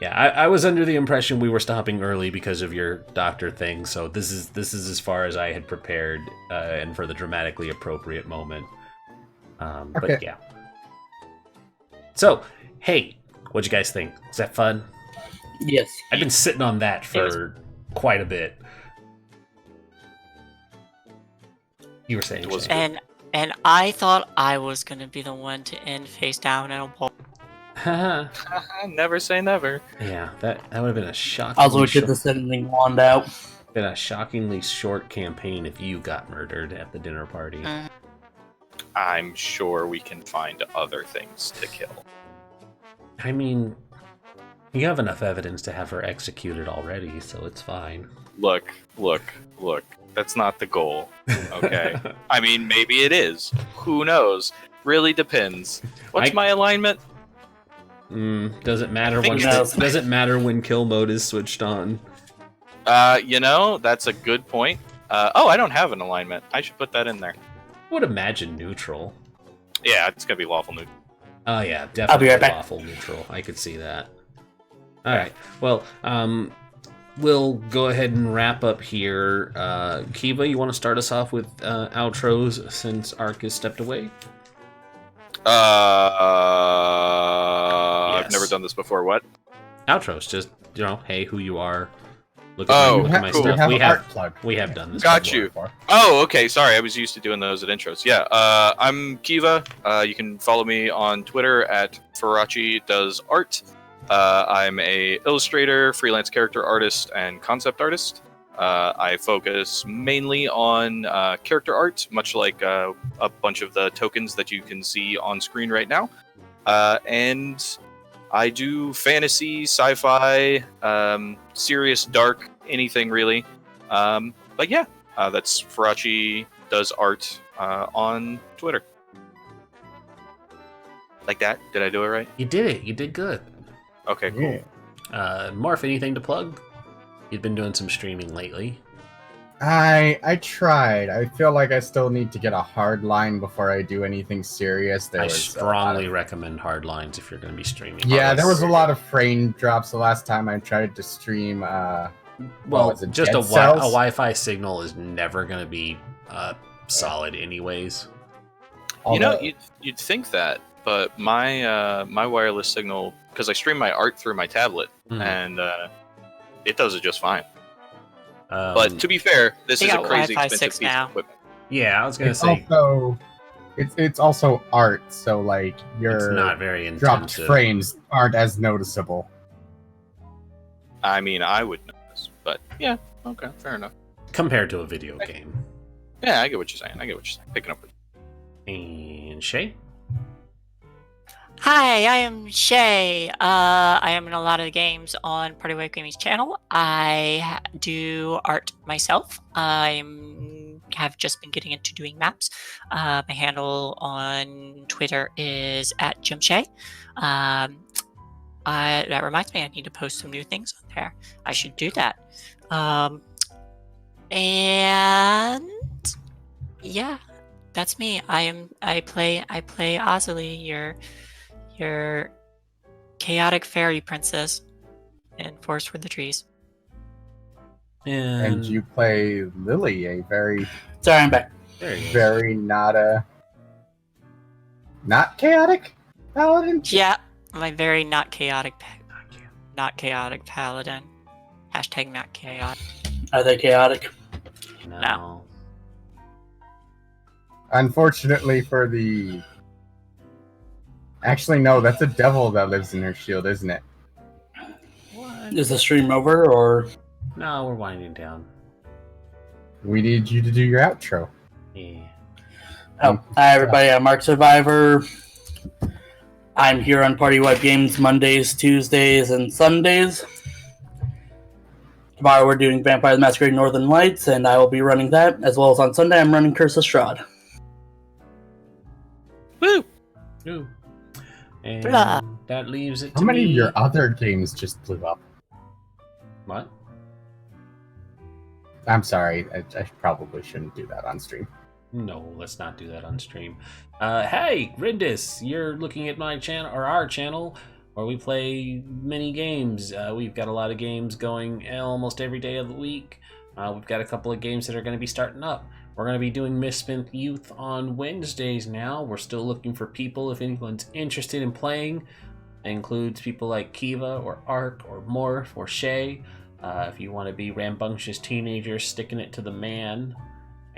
yeah, I was under the impression we were stopping early because of your doctor thing. So this is as far as I had prepared, and for the dramatically appropriate moment. Okay. But yeah. So hey, what'd you guys think? Was that fun? Yes. I've been sitting on that for quite a bit. You were saying, Shane. and I thought I was gonna be the one to end face down in a bowl. Never say never. Yeah, that would have been a shocking. Also, get the sending wand out. Been a shockingly short campaign if you got murdered at the dinner party. I'm sure we can find other things to kill. I mean, you have enough evidence to have her executed already, so it's fine. Look. That's not the goal. Okay. I mean, maybe it is. Who knows? Really depends. What's my alignment? Doesn't matter think when it's- doesn't matter when kill mode is switched on. That's a good point. I don't have an alignment. I should put that in there. I would imagine neutral. Yeah, it's gonna be lawful neutral. Oh yeah, I'll be definitely right back. lawful neutral. I could see that. All right. Well, we'll go ahead and wrap up here. Keavah, you want to start us off with outros since Ark has stepped away? I've never done this before. What? Outros, just hey, who you are. Look Oh, at my cool. stuff. Have an art plug. We have done this. Got before. you. Oh, okay. Sorry, I was used to doing those at intros. Yeah, I'm Keavah. You can follow me on Twitter at FarachiDoesArt. I'm a illustrator, freelance character artist, and concept artist. I focus mainly on character art, much like a bunch of the tokens that you can see on screen right now. And I do fantasy, sci-fi, serious, dark, anything really. But yeah, that's Farachi Does Art on Twitter. Like that? Did I do it right? You did it. You did good. Okay, cool. Yeah. Morph, anything to plug? You've been doing some streaming lately. I tried. I feel like I still need to get a hard line before I do anything serious. I strongly recommend hard lines if you're going to be streaming. Yeah, there was a lot of frame drops the last time I tried to stream. Well, was it just a Dead Cells? Wi-Fi signal is never going to be solid, anyways. You'd think that, but my my wireless signal, because I stream my art through my tablet, and it does it just fine. But to be fair, this They is a got crazy Wi-Fi expensive 6 piece now. of equipment. Yeah, I was going to It's say also it's also art, so like it's your not very dropped intensive. frames aren't as noticeable. I mean, I would notice, but yeah, okay, fair enough. Compared to a video game. Yeah, I get what you're saying. Picking up. And Shay? Hi, I am Shay. I am in a lot of the games on PartyWave Gaming's channel. I do art myself. Have just been getting into doing maps. My handle on Twitter is @JimShay. That reminds me, I need to post some new things on there. I should do that. And yeah, that's me. I play Azali, your chaotic fairy princess in Forest for the Trees. And you play Lily, a very Sorry, I'm back. There you go. very not chaotic paladin. Yeah, my very not chaotic paladin. Hashtag not chaotic. Are they chaotic? No. Unfortunately for the actually no, that's a devil that lives in her shield, isn't it? What? Is the stream over or? No, we're winding down. We need you to do your outro. Yeah. Oh, hi everybody, I'm ArkSurvivor. I'm here on Party Web Games Mondays, Tuesdays, and Sundays. Tomorrow we're doing Vampire the Masquerade Northern Lights, and I will be running that, as well as on Sunday I'm running Curse of Strahd. Woo! Ooh. And Blah. that leaves it How to many me. of your other games just blew up? What? I'm sorry, I probably shouldn't do that on stream. No, let's not do that on stream. Hey, Grindis, you're looking at my channel, or our channel, where we play mini games. We've got a lot of games going almost every day of the week. We've got a couple of games that are going to be starting up. We're going to be doing Misspent Youth on Wednesdays now. We're still looking for people if anyone's interested in playing. It includes people like Keavah, or Ark, or Morph, or Shay. If you want to be rambunctious teenagers sticking it to the man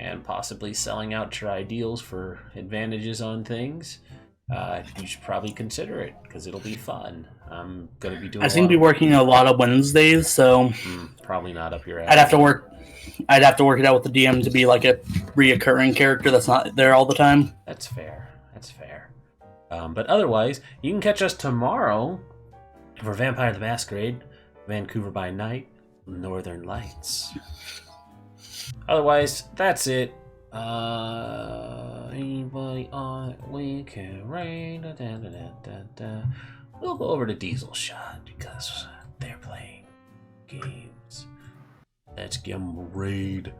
and possibly selling out your ideals for advantages on things, you should probably consider it, because it'll be fun. I'm gonna be doing. I seem to be working a lot of Wednesdays, so probably not up your alley. I'd have to work it out with the DM to be like a reoccurring character that's not there all the time. That's fair. That's fair. But otherwise, you can catch us tomorrow for Vampire the Masquerade, Vancouver by Night, Northern Lights. Otherwise, that's it. Anybody on we can raid. We'll go over to Diesel Shot because they're playing games. Let's give them a raid.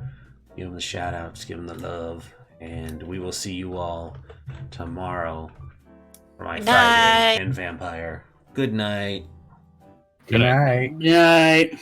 Give them the shout outs, give them the love. And we will see you all tomorrow for my Friday and Vampire. Good night. Good night. Good night.